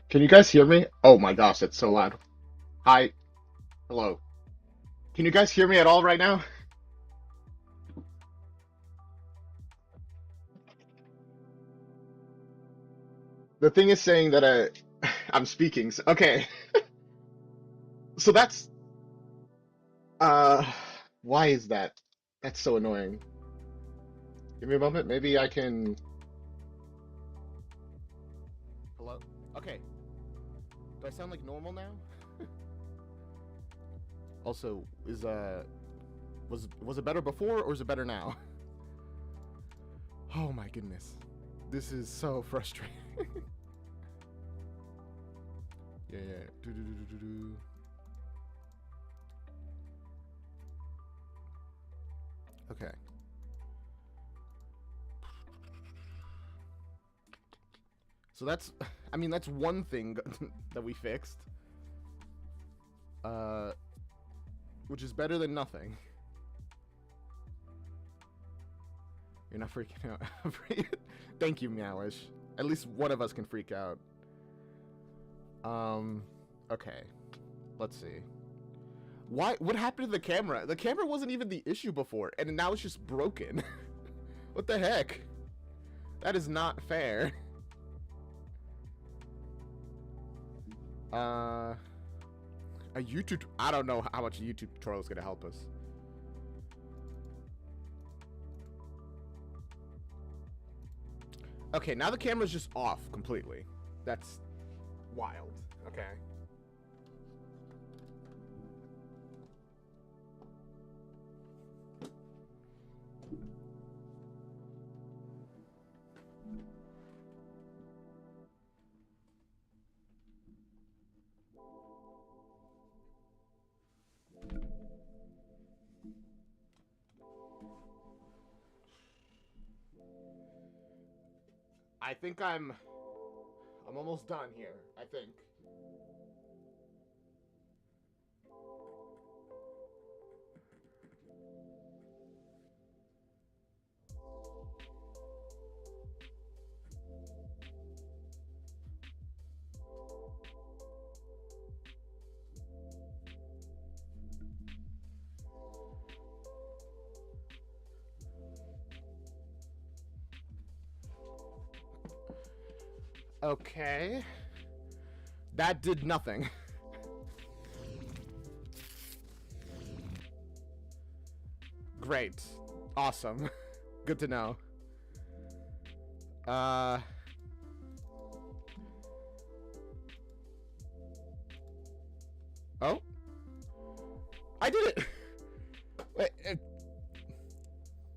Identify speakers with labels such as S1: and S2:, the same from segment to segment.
S1: Can you guys hear me? Oh my gosh, that's so loud. Hi. Hello. Can you guys hear me at all right now? The thing is saying that I'm speaking. Okay. So that's uh why is that? That's so annoying. Give me a moment. Maybe I can. Hello? Okay. Do I sound like normal now? Also, was it better before or is it better now? Oh my goodness. This is so frustrating. Yeah, yeah. Do. Okay. So that's, I mean, that's one thing that we fixed. Which is better than nothing. You're not freaking out. Thank you, Meowish. At least one of us can freak out. Okay. Let's see. What happened to the camera? The camera wasn't even the issue before, and now it's just broken. What the heck? That is not fair. A YouTube... I don't know how much a YouTube tutorial is going to help us. Okay, now the camera's just off completely. That's wild. Okay. I think I'm almost done here, I think. Okay. That did nothing. Great. Awesome. Good to know. Oh. I did it! Wait,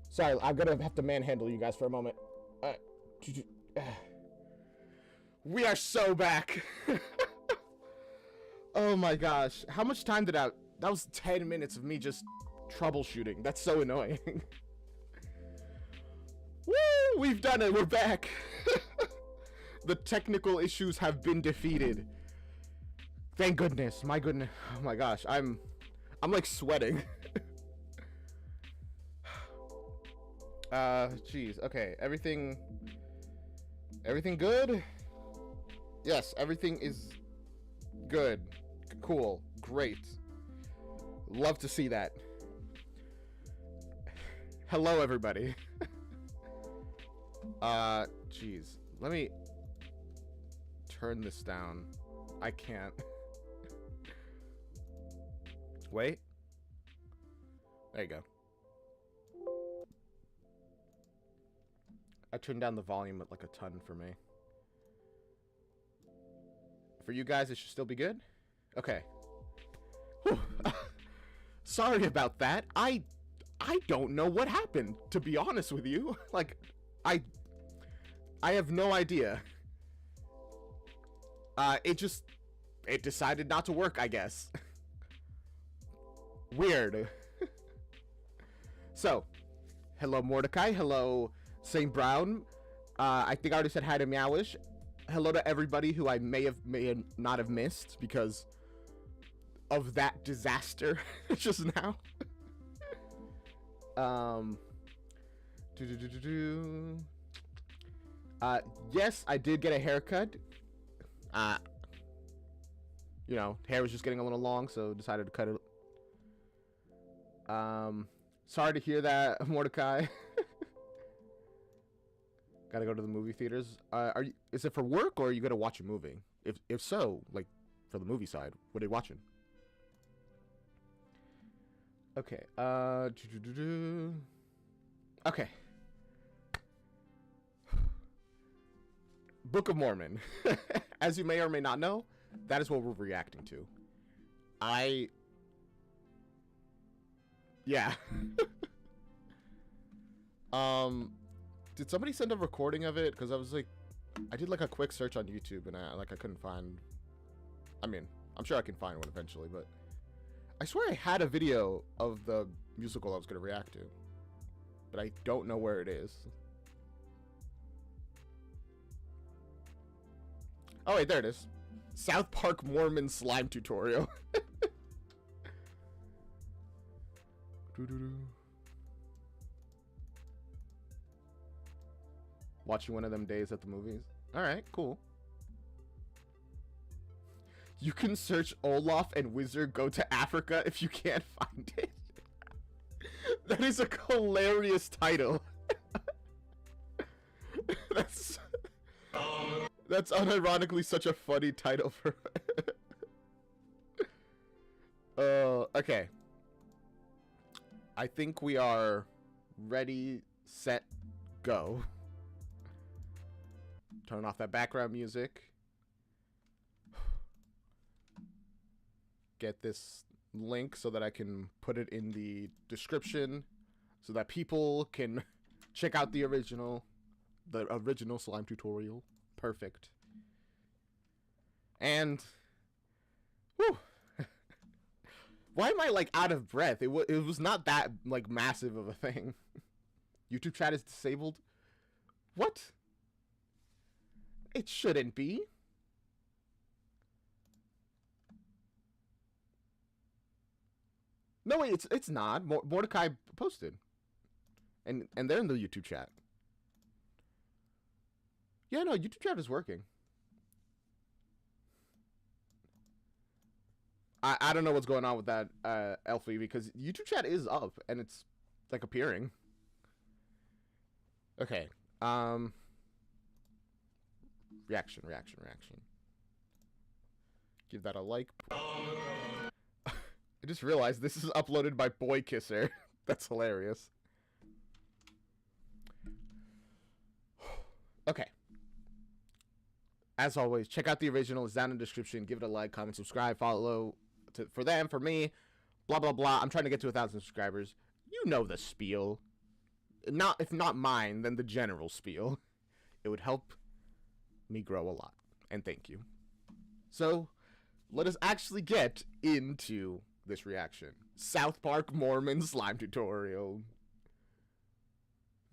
S1: sorry, I'm gonna have to manhandle you guys for a moment. We are so back. Oh my gosh. How much time did that was 10 minutes of me just troubleshooting. That's so annoying. Woo! We've done it. We're back. The technical issues have been defeated. Thank goodness. My goodness. Oh my gosh. I'm like sweating. Jeez. Okay. Everything good? Yes, everything is good. Cool. Great. Love to see that. Hello, everybody. Jeez. Let me turn this down. I can't. Wait. There you go. I turned down the volume at like a ton for me. For you guys, it should still be good? Okay. Sorry about that. I don't know what happened, to be honest with you. Like, I have no idea. It decided not to work, I guess. Weird. So, hello Mordecai, hello St. Brown. I think I already said hi to Meowish. Hello to everybody who I may not have missed because of that disaster just now. Yes, I did get a haircut.
S2: you know, hair was just getting a little long, so decided to cut it. Sorry to hear that, Mordecai. Gotta go to the movie theaters. Is it for work or are you gonna watch a movie? If so, like, for the movie side, what are you watching? Okay, okay. Book of Mormon. As you may or may not know, that is what we're reacting to. Yeah. Did somebody send a recording of it? Because I was like, I did like a quick search on YouTube and I couldn't find. I mean, I'm sure I can find one eventually, but I swear I had a video of the musical I was gonna react to, but I don't know where it is. Oh wait, there it is. South Park Mormon slime tutorial. Watching one of them days at the movies. Alright, cool. You can search Olaf and Wizard Go to Africa if you can't find it. That is a hilarious title. That's unironically such a funny title for. Okay. I think we are ready, set, go. Turn off that background music. Get this link so that I can put it in the description so that people can check out the original slime tutorial. Perfect. And whew, why am I like out of breath? It was not that like massive of a thing. YouTube chat is disabled. What? It shouldn't be. No, wait, it's not. Mordecai posted. And they're in the YouTube chat. Yeah, no, YouTube chat is working. I don't know what's going on with that, Elfie, because YouTube chat is up and it's like appearing. Okay. Reaction. Give that a like. I just realized this is uploaded by Boy Kisser. That's hilarious. Okay. As always, check out the original. It's down in the description. Give it a like, comment, subscribe, follow for them, for me. Blah, blah, blah. I'm trying to get to 1,000 subscribers. You know the spiel. If not mine, then the general spiel. It would help me grow a lot. And thank you. So, let us actually get into this reaction. South Park Mormon slime tutorial.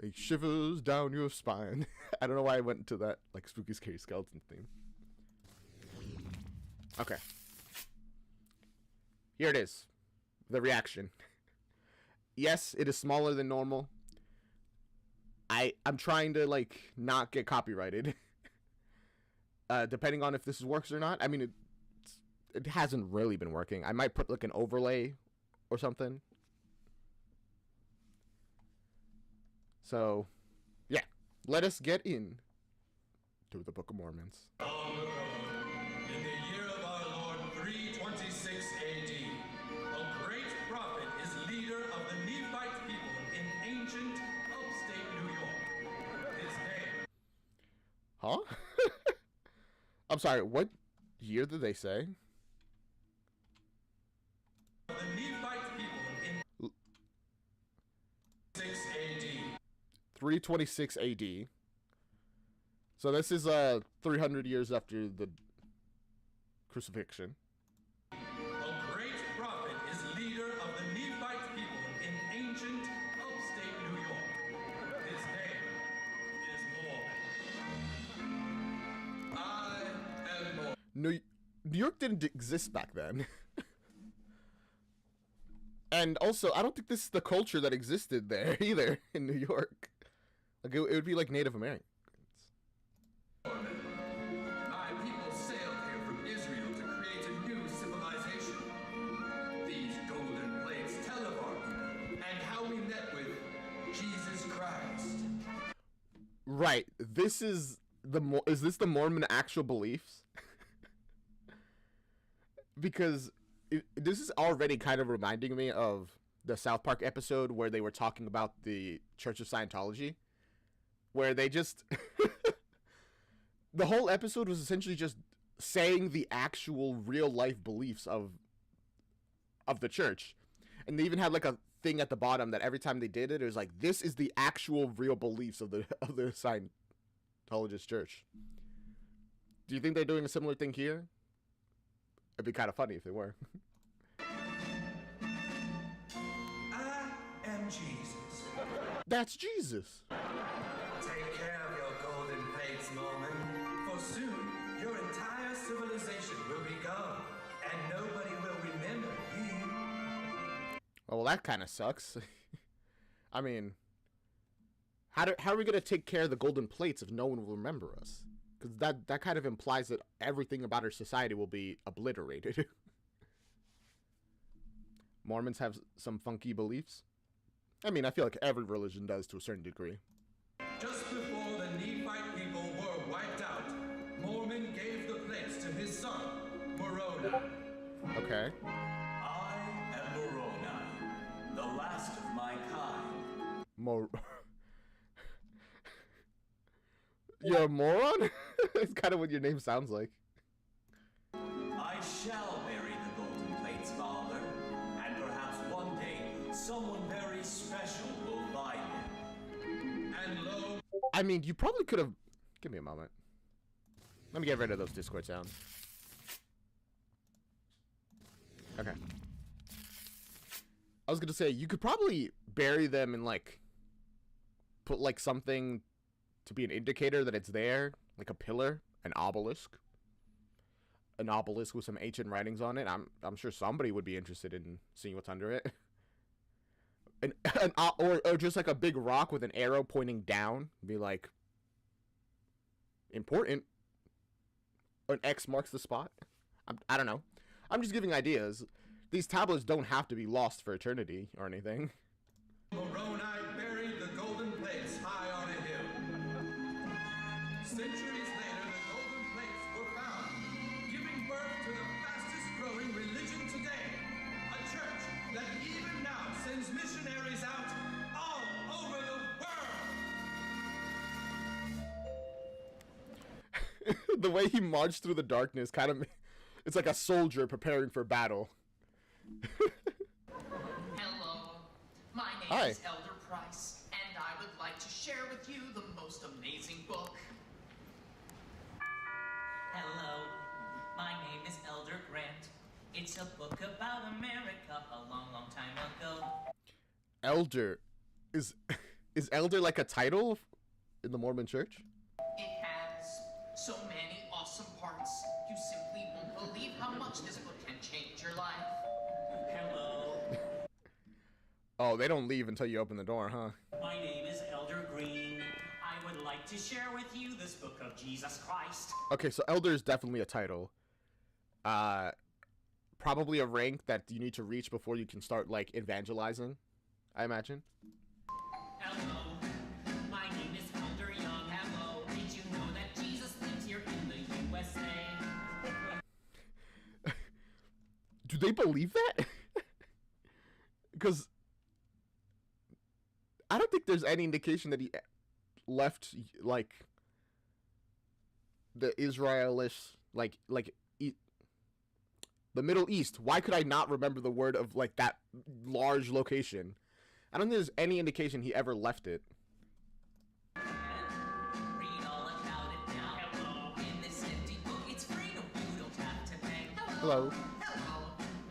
S2: It shivers down your spine. I don't know why I went into that like spooky scary skeleton theme. Okay. Here it is. The reaction. Yes, it is smaller than normal. I'm trying to like not get copyrighted. Depending on if this works or not. I mean, it hasn't really been working. I might put like an overlay or something. So, yeah. Let us get in to the Book of Mormons.
S3: In the year of our Lord 326 AD, a great prophet is leader of the Nephite people in ancient upstate New York. His name.
S2: Huh? I'm sorry, what year did they say?
S3: The Nephite people in 6 AD.
S2: 326 AD. So this is 300 years after the crucifixion.
S3: A great prophet is leader of the Nephite people in ancient upstate New York. His name is Mormon. I am Mormon.
S2: New York didn't exist back then. And also, I don't think this is the culture that existed there either in New York. Like it would be like Native Americans.
S3: My people sailed here from Israel to create a new
S2: Right. This is is this the Mormon actual beliefs? Because this is already kind of reminding me of the South Park episode where they were talking about the Church of Scientology, where they just the whole episode was essentially just saying the actual real life beliefs of the church. And they even had like a thing at the bottom that every time they did it, it was like, this is the actual real beliefs of the Scientologist church. Do you think they're doing a similar thing here? It'd be kind of funny if they were.
S3: I am Jesus.
S2: That's Jesus.
S3: Take care of your golden plates, Mormon, for soon your entire civilization will be gone, and nobody will remember you.
S2: Oh, well, that kind of sucks. I mean, how are we gonna take care of the golden plates if no one will remember us? Because that kind of implies that everything about our society will be obliterated. Mormons have some funky beliefs. I mean, I feel like every religion does to a certain degree.
S3: Just before the Nephite people were wiped out, Mormon gave the plates to his son, Moroni.
S2: Okay.
S4: I am Moroni, the last of my kind.
S2: You're a moron? It's kind of what your name sounds like.
S4: I shall bury the golden plates, Father, and perhaps one day someone very special will find them.
S3: And lo,
S2: I mean, you probably could have... Give me a moment. Let me get rid of those Discord sounds. Okay. I was gonna say, you could probably bury them and, like, put, like, something to be an indicator that it's there. Like a pillar, an obelisk. An obelisk with some ancient writings on it. I'm sure somebody would be interested in seeing what's under it. Or just like a big rock with an arrow pointing down. Be like, important. An X marks the spot. I don't know. I'm just giving ideas. These tablets don't have to be lost for eternity or anything.
S3: Moroni buried the golden plates high on a hill. Centuries later, the golden plates were found, giving birth to the fastest growing religion today. A church that even now sends missionaries out all over the world.
S2: The way he marched through the darkness kind of... It's like a soldier preparing for battle.
S5: Hello, my name
S2: Hi.
S5: is Elder Price, and I would like to share with you the most amazing book.
S6: Hello, my name is Elder Grant. It's a book about America a long, long time ago.
S2: Elder. Is Elder like a title in the Mormon church?
S5: It has so many awesome parts. You simply won't believe how much this book can change your life.
S6: Hello,
S2: Oh, they don't leave until you open the door, huh?
S6: my name is Elder Green. I would like to share with you this book of Jesus Christ.
S2: Okay, so Elder is definitely a title. Probably a rank that you need to reach before you can start, like, evangelizing, I imagine.
S6: Hello, my name is Elder Young. Hello, did you know that Jesus lives here in the USA?
S2: Do they believe that? Because I don't think there's any indication that he left, like, the Israelish, the Middle East. Why could I not remember the word of, like, that large location? I don't think there's any indication he ever left it.
S6: Read all about it now. Hello, in this empty book, it's free, no, you don't have to pay.
S2: Hello.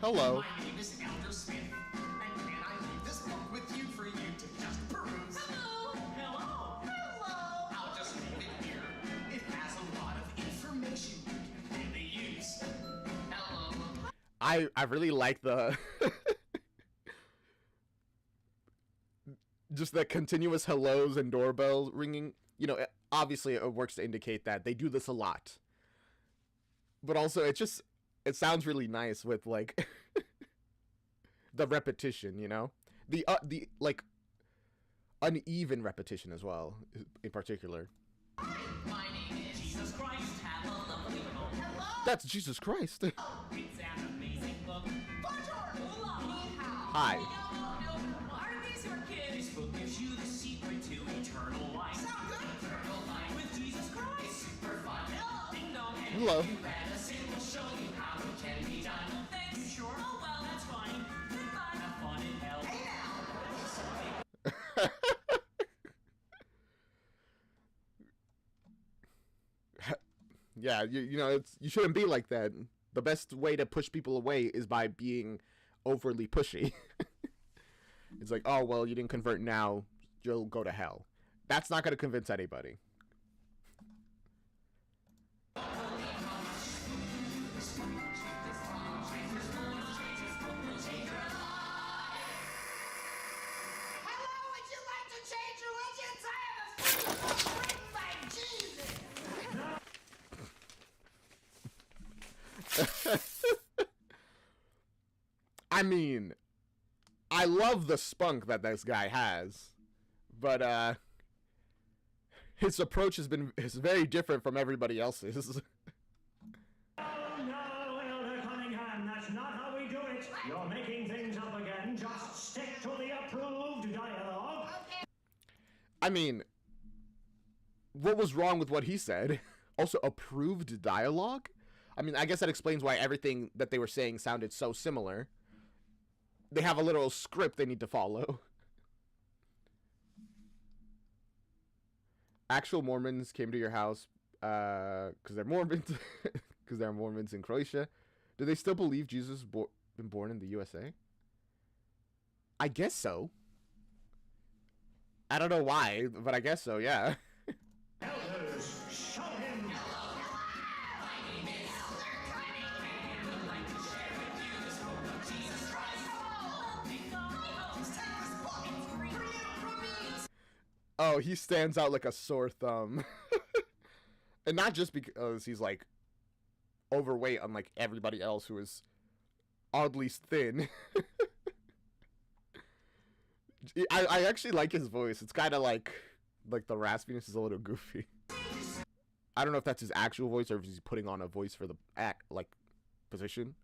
S5: Hello.
S2: Hello.
S5: My name is Elder Smith, and can I leave this book with you for you to just peruse? Hello.
S6: Hello.
S5: Hello. I'll just leave it here. It has a lot of information you can really use. Hello.
S2: I really like the just the continuous hellos and doorbell ringing. You know, obviously it works to indicate that they do this a lot. But also it sounds really nice with, like, the repetition, you know? The like uneven repetition as well, in particular. That's Jesus Christ.
S6: It's an amazing book.
S2: Hi.
S6: Are these your kids? This book gives you the secret to eternal life. Sound good? Eternal life with Jesus Christ. Super fun. Ding dong.
S2: Hello.
S6: You read us, it will show you how it can be done. Thanks. You sure? Oh, well, that's fine. Goodbye. Have fun in hell. Hey now.
S2: Yeah, you know, you shouldn't be like that. The best way to push people away is by being overly pushy. It's like, oh, well, you didn't convert now, you'll go to hell. That's not going to convince anybody.
S5: Hello, would you like to change religions? I have a free book written by Jesus.
S2: I mean, I love the spunk that this guy has, but his approach is very different from everybody else's.
S7: No, Elder Cunningham, that's not how we do it. You're making things up again. Just stick to the approved dialogue.
S2: I mean, what was wrong with what he said? Also, approved dialogue? I mean, I guess that explains why everything that they were saying sounded so similar. They have a little script they need to follow. Actual Mormons came to your house because they're Mormons. Because they're Mormons in Croatia. Do they still believe Jesus been born in the USA? I guess so. I don't know why, but I guess so, yeah.
S7: Elders, show him.
S2: Oh, he stands out like a sore thumb. And not just because he's, like, overweight unlike everybody else who is oddly thin. I actually like his voice. It's kind of like the raspiness is a little goofy. I don't know if that's his actual voice or if he's putting on a voice for the act, like, position.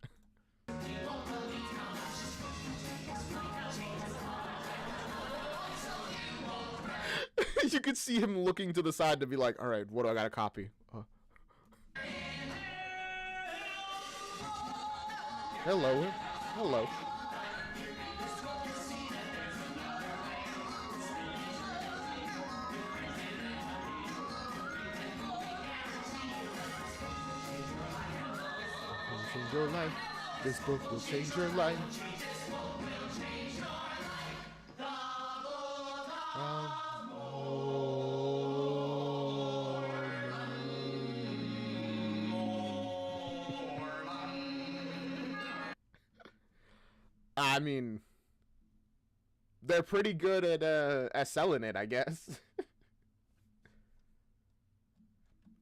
S2: You could see him looking to the side to be like, all right, what do I gotta copy? Hello. Hello. Change your life. This book will change your life. I mean, they're pretty good at selling it, I guess.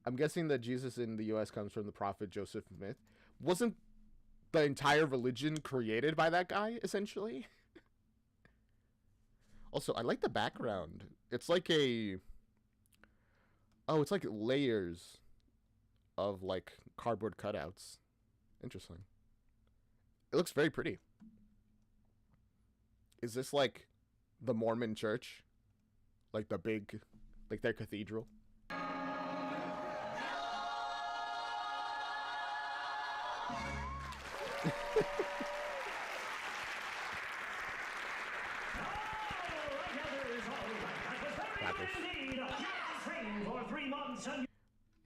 S2: I'm guessing that Jesus in the U.S. comes from the prophet Joseph Smith. Wasn't the entire religion created by that guy, essentially? Also, I like the background. It's like a... Oh, it's like layers of, like, cardboard cutouts. Interesting. It looks very pretty. Is this, like, the Mormon church? Like, the big... Like, their cathedral?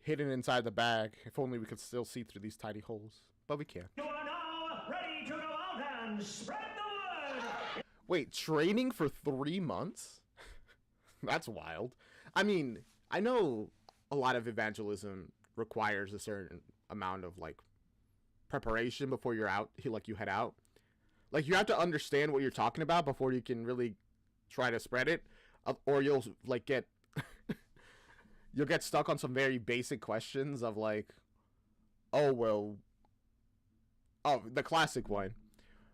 S2: Hidden inside the bag. If only we could still see through these tiny holes. But we can't.
S7: You are now ready to go out and spread the word.
S2: Wait, training for 3 months? That's wild. I mean, I know a lot of evangelism requires a certain amount of, like, preparation before you're out, like, you head out. Like, you have to understand what you're talking about before you can really try to spread it. Or you'll, like, get... You'll get stuck on some very basic questions of, like... Oh, well... Oh, the classic one.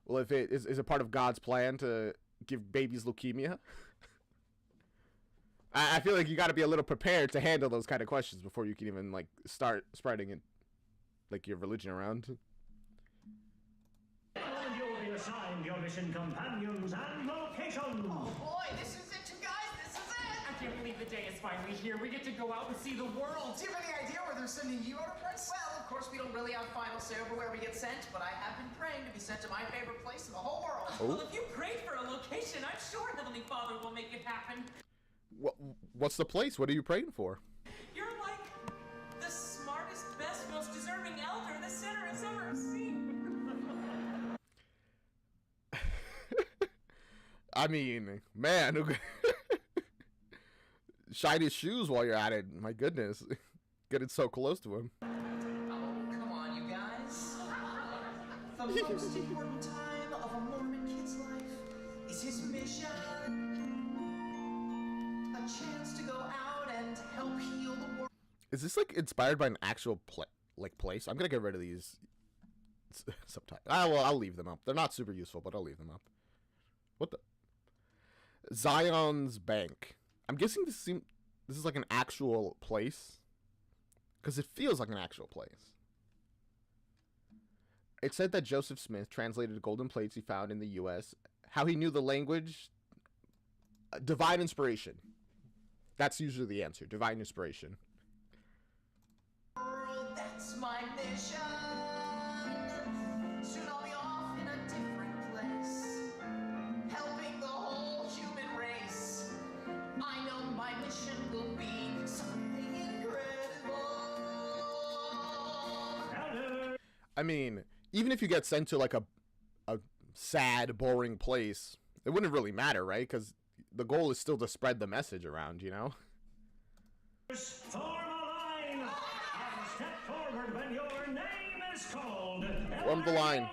S2: Well, if it is a part of God's plan to give babies leukemia? I feel like you got to be a little prepared to handle those kind of questions before you can even, like, start spreading it. like your religion around.
S7: And you'll be assigned your mission companions and location.
S5: Oh boy, this is it, you guys. This is it.
S6: I can't believe the day is finally here. We get to go out and see the world.
S5: Do you have any idea where they're sending you, Enterprise? Well, of course, we don't really have final say over where we get sent, but I have been praying to be sent to my favorite place in the whole world.
S6: Well, if you prayed for a location, I'm sure Heavenly Father will make it happen.
S2: What's the place? What are you praying for?
S6: You're like the smartest, best, most deserving elder the center has ever seen.
S2: I mean, man, shine his shoes while you're at it. My goodness, getting so close to him.
S5: Oh, come on, you guys. The most important time of a Mormon kid's life is his mission. A chance to go out and help heal the world.
S2: Is this like inspired by an actual place? I'm gonna get rid of these subtitles. I'll leave them up. They're not super useful, but I'll leave them up. What the? Zion's Bank. I'm guessing this is like an actual place, because it feels like an actual place. It said that Joseph Smith translated golden plates he found in the U.S. How he knew the language? Divine inspiration. That's usually the answer. Divine inspiration.
S5: That's my mission. Soon I'll be off in a different place, helping the whole human race. I know my mission will be something incredible.
S7: Elder!
S2: I mean, even if you get sent to like a sad, boring place, it wouldn't really matter, right? Because the goal is still to spread the message around, you know?
S7: Form a line and step forward when your name is called.
S2: Form the line.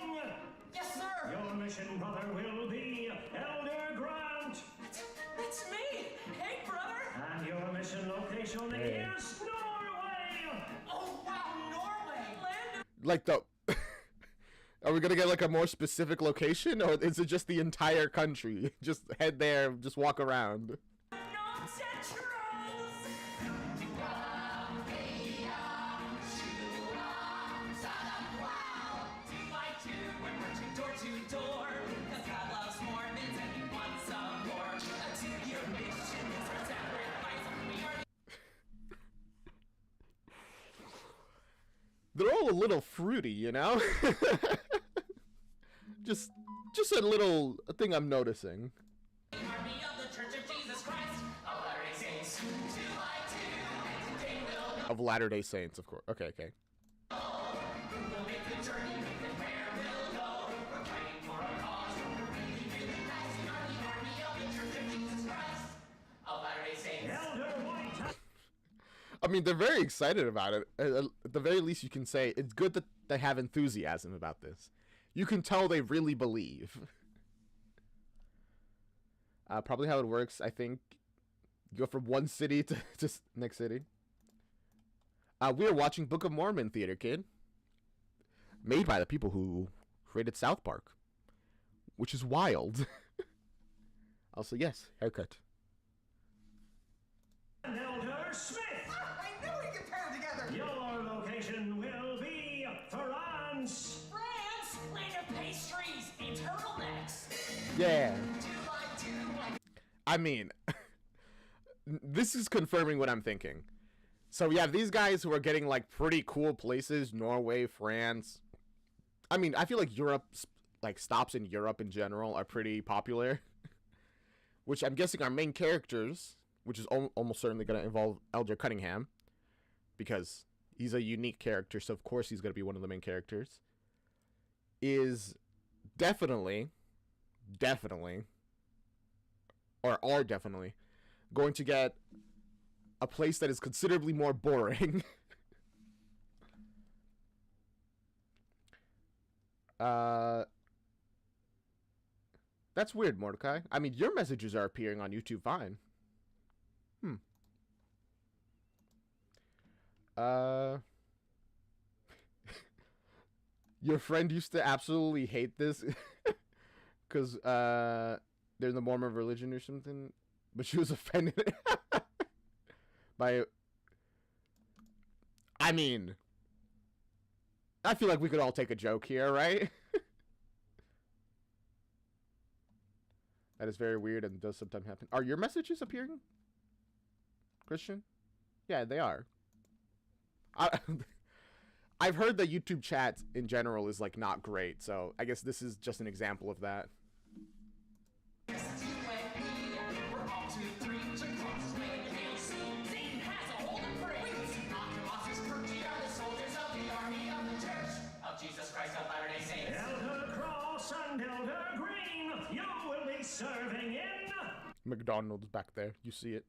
S5: Yes, sir.
S7: Your mission, brother, will be Elder Grant.
S6: That's me. Hey, brother.
S7: And your mission location
S2: Hey.
S7: is Norway.
S6: Oh, wow, Norway. Land of
S2: Like the... Are we gonna get like a more specific location, or is it just the entire country? Just head there, just walk around.
S6: non-centrals. We're marching door to door, 'cause God loves Mormons and he wants some more. A 2-year mission is our sacrifice. We are
S2: They're all a little fruity, you know? just a little thing I'm noticing.
S6: the army of the Church of Jesus Christ. Of Latter-day Saints. 2 by 2, and today we'll
S2: Of Latter-day Saints, of course. Okay.
S6: We'll make the journey and where we'll go. We're fighting for our cause. We're really, really nice. We are the army of the Church of Jesus Christ. Of Latter-day Saints.
S7: Elder White.
S2: I mean, they're very excited about it. At the very least, you can say it's good that they have enthusiasm about this. You can tell they really believe. Probably how it works, I think. You go from one city to next city. We are watching Book of Mormon Theater, kid. Made by the people who created South Park. Which is wild. Also, yes, haircut.
S7: And Elder Smith.
S5: I knew we could pair together.
S7: Your location will be France.
S6: France, land of pastries and turtlenecks.
S2: Yeah.
S5: 2 by 2.
S2: I mean, this is confirming what I'm thinking. So we have these guys who are getting like pretty cool places, Norway, France. I mean, I feel like Europe, like stops in Europe in general are pretty popular. Which I'm guessing our main characters, which is almost certainly going to involve Elder Cunningham. Because he's a unique character, so of course he's going to be one of the main characters. Is definitely, or are definitely, going to get a place that is considerably more boring. That's weird, Mordecai. I mean, your messages are appearing on YouTube fine. Your friend used to absolutely hate this because they're in the Mormon religion or something, but she was offended by. I mean, I feel like we could all take a joke here, right? That is very weird and does sometimes happen. Are your messages appearing, Christian? Yeah, they are. I've heard that YouTube chat in general is like not great, so I guess this is just an example of that.
S6: Jesus Christ of Latter-day Saints.
S7: Elder Cross and Elder Green, you will be serving in
S2: McDonald's back there, you see it.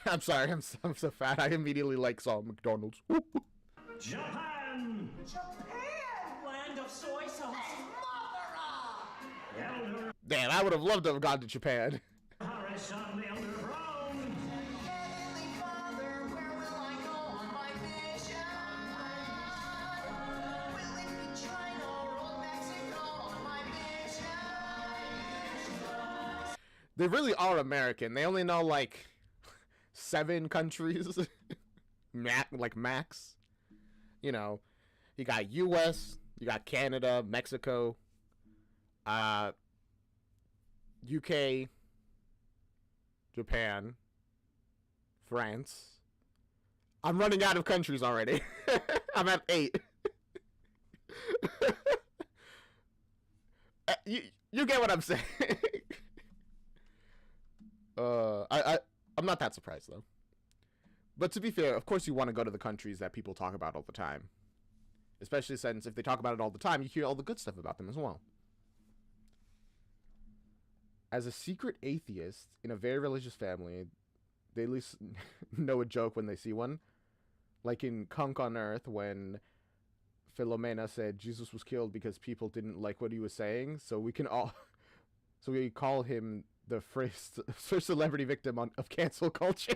S2: I'm sorry, I'm so fat. I immediately like saw McDonald's.
S7: Japan.
S5: Japan!
S4: Land of soy sauce.
S5: Mother of!
S7: Elder
S2: Damn, I would have loved to have gone to Japan.
S7: Harris and Elder Brown.
S5: Heavenly Father, where will I go on my mission? Will it be China or old Mexico on my mission?
S2: They really are American. They only know like 7 countries, like max. You know, you got U.S., you got Canada, Mexico, UK, Japan, France. I'm running out of countries already. I'm at 8. You get what I'm saying. I'm not that surprised though. But to be fair, of course you want to go to the countries that people talk about all the time. Especially since if they talk about it all the time, you hear all the good stuff about them as well. As a secret atheist in a very religious family, they at least know a joke when they see one. Like in Kunk on Earth, when Philomena said Jesus was killed because people didn't like what he was saying, so we call him the first celebrity victim of cancel culture.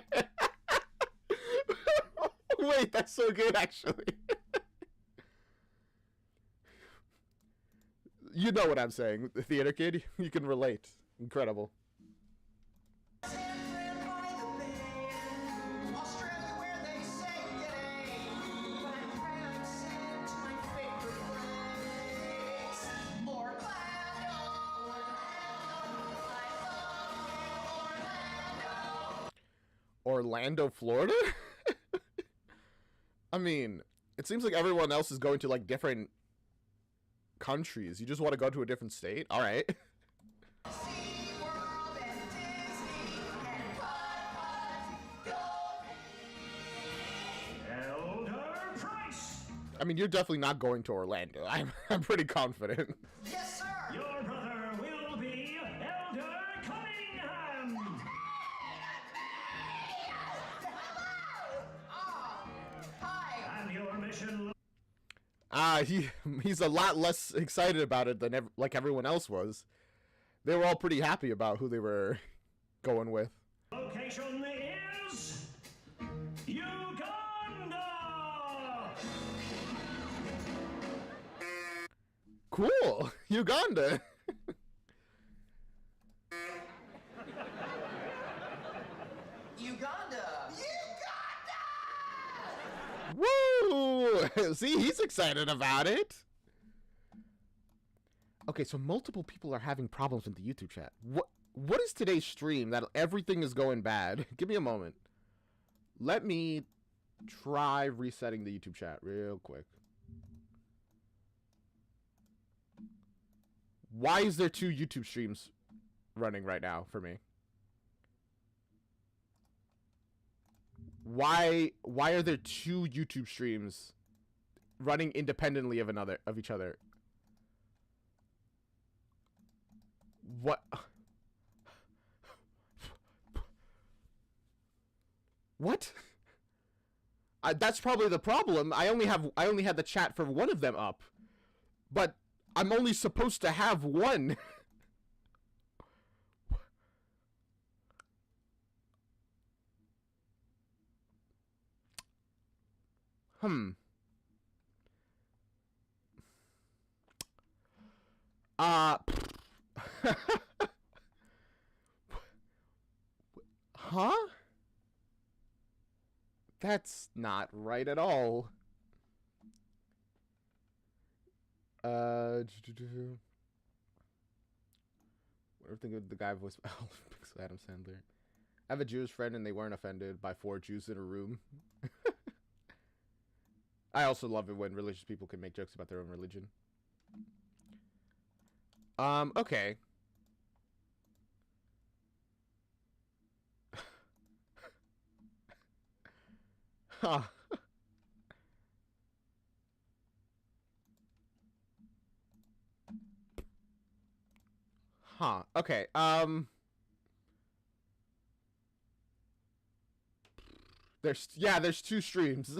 S2: Wait, that's so good, actually. You know what I'm saying, the theater kid. You can relate. Incredible.
S5: San Fran by the bay, Australia where they say g'day. But I'm sent to my favorite place, Orlando.
S2: Orlando, Florida? I mean, it seems like everyone else is going to like different countries. You just want to go to a different state? All right.
S5: SeaWorld and Disney and Putt
S7: Elder Price.
S2: I mean, you're definitely not going to Orlando. I'm pretty confident.
S5: Yes, sir.
S7: Your brother will be Elder Cunningham.
S5: Hi.
S7: And your mission
S2: He's a lot less excited about it than like everyone else was. They were all pretty happy about who they were going with.
S7: location is Uganda.
S2: Cool, Uganda.
S5: Uganda.
S2: Woo! See, he's excited about it. Okay, so multiple people are having problems with the YouTube chat. What is today's stream that everything is going bad? Give me a moment. Let me try resetting the YouTube chat real quick. Why is there 2 YouTube streams running right now for me? Why are there 2 YouTube streams running independently of each other? What? What? That's probably the problem. I only had the chat for one of them up, but I'm only supposed to have one. Huh? That's not right at all. What do you think of the guy voiced by Adam Sandler? I have a Jewish friend and they weren't offended by 4 Jews in a room. I also love it when religious people can make jokes about their own religion. Okay. Huh. Huh. Okay. There's 2 streams.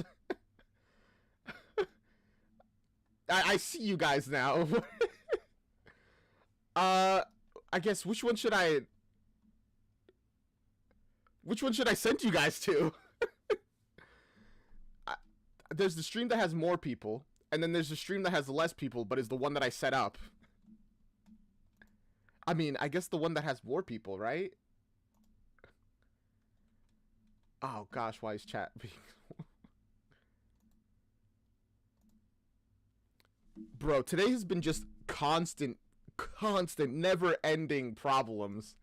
S2: I see you guys now. I guess which one should I send you guys to? There's the stream that has more people, and then there's the stream that has less people, but is the one that I set up. I mean, I guess the one that has more people, right? Oh gosh, why is chat being... Bro, today has been just constant, never-ending problems.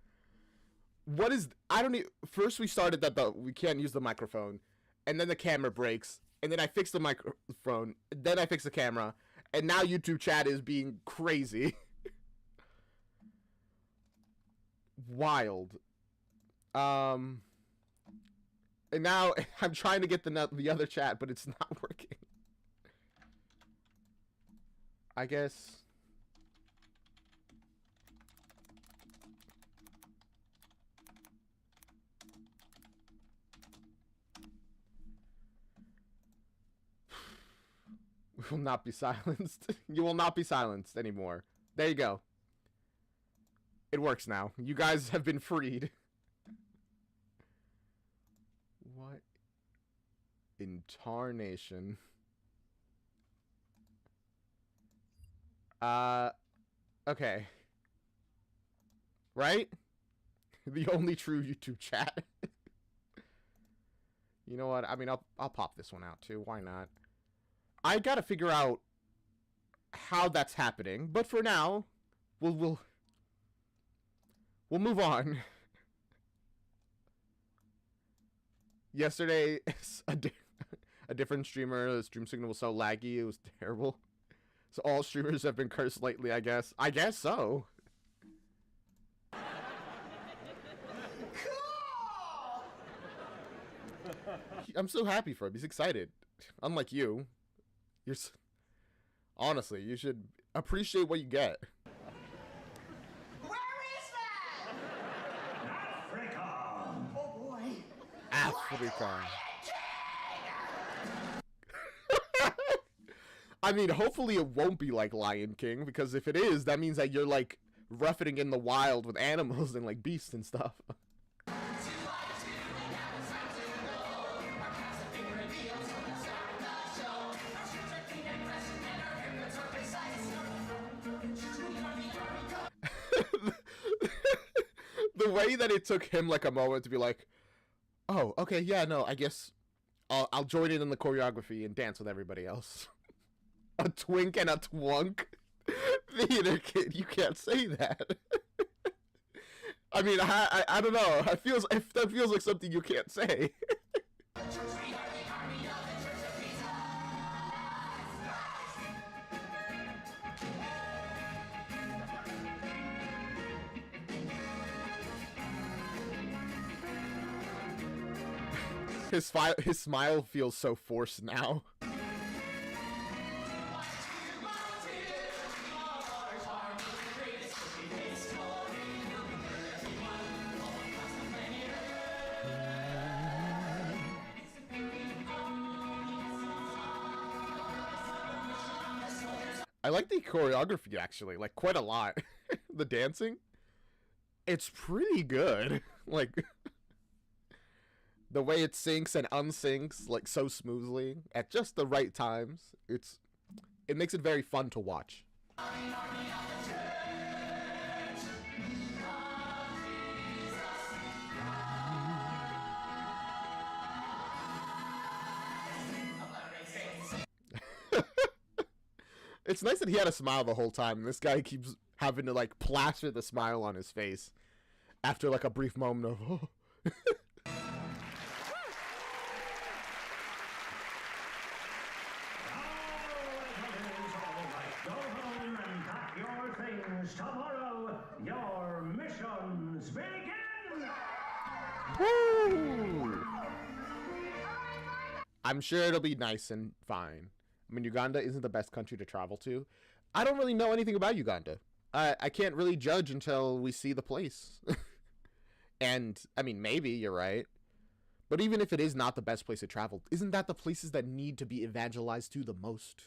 S2: What is... I don't even... First we started that we can't use the microphone, and then the camera breaks, and then I fixed the microphone, then I fixed the camera, and now YouTube chat is being crazy. Wild. And now I'm trying to get the other chat, but it's not working. I guess. We will not be silenced. You will not be silenced anymore. There you go. It works now. You guys have been freed. What in tarnation? Okay. Right? The only true YouTube chat. You know what? I mean, I'll pop this one out too. Why not? I gotta figure out how that's happening, but for now, we'll move on. Yesterday, a different streamer, the stream signal was so laggy, it was terrible. So all streamers have been cursed lately, I guess. I guess so.
S5: Cool!
S2: I'm so happy for him. He's excited. Unlike you. Honestly, you should appreciate what you get.
S5: Where is that?
S7: Africa!
S5: Oh boy.
S2: Africa. I mean, hopefully it won't be like Lion King, because if it is, that means that you're like roughing it in the wild with animals and like beasts and stuff. The way that it took him like a moment to be like, oh, okay, yeah, no, I guess I'll join in the choreography and dance with everybody else. A twink and a twunk? Theater kid, you can't say that. I mean, I don't know. That feels like something you can't say. His smile feels so forced now. I like the choreography, actually, like, quite a lot. The dancing, it's pretty good. Like, the way it syncs and unsyncs, like, so smoothly, at just the right times, it makes it very fun to watch. It's nice that he had a smile the whole time, and this guy keeps having to, like, plaster the smile on his face after, like, a brief moment of, oh.
S7: Go home and pack your things. Tomorrow, your missions begin!
S2: Woo! I'm sure it'll be nice and fine. I mean, Uganda isn't the best country to travel to. I don't really know anything about Uganda. I can't really judge until we see the place. And, I mean, maybe you're right. But even if it is not the best place to travel, isn't that the places that need to be evangelized to the most?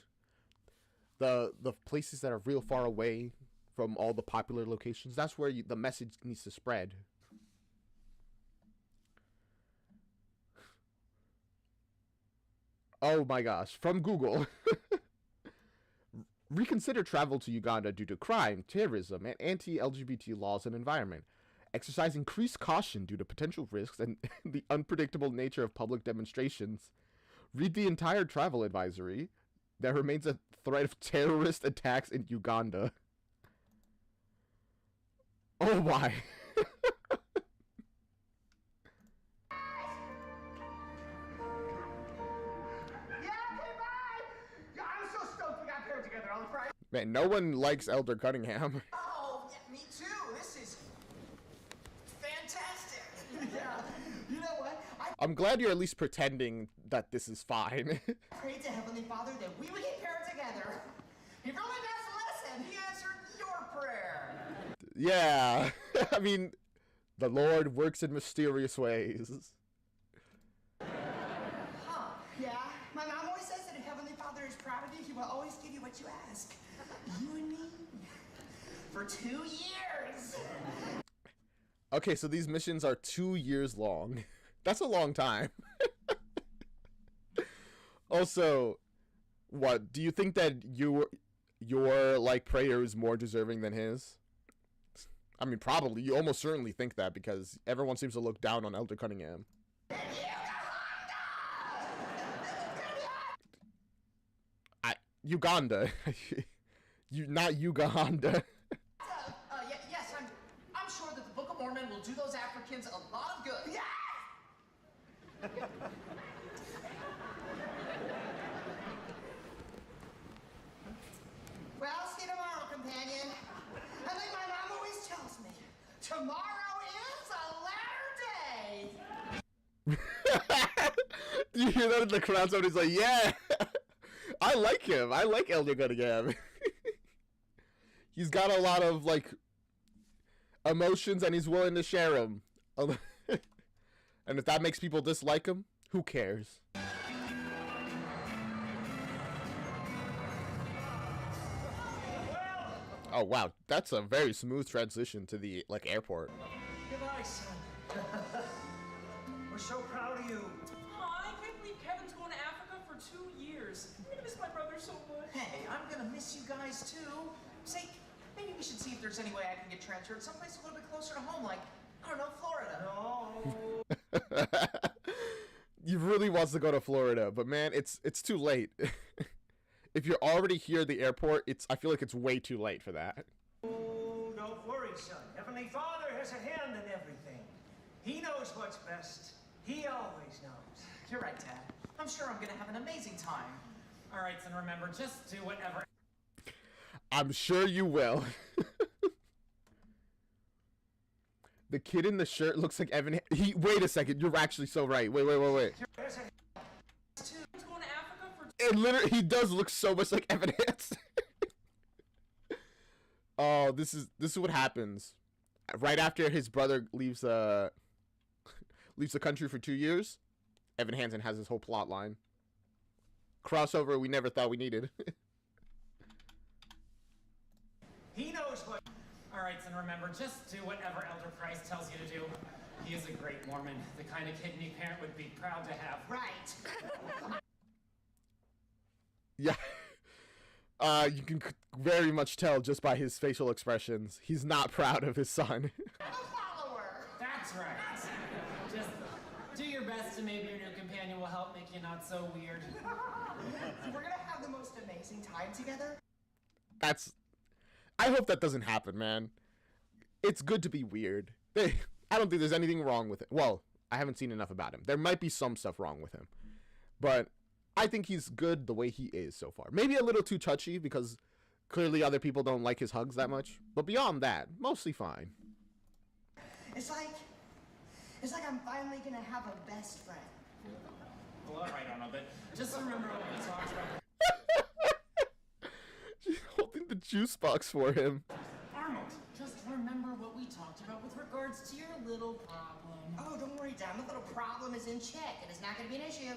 S2: The places that are real far away from all the popular locations, that's where the message needs to spread. Oh my gosh, from Google. Reconsider travel to Uganda due to crime, terrorism, and anti-LGBT laws and environment. Exercise increased caution due to potential risks and the unpredictable nature of public demonstrations. Read the entire travel advisory. There remains a threat of terrorist attacks in Uganda. Oh my. Man, no one likes Elder Cunningham.
S5: Oh, yeah, me too. This is fantastic. Yeah. You know what? I
S2: I'm glad you're at least pretending that this is fine.
S5: prayed to Heavenly Father that we would get paired together. He really does listen. He answered your prayer.
S2: Yeah. I mean, the Lord works in mysterious ways.
S5: Huh. Yeah. My mom always says that if Heavenly Father is proud of you, he will always give you what you ask. You and me. For 2 years.
S2: Okay, so these missions are 2 years long. That's a long time. Also, what do you think that your like prayer is more deserving than his? I mean, probably. You almost certainly think that because everyone seems to look down on Elder Cunningham. Uganda. Not Uganda.
S5: Yes, I'm sure that the Book of Mormon will do those Africans a lot of good. Yes! Well, see you tomorrow, companion. I think my mom always tells me, tomorrow is a latter day.
S2: You hear that in the crowd? Somebody's like, yeah, I like him. I like Elder Cunningham. He's got a lot of, like, emotions and he's willing to share them. And if that makes people dislike him, who cares? Oh, wow. That's a very smooth transition to the, like, airport.
S7: Goodbye, son. We're so proud of you.
S8: Aw, I can't believe Kevin's going to Africa for 2 years. I'm gonna miss my brother so much.
S5: Hey, I'm gonna miss you guys too. Say, maybe we should see if there's any way I can get transferred someplace a little bit closer to home, like, I don't know, Florida.
S7: No.
S2: He really wants to go to Florida, but man, it's too late. If you're already here at the airport, I feel like it's way too late for that.
S7: Oh, don't worry, son. Heavenly Father has a hand in everything. He knows what's best. He always knows.
S5: You're right, Dad. I'm sure I'm gonna have an amazing time.
S8: All right, son, remember, just do whatever.
S2: I'm sure you will. The kid in the shirt looks like Evan. Wait a second. You're actually so right. Wait.
S7: There's a
S8: He's going to Africa for
S2: It literally, he does look so much like Evan Hansen. Oh, this is what happens. Right after his brother leaves the country for 2 years, Evan Hansen has his whole plot line. Crossover we never thought we needed.
S7: He knows what.
S8: All right, son, remember, just do whatever Elder Price tells you to do. He is a great Mormon, the kind of kid any parent would be proud to have.
S5: Right.
S2: Yeah. You can very much tell just by his facial expressions. He's not proud of his son.
S5: I'm a follower.
S8: That's right. Just do your best and maybe your new companion will help make you not so weird.
S5: We're gonna have the most amazing time together.
S2: I hope that doesn't happen, man. It's good to be weird. I don't think there's anything wrong with it. Well, I haven't seen enough about him. There might be some stuff wrong with him, but I think he's good the way he is so far. Maybe a little too touchy because clearly other people don't like his hugs that much. But beyond that, mostly fine.
S5: It's like I'm finally gonna have a best friend.
S8: Well, all right, Arnold, but just remember what we talked about.
S2: She's holding the juice box for him.
S8: Arnold, just remember what we talked about with regards to your little problem.
S5: Oh, don't worry, Dad. The little problem is in check, and it's not gonna be an issue.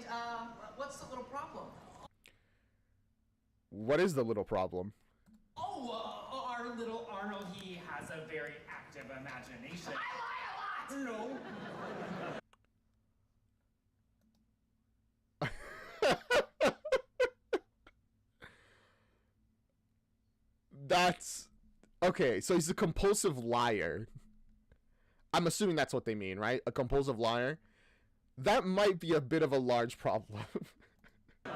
S5: What's the little problem?
S2: What is the little problem?
S8: Oh, our little Arnold, he has a very active imagination.
S5: I lie a lot!
S8: No.
S2: That's okay. So he's a compulsive liar. I'm assuming that's what they mean, right? A compulsive liar. That might be a bit of a large problem.
S8: No.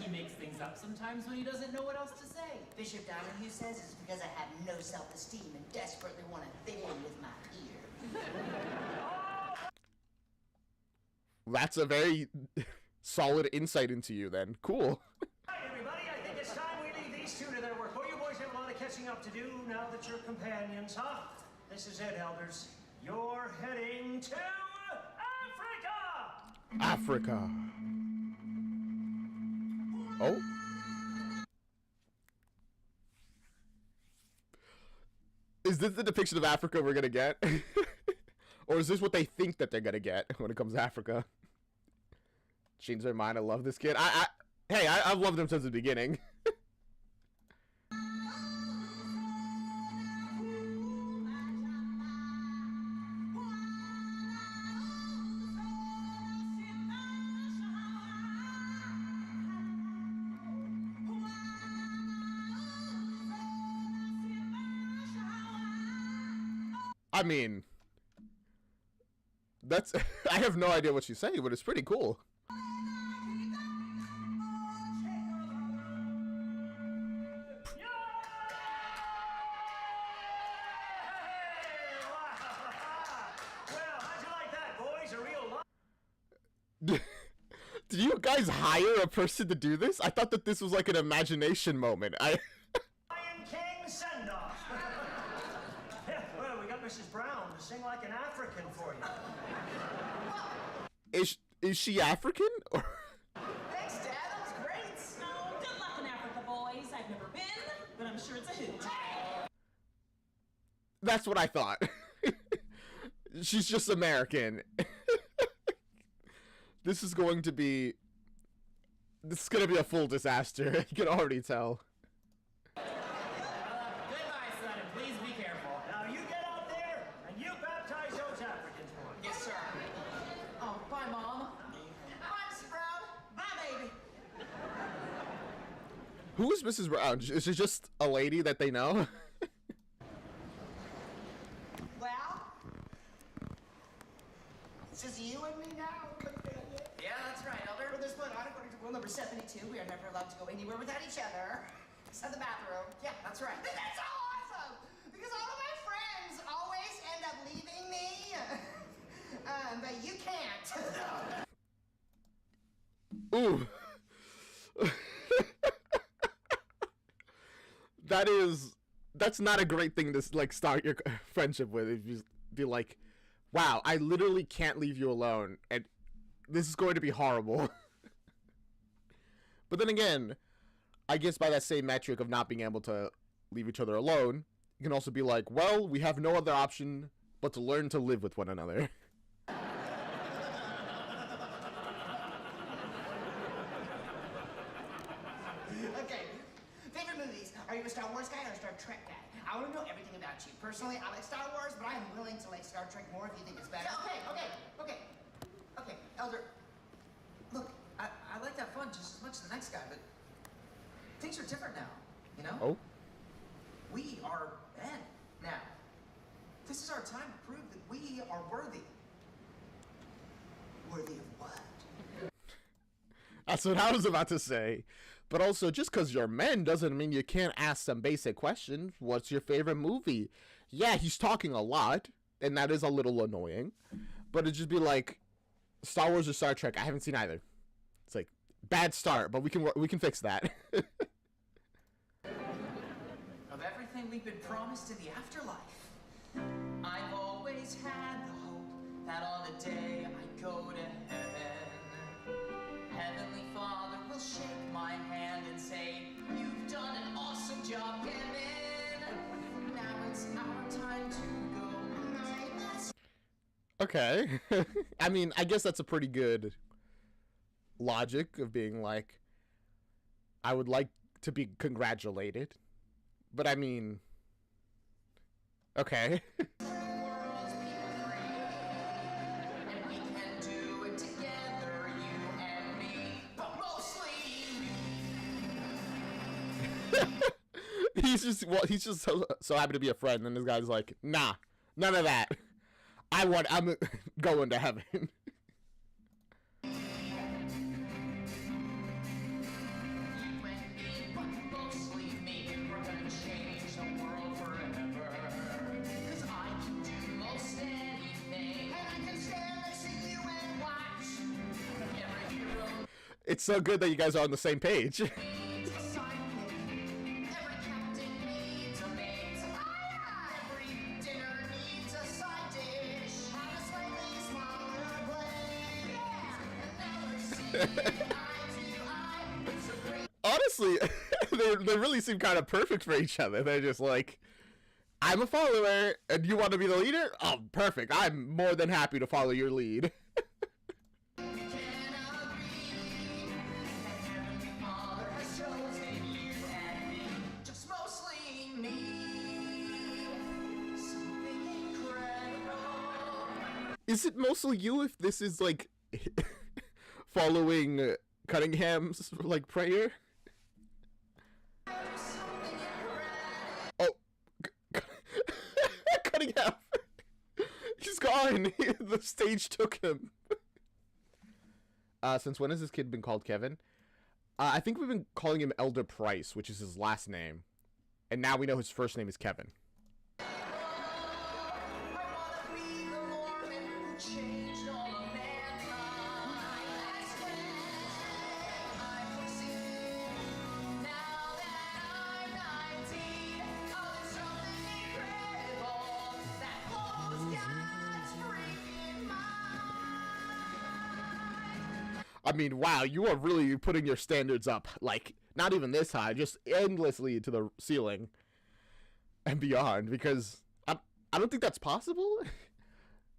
S8: He makes things up sometimes when he doesn't know what else to say.
S5: Bishop Donahue says it's because I have no self-esteem and desperately want to fit in with my peers.
S2: That's a very solid insight into you then. Cool.
S7: Right, everybody, I think it's time we leave these two to their work. Oh, you boys have a lot of catching up to do now that you're companions, huh? This is it, elders. You're heading to Africa!
S2: Africa. Oh. Is this the depiction of Africa we're gonna get? Or is this what they think that they're gonna get when it comes to Africa? Change their mind. I love this kid. I've loved him since the beginning. I mean, that's I have no idea what she's saying, but it's pretty cool. Did you guys hire a person to do this? I thought that this was like an imagination moment.
S7: Lion King send-off. Well, we got Mrs. Brown to sing like an African for you.
S2: Is she African? Or
S5: Thanks, Dad. That was great.
S9: Oh, good luck in Africa, boys. I've never been, but I'm sure it's a hoot.
S2: that's what I thought. She's just American. This is going to be a full disaster. You can already tell.
S8: Goodbye, son, and please be careful.
S7: Now you get out there and you baptize those Africans, boys.
S5: Yes, sir. Oh, bye, Mom. Bye, Mrs. Brown. Bye, baby.
S2: Who is Mrs. Brown? Is she just a lady that they know?
S5: Well, it's just you and me now.
S6: Yeah, that's right, Elder.
S5: For this point on, according to rule number 72, we are never allowed to go anywhere without each other. Except the bathroom. Yeah,
S6: That's right.
S5: But that's so awesome! Because all of my friends always end up leaving me. But you can't.
S2: Ooh. That's not a great thing to like start your friendship with. If you be like, wow, I literally can't leave you alone, and this is going to be horrible. But then again, I guess by that same metric of not being able to leave each other alone, you can also be like, well, we have no other option but to learn to live with one another.
S5: Okay. Favorite movies? Are you a Star Wars guy or a Star Trek guy? I want to know everything about you. Personally, I like Star Wars, but I am willing to like Star Trek more if you think it's better. Okay, Elder.
S6: Look, I like to have fun just as much as the next guy, but things are different now, you know?
S2: Oh?
S6: We are men now. This is our time to prove that we are worthy. Worthy of what?
S2: That's what I was about to say. But also, just because you're men doesn't mean you can't ask some basic questions. What's your favorite movie? Yeah, he's talking a lot, and that is a little annoying. But it'd just be like, Star Wars or Star Trek. I haven't seen either. It's like, bad start, but we can fix that.
S5: Of everything we've been promised in the afterlife, I've always had the hope that on the day I go to heaven, Heavenly Father will shake my hand and say, "You've done an awesome job, Kevin. Now it's our time to go night."
S2: Okay. I mean, I guess that's a pretty good logic of being like, I would like to be congratulated. But I mean, okay.
S5: World's people free, and we can do it together, you and me, but mostly
S2: he's just so happy to be a friend, and this guy's like, nah, none of that. I'm going to heaven.
S5: you and me, but mostly me. We're gonna change the world forever. 'Cause I can do most anything, and I can stand next to you and watch every hero.
S2: It's so good that you guys are on the same page.
S5: Needs a sidekick. Every captain needs a mate. Every dinner needs a side dish. And a slightly smaller plate. And now we're seeing eye to eye. It's a great.
S2: Honestly, they really seem kind of perfect for each other. They're just like, I'm a follower, and you want to be the leader? Oh, perfect. I'm more than happy to follow your lead.
S5: Can agree. And Heavenly Father has chosen you and me. Just mostly me. Something incredible.
S2: Is it mostly you if this is like following Cunningham's like prayer?
S5: Something incredible.
S2: Oh, Cunningham! He's gone. The stage took him. Since when has this kid been called Kevin? I think we've been calling him Elder Price, which is his last name, and now we know his first name is Kevin.
S5: I wanna be the Mormon who changed all of mankind. That's when I succeed. Now that I'm 19, oh, there's something incredible that blows God's freaking mind.
S2: I mean, wow, you are really putting your standards up, like, not even this high, just endlessly to the ceiling and beyond, because I don't think that's possible.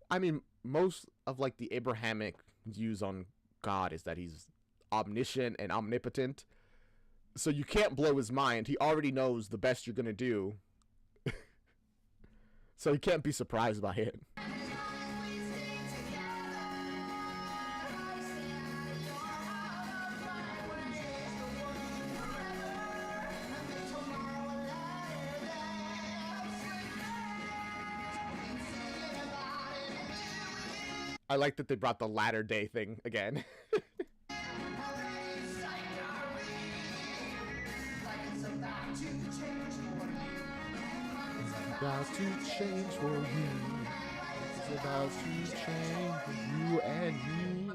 S2: I mean, most of, like, the Abrahamic views on God is that he's omniscient and omnipotent, so you can't blow his mind. He already knows the best you're gonna do, so you can't be surprised by it. I like that they brought the latter day thing again. About to change for you. It's about to change for you and me.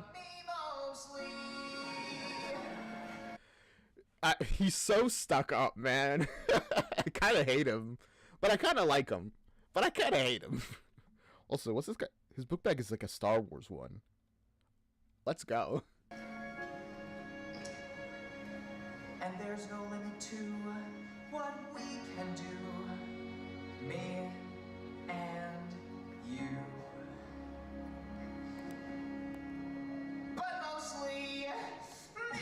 S2: He's so stuck up, man. I kind of hate him, but I kind of like him. But I kind of hate him. Also, what's this guy? His book bag is like a Star Wars one. Let's go.
S5: And there's no limit to what we can do, me and you. But mostly me.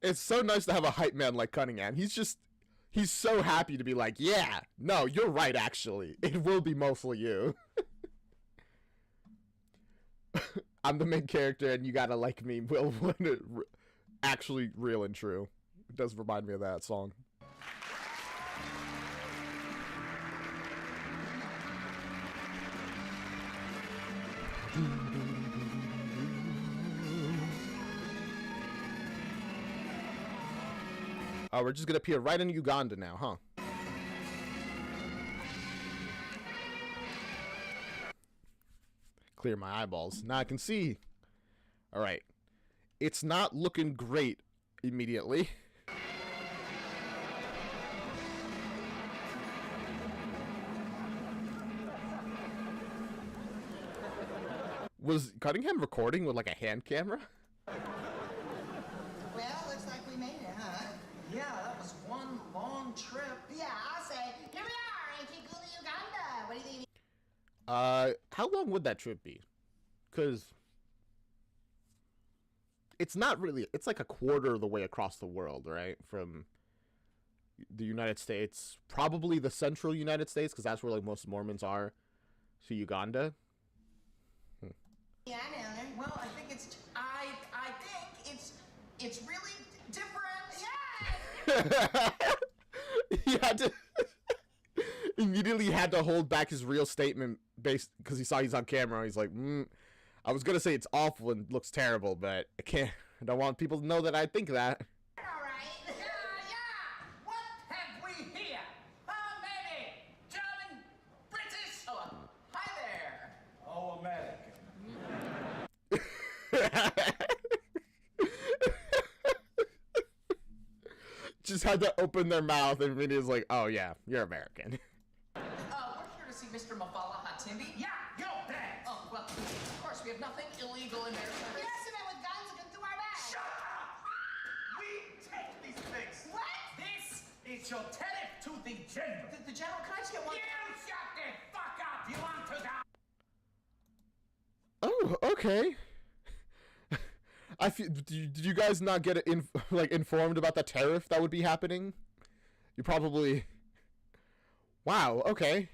S2: It's so nice to have a hype man like Cunningham. He's so happy to be like, yeah, no, you're right, actually. It will be mostly you. I'm the main character and you gotta like me. Will, actually real and true. It does remind me of that song. Oh, we're just gonna appear right in Uganda now, huh? Clear my eyeballs. Now I can see. All right. It's not looking great immediately. Was Cunningham recording with like a hand camera?
S5: Well, looks like we made it, huh?
S4: Yeah, that was one long trip.
S5: Yeah, I'll say, here we are in Kiguli, Uganda. What do you think?
S2: How long would that trip be? Because it's not really, it's like a quarter of the way across the world, right? From the United States, probably the central United States, because that's where like most Mormons are, to Uganda.
S5: Yeah, I know.
S4: Well, I think it's really different.
S2: He had to immediately had to hold back his real statement based because he saw he's on camera. He's like, I was gonna say it's awful and looks terrible, but I can't. I don't want people to know that I think that.
S5: All right.
S6: Yeah! What have we here? Maybe German, British.
S4: Oh, hi there.
S3: Oh, American.
S2: Just had to open their mouth and Vinny was like, oh yeah, you're American.
S4: We're here to see Mr. Mafala Hatimbi.
S6: Yeah, go back.
S4: Oh, well, of course, we have nothing illegal in there.
S5: We have some men with guns looking through our bags.
S6: Shut up! We take these things.
S5: What?
S6: This is your tariff to the general.
S4: The general, can I just get one?
S6: You shut the fuck up! You want to die?
S2: Oh, okay. I feel. Did you guys not get informed about the tariff that would be happening? You probably. Wow. Okay.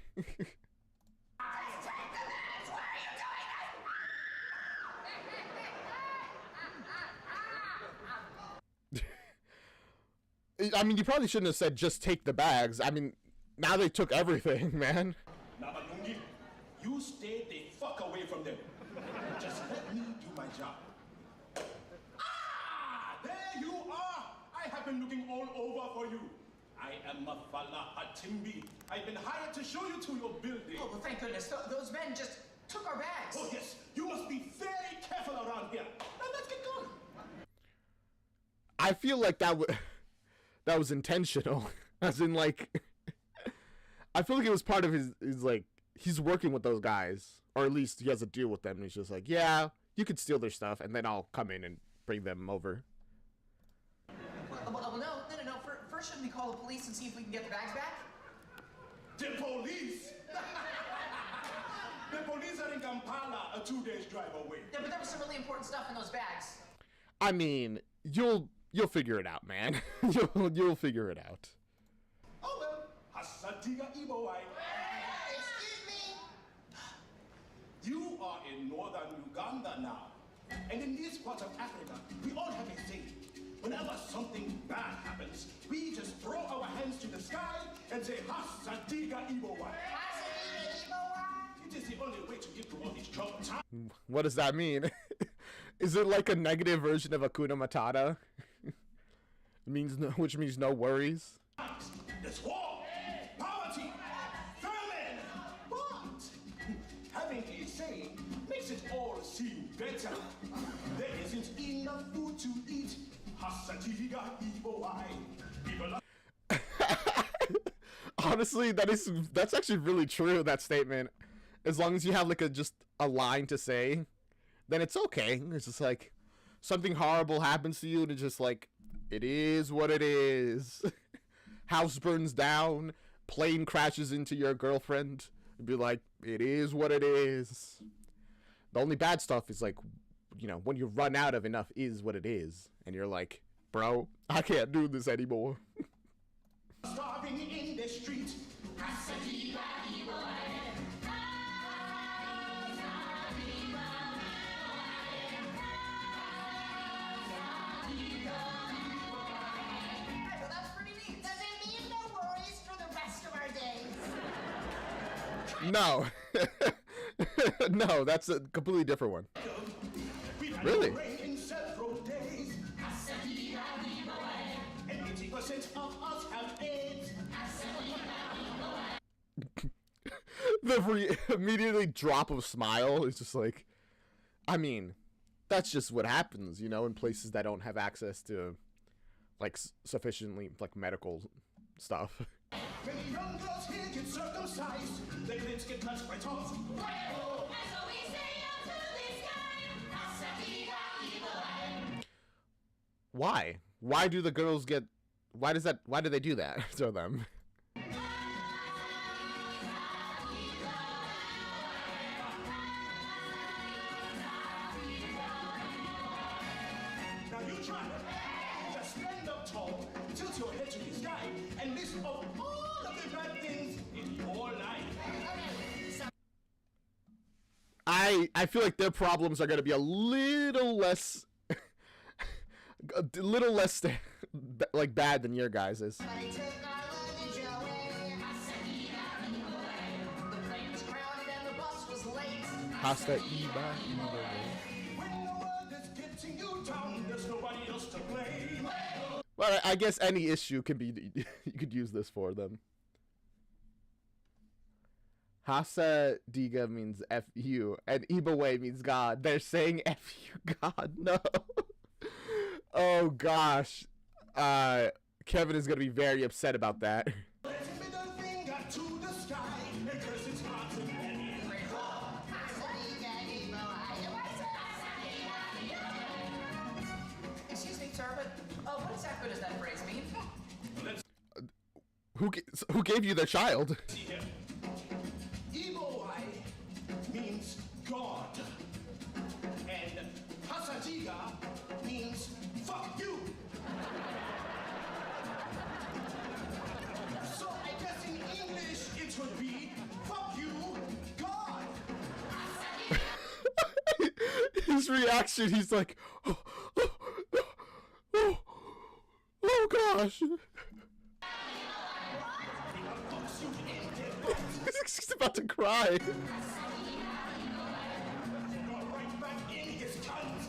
S2: I mean, you probably shouldn't have said just take the bags. I mean, now they took everything, man.
S3: Nabanungi, you stay the fuck away from them. Just let me do my job. Ah, there you are. I have been looking all over for you. I am Mafala Hatimbi. I've been hired to show you to your building.
S4: Oh, well, thank goodness. Those men just took our bags.
S3: Oh, yes. You must be very careful around here. Now let's get going.
S2: I feel like that was intentional. As in, like, I feel like it was part of his like, he's working with those guys. Or at least he has a deal with them. And he's just like, yeah, you could steal their stuff, and then I'll come in and bring them over.
S4: Well, no. First, shouldn't we call the police and see if we can get the bags back?
S3: The police? The police are in Kampala, a 2 days drive away.
S4: Yeah, but there was some really important stuff in those bags.
S2: I mean, you'll figure it out, man. you'll figure it out.
S3: Oh well, Hasatiga Ibowai.
S5: Excuse me.
S3: You are in northern Uganda now. And in these parts of Africa, we all have a saying. Whenever something bad happens, we just throw our hands to the sky and say, Hasatiga Ibowai. It is the only way to get through all these troubled times.
S2: What does that mean? Is it like a negative version of Hakuna Matata? Which means no worries.
S3: There's war, poverty, famine. But having a saying makes it all seem better. There isn't enough food to eat. Hasatiga Ibowai. People are
S2: Honestly, that's actually really true, that statement. As long as you have like just a line to say, then it's okay. It's just like something horrible happens to you and it's just like, it is what it is. House burns down, plane crashes into your girlfriend. You'd be like, it is what it is. The only bad stuff is like, you know, when you run out of enough is what it is. And you're like, bro, I can't do this anymore.
S3: starving in the street.
S6: Hasatiga Ibowai.
S5: Hey, well, that's pretty neat. Does it mean no worries for the rest of our days?
S2: No. No, that's a completely different one.
S6: We've had
S2: Really?
S6: no rain in several days. And 80% of us have AIDS.
S2: The immediately drop of smile is just like, I mean, that's just what happens, you know, in places that don't have access to, like, sufficiently, like, medical stuff.
S6: When young girls here get circumcised, their clips get touched by tongues.
S2: Why? Why do the girls get? Why does that? Why do they do that to them?
S6: Now you try to just stand up tall, tilt your head to the sky, and list of all of the bad things in your life.
S2: I feel like their problems are gonna be a little less, like bad than your guys' is. Hasta Iba.
S6: When the world is getting you down, there's nobody else to blame.
S2: Well, I guess any issue can be, you could use this for them. Hasa Diga means F you, and Ibawe means God. They're saying F you, God. No. Oh, gosh. Kevin is going to be very upset about that.
S6: Middle finger to the sky, because it's hard to manage.
S5: Excuse me, sir, but what exactly does that phrase mean?
S2: Who gave you their child?
S6: See here. Ibowai means God. And Hasadiga means fuck you. So I guess in English it would be fuck you, God.
S2: His reaction, he's like, oh gosh. He's about to cry.
S6: Right back in his cunt.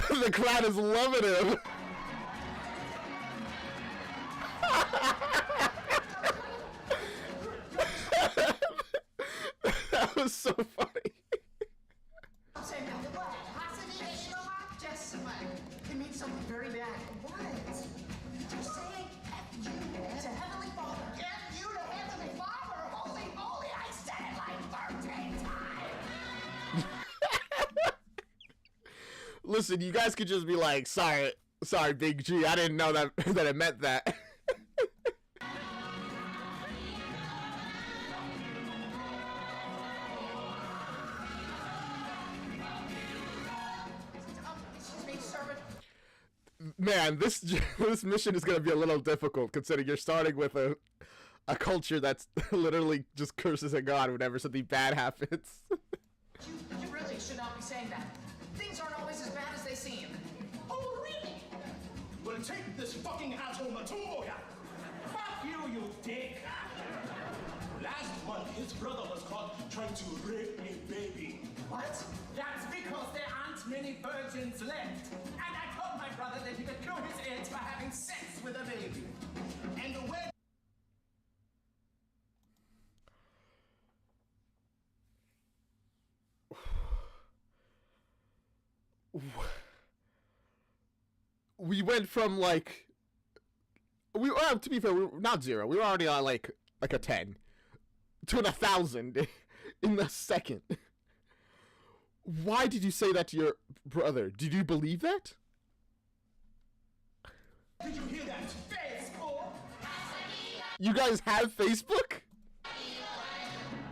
S2: The crowd is loving him. That was so funny.
S5: It means something very bad. What? You're saying F you to Heavenly Father. F you to Heavenly Father? Holy moly, I said it like 13 times.
S2: Listen, you guys could just be like, sorry, Big G, I didn't know that that it meant that.
S5: Excuse me, sir, but
S2: Man, this mission is gonna be a little difficult considering you're starting with a culture that's literally just curses at God whenever something bad happens.
S5: you really should not be saying that. Things aren't always as bad as they seem. Oh, really?
S6: Well, take this fucking asshole Matoya. Fuck you, you dick. Last month, his brother was caught trying to rape a baby.
S5: What?
S8: That's because there aren't many virgins left. And I told my brother that he could kill his age by having sex with a baby.
S6: And the way
S2: We went from like, we were, to be fair, we were not 0. We were already on like a 10 to 1,000 in a second. Why did you say that to your brother? Did you believe that?
S6: did you hear that?
S8: Facebook!
S2: You guys have Facebook?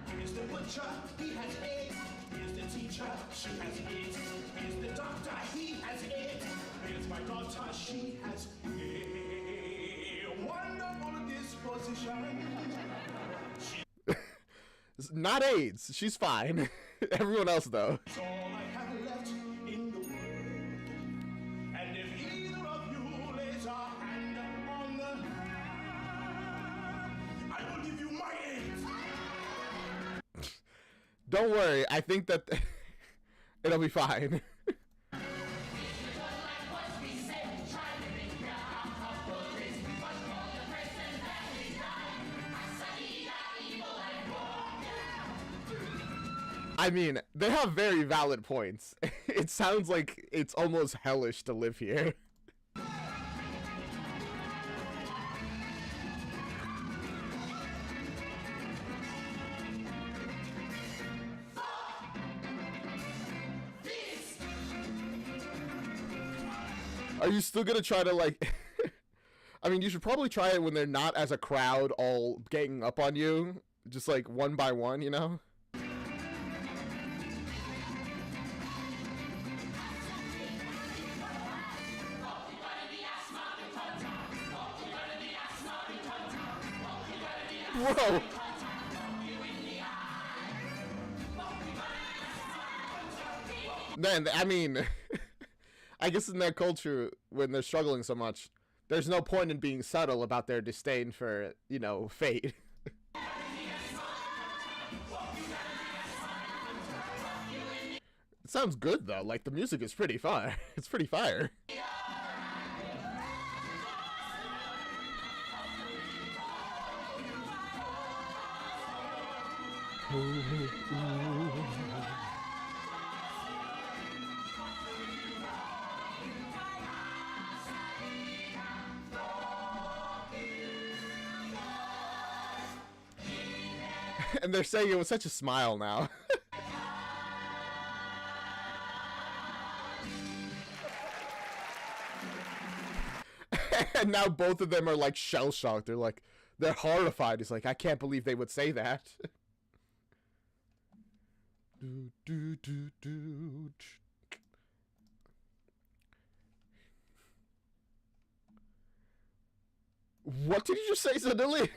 S6: Here's the butcher, he has AIDS. Here's the teacher, she has AIDS. Here's the doctor, he has AIDS. Here's my daughter, she has a wonderful disposition.
S2: Not AIDS. She's fine. Everyone else though.
S6: All I have left
S2: Don't worry. I think that it'll be fine. I mean, they have very valid points. It sounds like it's almost hellish to live here. Are you still gonna try to, like... I mean, you should probably try it when they're not as a crowd all ganging up on you. Just, like, one by one, you know? Whoa! Man, I mean, I guess in their culture, when they're struggling so much, there's no point in being subtle about their disdain for, you know, fate. It sounds good, though. Like, the music is pretty fire. It's pretty fire. And they're saying it with such a smile now. And now both of them are like shell-shocked. They're horrified. It's like, I can't believe they would say that. What did you just say suddenly?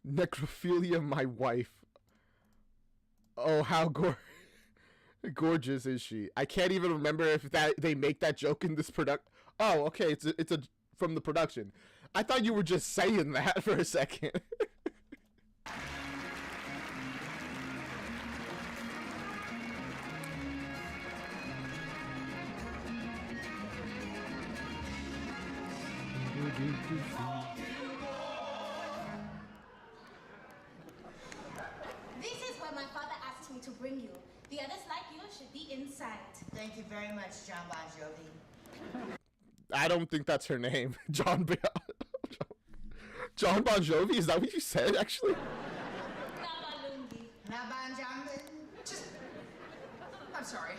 S2: Necrophilia, my wife. Oh, how gorgeous is she? I can't even remember if they make that joke in this product. Oh, okay, it's a from the production. I thought you were just saying that for a second.
S10: This is where my father asked me to bring you. The others like you should be inside.
S5: Thank you very much, John Bon Jovi.
S2: I don't think that's her name. John Bon Jovi? Is that what you said, actually?
S5: Nabanjambi.
S11: Just... I'm sorry.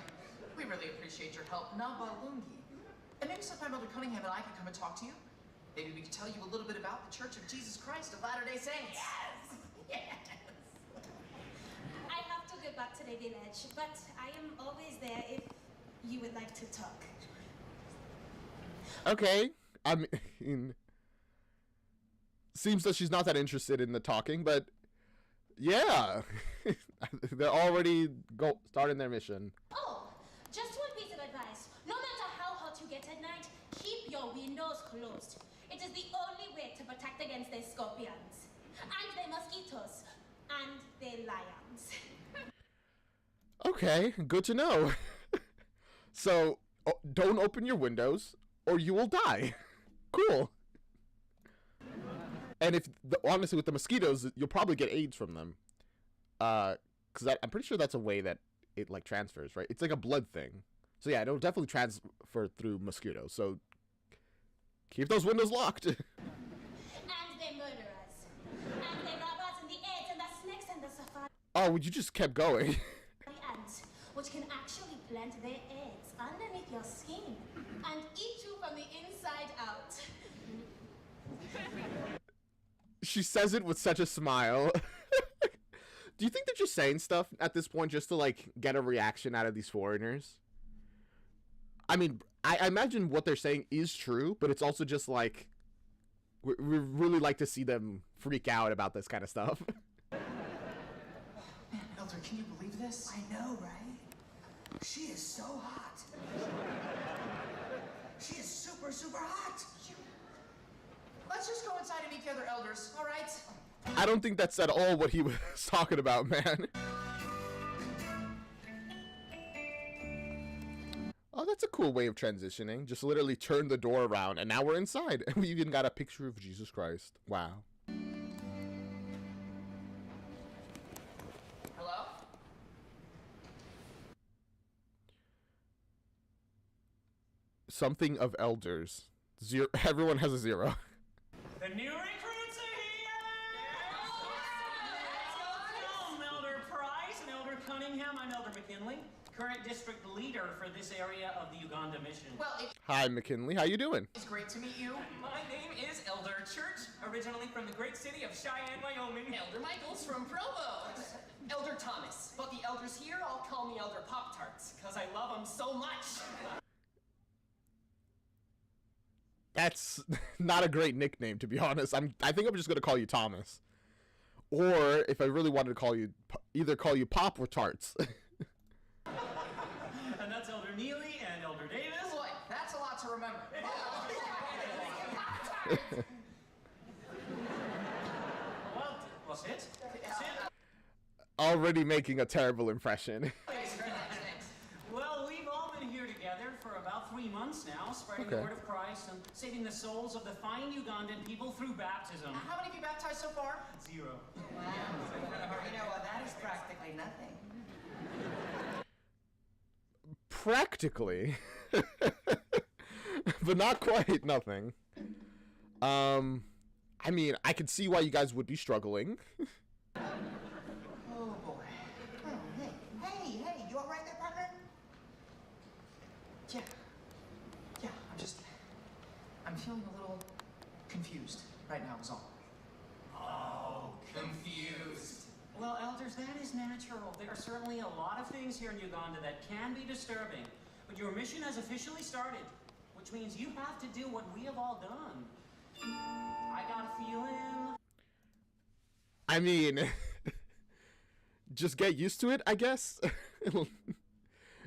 S11: We really appreciate your help. Nabalungi. And maybe sometime Elder Cunningham and I could come and talk to you. Maybe we could tell you a little bit about the Church of Jesus Christ of Latter-day Saints.
S5: Yes! Yes!
S10: I have to get back to the village, but I am always there if you would like to talk.
S2: Okay. I mean... Seems that she's not that interested in the talking, but... Yeah! They're already starting their mission.
S10: Oh, just one piece of advice. No matter how hot you get at night, keep your windows closed. It is the only way to protect against the scorpions, and the mosquitoes, and the lions.
S2: Okay, good to know. So, don't open your windows, or you will die. Cool. And honestly, with the mosquitoes, you'll probably get AIDS from them. Because I'm pretty sure that's a way that it, like, transfers, right? It's like a blood thing. So yeah, it'll definitely transfer through mosquitoes. So keep those windows locked.
S10: And the murderers. And the robbers and the ants and the snakes and the safari
S2: Oh, you just kept going.
S10: ants, which can actually plant their eggs underneath your skin and eat you from the inside out.
S2: She says it with such a smile. Do you think they're just saying stuff at this point just to, like, get a reaction out of these foreigners? I mean, I imagine what they're saying is true, but it's also just like, we really like to see them freak out about this kind of stuff.
S11: Man, Elder, can you believe this?
S5: I know, right? She is so hot. She is super, super hot.
S11: Let's just go inside and meet the other elders, all right?
S2: I don't think that's at all what he was talking about, man. that's a cool way of transitioning. Just literally turn the door around, and now we're inside. And we even got a picture of Jesus Christ. Wow.
S11: Hello?
S2: Something of elders. Zero. Everyone has a 0.
S7: The new recruits are here! Welcome, Elder Price and Elder Cunningham. I'm Elder McKinley, current district leader for this area of the Uganda mission.
S11: Well,
S2: Hi, McKinley. How you doing?
S11: it's great to meet you.
S8: My name is Elder Church, originally from the great city of Cheyenne, Wyoming.
S11: Elder Michaels from Provost. Elder Thomas. But the elders here all call me Elder Pop-Tarts, because I love them so much.
S2: That's not a great nickname, to be honest. I think I'm just gonna call you Thomas, or if I really wanted to call you, either call you Pop or Tarts.
S7: And that's Elder Neely and Elder Davis.
S11: Boy, that's a lot to remember.
S7: Well, sit.
S2: Already making a terrible impression.
S7: Well, we've all been here together for about 3 months now, spreading the
S2: Okay.
S7: word of Christ and saving the souls of the fine Ugandan people through baptism.
S11: How many of you baptized so far?
S7: 0.
S5: Wow. You know, that is practically nothing.
S2: Practically, but not quite nothing. I mean, I could see why you guys would be struggling.
S11: Oh, boy.
S5: Oh, hey, you all right there, partner?
S11: Yeah, I'm feeling a little confused right now is all.
S8: Oh, confused.
S7: Well, elders, that is natural. There are certainly a lot of things here in Uganda that can be disturbing, but your mission has officially started, which means you have to do what we have all done. I got a feeling.
S2: I mean, just get used to it, I guess.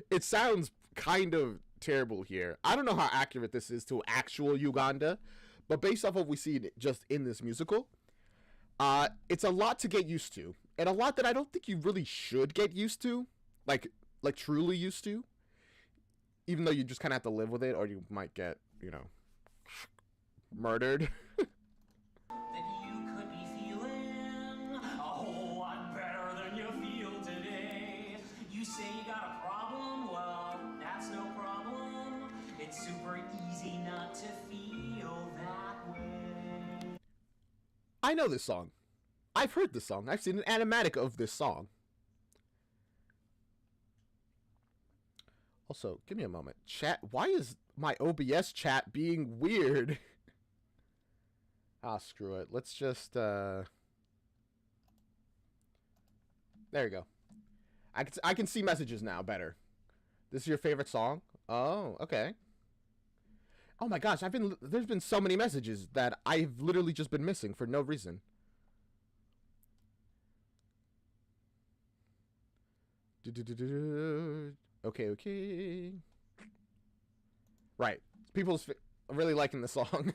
S2: It sounds kind of terrible here. I don't know how accurate this is to actual Uganda, but based off of what we see just in this musical, it's a lot to get used to, and a lot that I don't think you really should get used to, like truly used to, even though you just kind of have to live with it, or you might get, murdered.
S7: That you could be feeling a whole lot better than you feel today. You say you got a problem? Well, that's no problem. It's super easy not to feel that way.
S2: I know this song. I've heard this song. I've seen an animatic of this song. Also, give me a moment. Chat, why is my OBS chat being weird? Ah, screw it. Let's just, there you go. I can see messages now better. This is your favorite song? Oh, okay. Oh my gosh, there's been so many messages that I've literally just been missing for no reason. Okay. Right. People's really liking the song.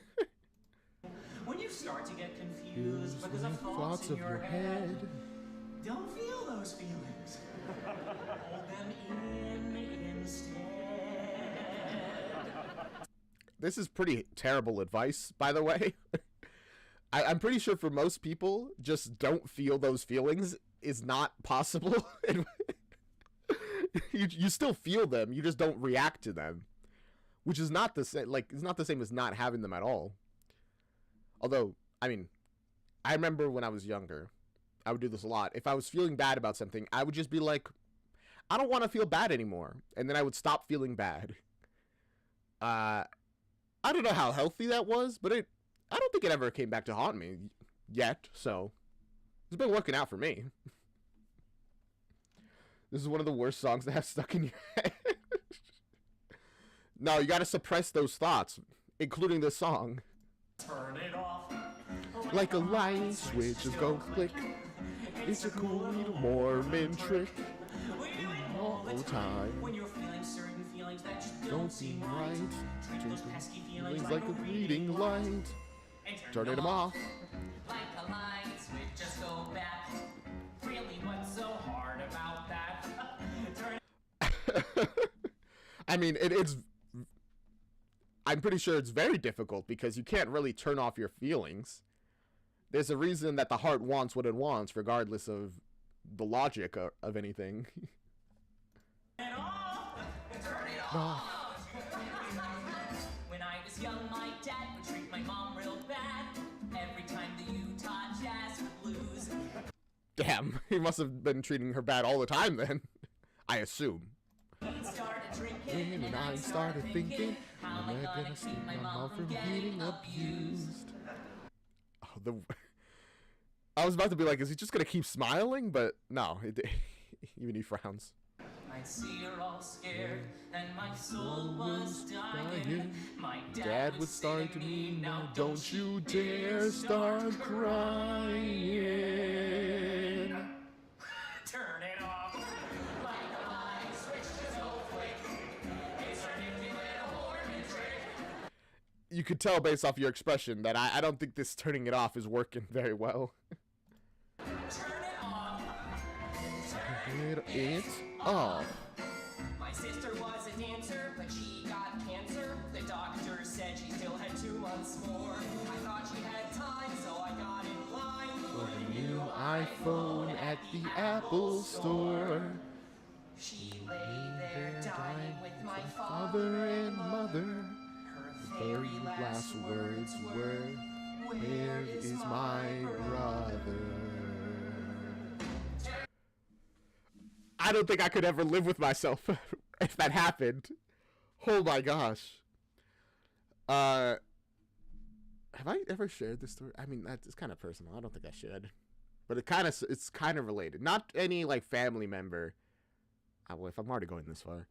S7: When you start to get confused because of thoughts in your head, don't feel those feelings. Hold them in instead.
S2: This is pretty terrible advice, by the way. I'm pretty sure for most people, just don't feel those feelings is not possible. You still feel them, you just don't react to them, which is not the same. Like, it's not the same as not having them at all. Although, I mean, I remember when I was younger, I would do this a lot. If I was feeling bad about something, I would just be like, I don't want to feel bad anymore, and then I would stop feeling bad. I don't know how healthy that was, but I don't think it ever came back to haunt me yet, so it's been working out for me. This is one of the worst songs to have stuck in your head. No, you gotta suppress those thoughts, including this song.
S7: Turn it off.
S2: Like a light switch, just go click. It's a cool little Mormon trick.
S7: We do it
S2: All the time.
S7: When you're feeling certain feelings that just
S2: Don't seem right.
S7: Treat those pesky feelings
S2: Feelings like a reading light.
S7: and
S2: Turn them off.
S11: Like a light switch, just go back. Really, what's so hard about that?
S7: Turn
S2: I mean, I'm pretty sure it's very difficult because you can't really turn off your feelings. There's a reason that the heart wants what it wants, regardless of the logic of anything.
S7: Turn it off!
S2: No.
S7: When I was young, my dad would treat my mom real bad. Every time the Utah Jazz would lose.
S2: Damn, he must have been treating her bad all the time then. I assume.
S7: He started drinking,
S2: And I started thinking, how am I gonna keep my mom from getting abused? Oh, I was about to be like, is he just gonna keep smiling? But no, even he frowns.
S7: I'd see her all scared, and my soul was dying. My
S2: Dad would start to me, now don't you dare start crying.
S7: Turn it off. Like a light switch to go quick. It's ridiculous, a Mormon trick.
S2: You could tell based off your expression that I don't think this turning it off is working very well.
S7: Turn it off.
S2: Turn it off.
S7: My sister was a dancer, but she got cancer. The doctor said she still had 2 months more. I thought she had time, so I got in line for
S2: A new iPhone at the Apple Store.
S7: She lay there dying with my
S2: Father and mother.
S7: Her
S2: Very
S7: very
S2: last words were, where is my brother? I don't think I could ever live with myself if that happened. Oh my gosh. Have I ever shared this story? I mean, it's kind of personal. I don't think I should. But it's kind of related. Not any like family member. Well, if I'm already going this far.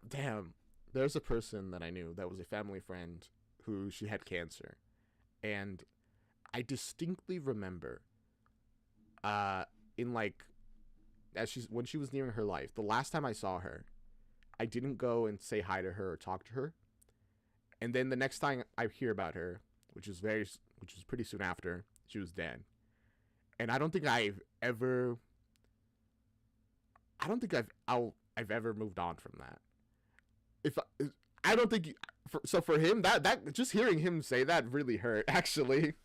S2: Damn. There's a person that I knew that was a family friend who she had cancer. And I distinctly remember in like when she was nearing her life, the last time I saw her, I didn't go and say hi to her or talk to her. And then the next time I hear about her, which was pretty soon after, she was dead. And I don't think I've ever moved on from that. I don't think for him that just hearing him say that really hurt actually.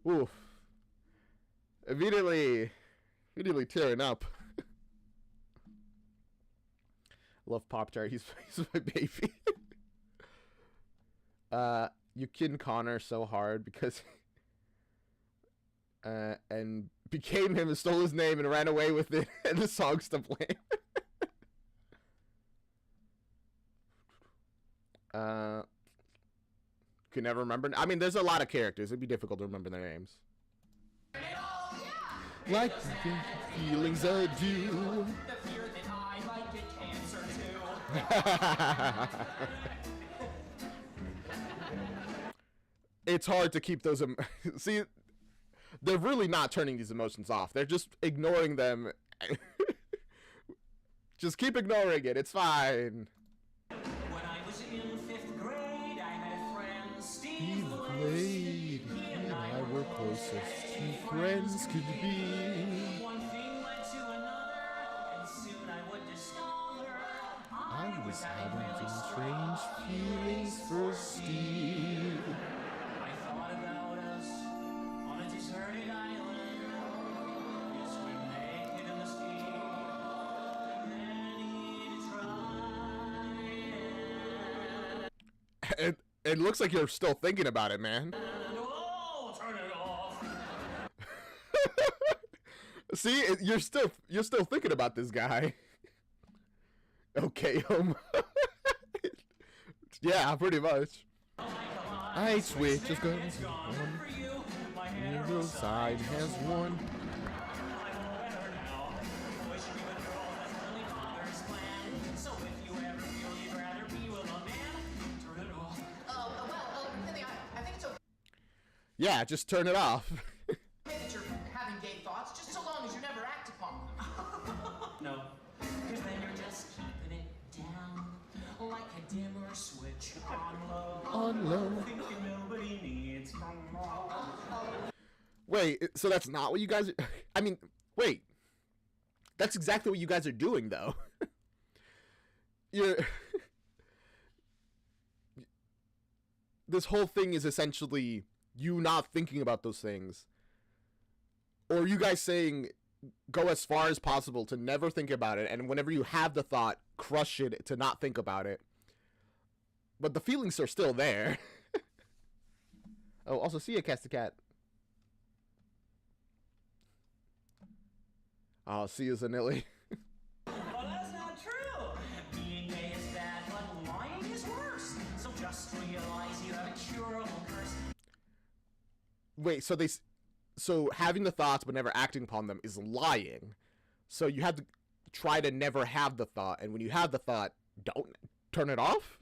S2: Oof. Immediately tearing up. Love Pop-Tart. He's my baby. You kidding Connor so hard because and became him and stole his name and ran away with it and the song's to blame. Can never remember. I mean, there's a lot of characters. It'd be difficult to remember their names. Like the feelings I do.
S7: the fear that I might get cancer too.
S2: It's hard to keep those. See, they're really not turning these emotions off. They're just ignoring them. Just keep ignoring it. It's fine.
S7: When I was in 5th grade, I had a friend, Steve
S2: Blade,
S7: He
S2: and I were closest to friends could be.
S7: One thing led to another, and soon I would discover
S2: I was having some strange feelings for Steve.
S7: I thought about us on a deserted island. Yes, we're naked in the sea. And then he'd try.
S2: It looks like you're still thinking about it, man.
S7: Oh, turn it off.
S2: See, you're still thinking about this guy. Okay, yeah, pretty much. I switch just go on. Your side has won.
S7: So if you ever feel you'd rather be with a man, turn it off.
S11: I think it's okay
S2: Yeah, just turn it off.
S11: that you're having gay thoughts, just so long as you never act upon them.
S7: No, because then you're just keeping it down like a dimmer switch on low.
S2: On low.
S7: Thinking nobody needs from
S2: Wait, so that's not what you guys are... I mean, wait. That's exactly what you guys are doing, though. you're this whole thing is essentially you not thinking about those things, or you guys saying go as far as possible to never think about it, and whenever you have the thought, crush it to not think about it. But the feelings are still there. Oh, also, see ya, Castacat. Oh, see ya, Zanilli.
S7: Well, that's not true. Being gay is bad, but lying is worse. So just realize you have a curable curse.
S2: Wait, so having the thoughts but never acting upon them is lying. So you have to try to never have the thought, and when you have the thought, don't turn it off?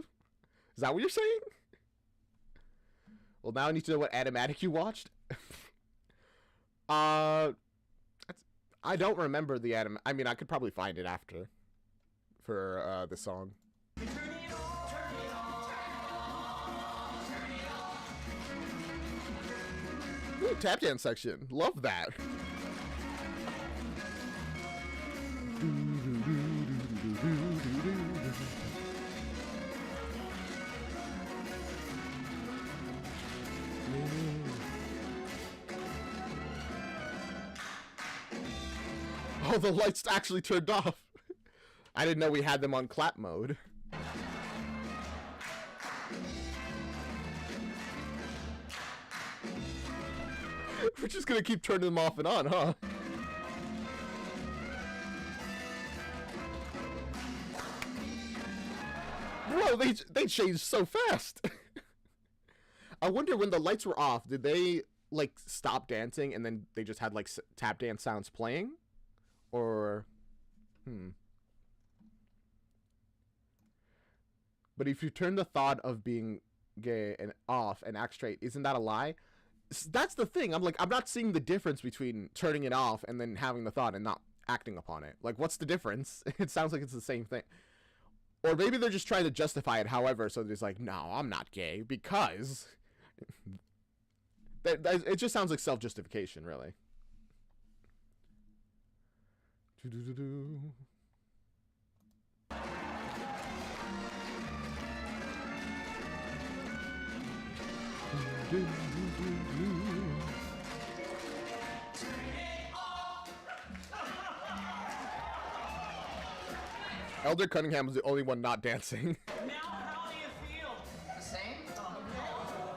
S2: Is that what you're saying? Well, now I need to know what animatic you watched. I don't remember the anime. I mean, I could probably find it after for the song. Ooh, tap dance section. Love that. Oh, the lights actually turned off. I didn't know we had them on clap mode. We're just gonna keep turning them off and on, huh? Bro, they changed so fast. I wonder when the lights were off, did they like stop dancing and then they just had like tap dance sounds playing? Or, But if you turn the thought of being gay and off and act straight, isn't that a lie? That's the thing. I'm not seeing the difference between turning it off and then having the thought and not acting upon it. Like, what's the difference? It sounds like it's the same thing. Or maybe they're just trying to justify it, however, so they're just like, no, I'm not gay because... it just sounds like self-justification, really. Elder Cunningham was the only one not dancing.
S7: Now, how do you feel?
S11: The same?
S7: Well,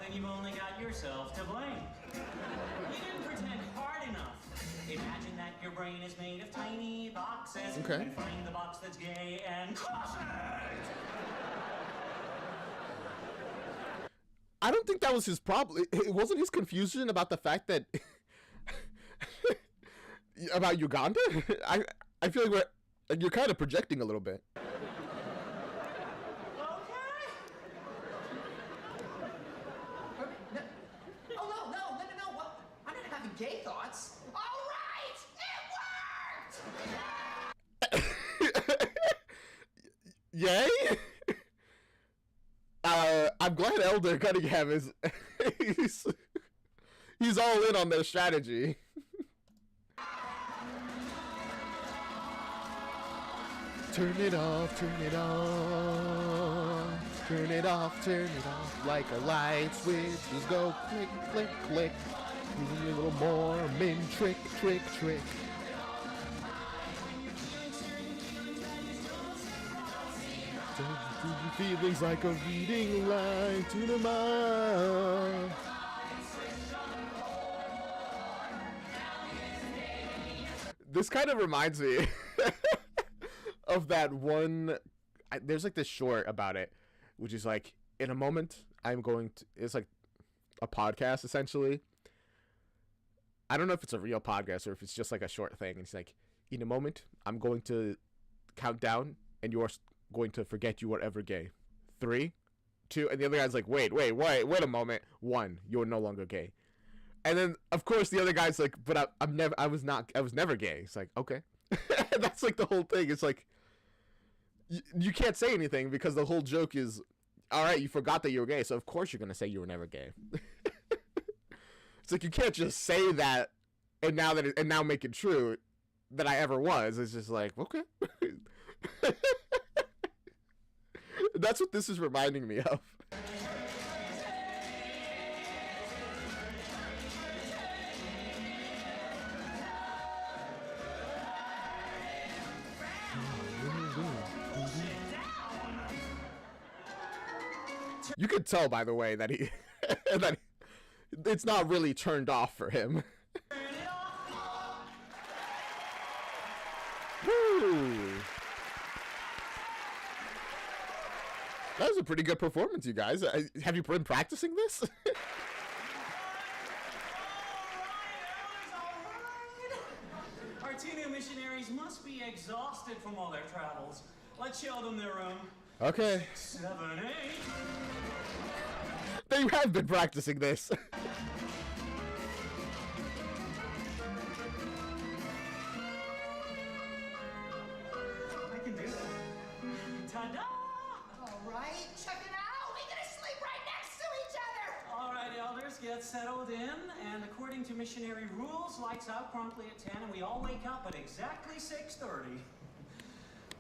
S7: then you've only got yourself to blame. You didn't pretend hard enough. Imagine that your brain is made of tiny boxes.
S2: Okay.
S7: And find the box that's gay and crush it!
S2: I don't think that was his problem. It wasn't his confusion about the fact that... about Uganda? I feel like you're kind of projecting a little bit.
S7: Okay.
S11: No. Oh, no. What? I'm not having gay thoughts. All right! It worked!
S2: Yay? I'm glad Elder Cunningham is... he's all in on their strategy. Turn it off, turn it off, turn it off, turn it off, like a light switch. Just go click, click, click. Do a little Mormon trick, trick, trick. Feelings like a reading line to the mind. This kind of reminds me of that one. There's like this short about it, which is like, in a moment, I'm going to. It's like a podcast essentially. I don't know if it's a real podcast or if it's just like a short thing. It's like, in a moment, I'm going to count down, and you're going to forget you were ever gay. 3, 2, and the other guy's like, wait a moment. 1, you're no longer gay. And then of course the other guy's like, but I was never gay. It's like, okay. That's like the whole thing. It's like you can't say anything because the whole joke is, all right, you forgot that you were gay, so of course you're gonna say you were never gay. It's like you can't just say that and now make it true that I ever was. It's just like, okay. That's what this is reminding me of. You could tell, by the way, that he that it's not really turned off for him. Woo. That was a pretty good performance, you guys. Have you been practicing this?
S7: Our two new missionaries must be exhausted from all their travels. Let's show them their room.
S2: Okay.
S7: 6, 7, 8.
S2: They have been practicing this.
S7: I can do it. Ta-da!
S5: All right, check it out. We're gonna sleep right next to each other.
S7: All right, elders, get settled in. And according to missionary rules, lights out promptly at 10, and we all wake up at exactly 6:30.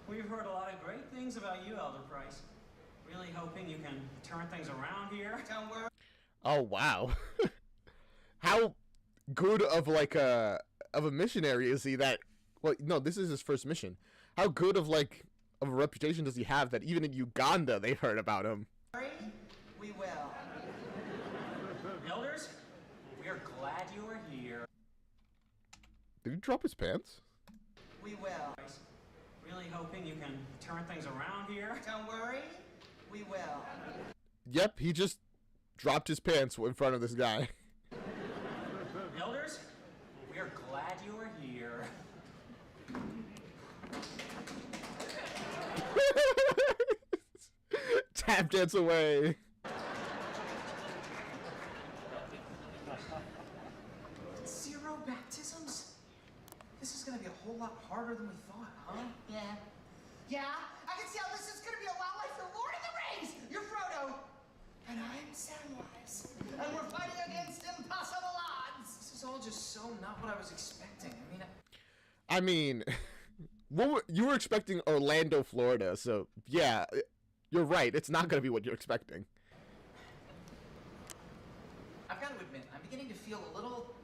S7: We've heard a lot of great things about you, Elder Price. Really hoping you can turn things around here.
S5: Don't worry.
S2: Oh wow. How good of a missionary is he that, well, no, this is his first mission. How good of a reputation does he have that even in Uganda they've heard about him?
S5: We will.
S7: Elders, we are glad you are here.
S2: Did he drop his pants?
S5: We will.
S7: Really hoping you can turn things around here.
S5: Don't worry. We will.
S2: Yep, he just dropped his pants in front of this guy.
S7: Elders, we are glad you are here.
S2: Tap dance away.
S11: Zero baptisms? This is gonna be a whole lot harder than we thought, huh?
S5: Yeah. Yeah? I can see how this is gonna be a lot like the Lord of the Rings! You're Frodo! And I'm Samwise. And we're fighting against impossible odds!
S11: This is all just so not what I was expecting.
S2: You were expecting Orlando, Florida, so yeah, you're right. It's not going to be what you're expecting.
S11: I've got to admit, I'm beginning to feel a little,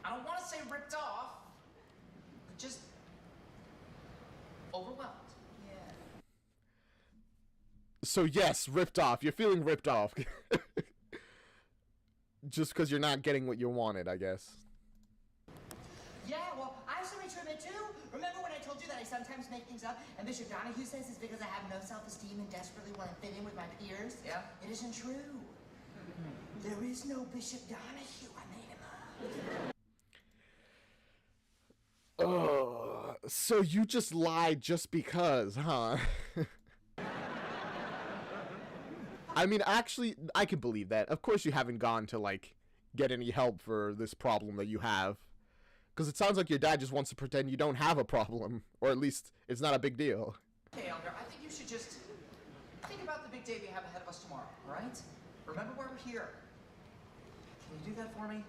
S11: I don't want to say ripped off, but just overwhelmed.
S5: Yeah.
S2: So yes, ripped off. You're feeling ripped off. Just because you're not getting what you wanted, I guess.
S5: Yeah, well, I have something to admit too. Remember when I told you that I sometimes make things up, and Bishop Donahue says it's because I have no self-esteem and desperately want to fit in with my peers?
S11: Yeah?
S5: It isn't true. There is no Bishop Donahue. I made him up.
S2: Oh, so you just lied just because, huh? I mean, actually, I can believe that. Of course you haven't gone to, get any help for this problem that you have. Because it sounds like your dad just wants to pretend you don't have a problem. Or at least, it's not a big deal.
S11: Okay, Elder, I think you should just think about the big day we have ahead of us tomorrow, all right? Remember why we're here. Can you do that for me?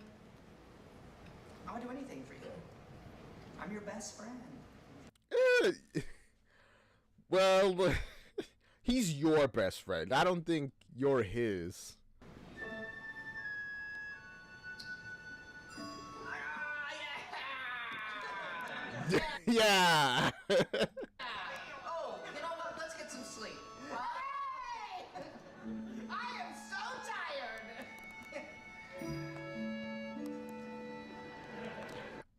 S5: I would do anything for you. I'm your best friend.
S2: Well, he's your best friend. I don't think you're his. Yeah.
S11: Oh, you know what? Let's get some sleep.
S5: Hey! I am so tired.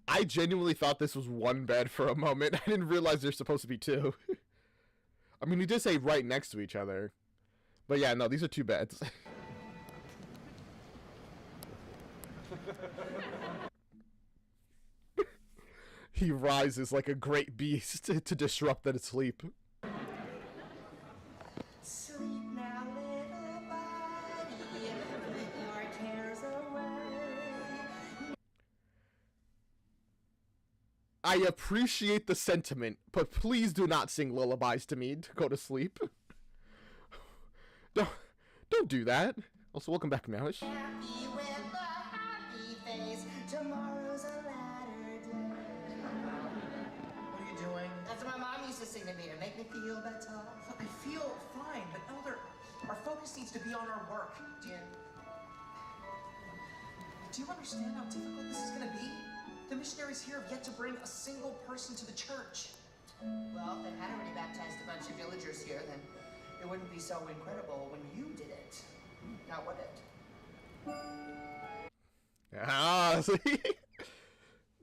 S2: I genuinely thought this was one bed for a moment. I didn't realize there's supposed to be two. I mean, we did say right next to each other. But yeah, no, these are two beds. He rises like a great beast to disrupt that sleep.
S5: Sleep now, little body, put your cares away.
S2: I appreciate the sentiment, but please do not sing lullabies to me to go to sleep. Don't do that. Also, welcome back, Malish.
S5: Happy with a happy face. Tomorrow's a latter day.
S11: What are you doing?
S5: That's what my mom used to sing to me to make me feel better.
S11: I feel needs to be on our work. Do you understand how difficult this is going to be? The missionaries here have yet to bring a single person to the church.
S5: Well, if they had already baptized a bunch of villagers here, then it wouldn't be so incredible when you did it. Now, would it?
S2: Ah, see?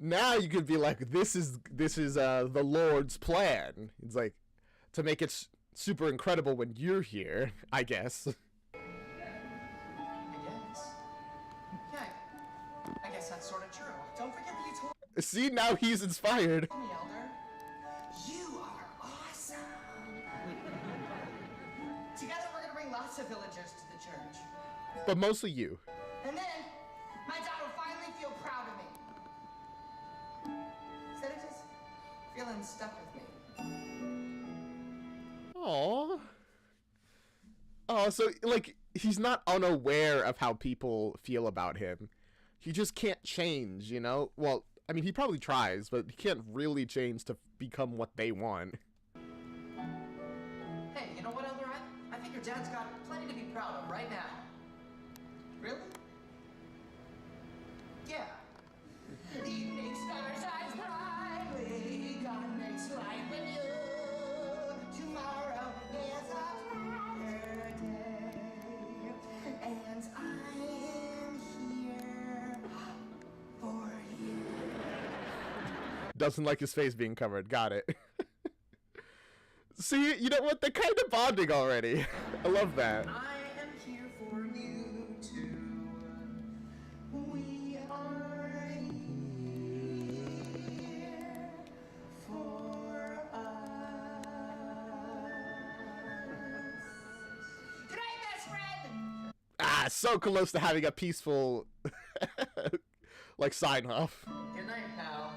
S2: Now you could be like, this is the Lord's plan. It's like to make it super incredible when you're here, I guess.
S11: I guess that's sort of true. Don't forget that you told
S2: See, now he's inspired.
S11: me, Elder. You are awesome.
S5: Together, we're gonna bring lots of villagers to the church.
S2: But mostly you.
S5: And then, my dad will finally feel proud of me. Instead of just feeling stuck with me.
S2: Aww. Oh, so, like, he's not unaware of how people feel about him. He just can't change, you know? Well, I mean, he probably tries, but he can't really change to become what they want.
S11: Hey, you know what, Elder? I think your dad's got plenty to be proud of right now.
S5: Really?
S11: Yeah.
S5: Evening stars shine brightly. God makes light with you. Tomorrow is a brighter day. And I am here for you.
S2: Doesn't like his face being covered. Got it. See, you know what? They're kind of bonding already. I love that.
S11: I am here for you too.
S5: We are here for us. Good night, best friend!
S2: Ah, so close to having a peaceful, like, sign-off.
S11: Good night, pal.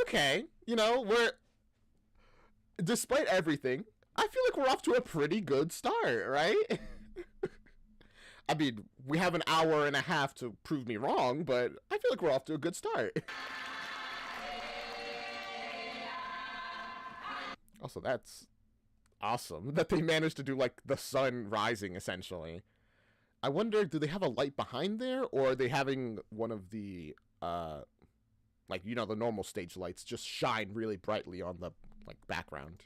S2: Okay, you know, despite everything, I feel like we're off to a pretty good start, right? I mean, we have an hour and a half to prove me wrong, but I feel like we're off to a good start. Also, that's awesome that they managed to do, like, the sun rising, essentially. I wonder, do they have a light behind there, or are they having one of the, like, you know, the normal stage lights just shine really brightly on the, like, background?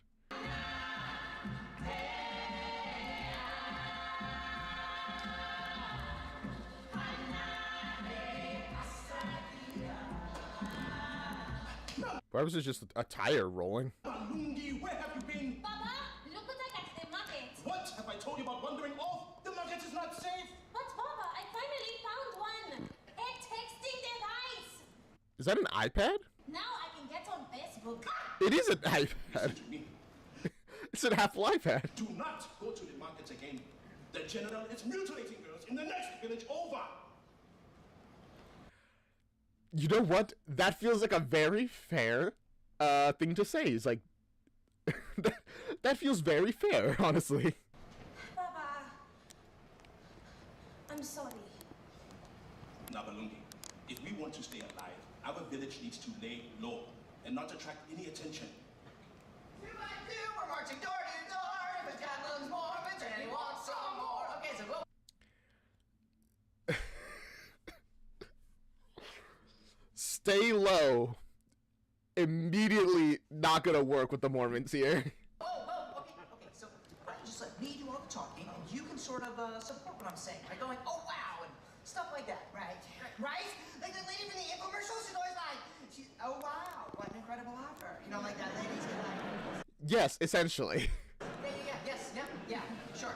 S2: Why was it just a tire rolling?
S6: Balungi, where have you been?
S10: Papa, look what I got at the market.
S6: What have I told you about wandering off? The market is not safe.
S10: But Papa, I finally found one. A texting device.
S2: Is that an iPad?
S10: Now I can get on Facebook.
S2: It is an iPad.
S6: Listen to me.
S2: It's an Apple iPad.
S6: Do not go to the markets again. The general is mutilating girls in the next village over.
S2: You know what? That feels like a very fair thing to say. It's like, that feels very fair, honestly.
S10: Papa, I'm sorry.
S6: Now, Balungi, if we want to stay alive, our village needs to lay low and not attract any attention.
S5: We're marching door to door with Catholics, Mormons, and he wants some more. Okay, so we'll...
S2: Stay low. Immediately not gonna work with the Mormons here.
S11: Okay, so just let me do all the talking, and you can sort of support what I'm saying by going, oh wow, and stuff like that.
S5: Right? Like the lady from the infomercials, she's always like, oh wow, what an incredible offer. You know, like that lady's like...
S2: Yes, essentially.
S11: Yeah, sure.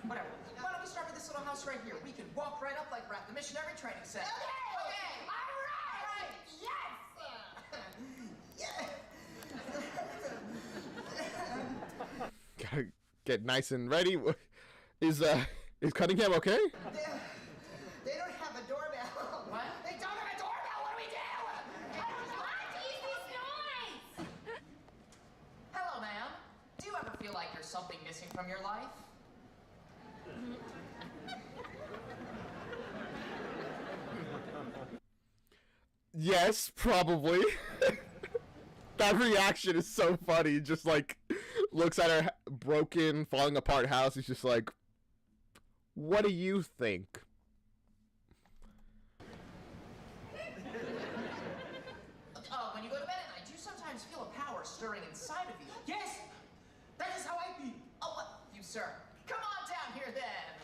S11: Whatever. Why don't we start with this little house right here? We can walk right up like we're at the Missionary Training Center.
S5: Okay, all right, yes!
S2: Gotta get nice and ready. Is Cunningham okay?
S5: They don't have a doorbell.
S11: What?
S5: They don't have a doorbell. What do we do?
S10: What is this noise?
S11: Hello, ma'am. Do you ever feel like there's something missing from your life?
S2: Yes, probably. That reaction is so funny. Just like looks at her broken, falling apart house. He's just like, "What do you think?"
S11: When you go to bed at night, do you sometimes feel a power stirring inside of you?
S8: Yes, that is how I feel.
S11: Oh, what? You, sir. Come on down here, then.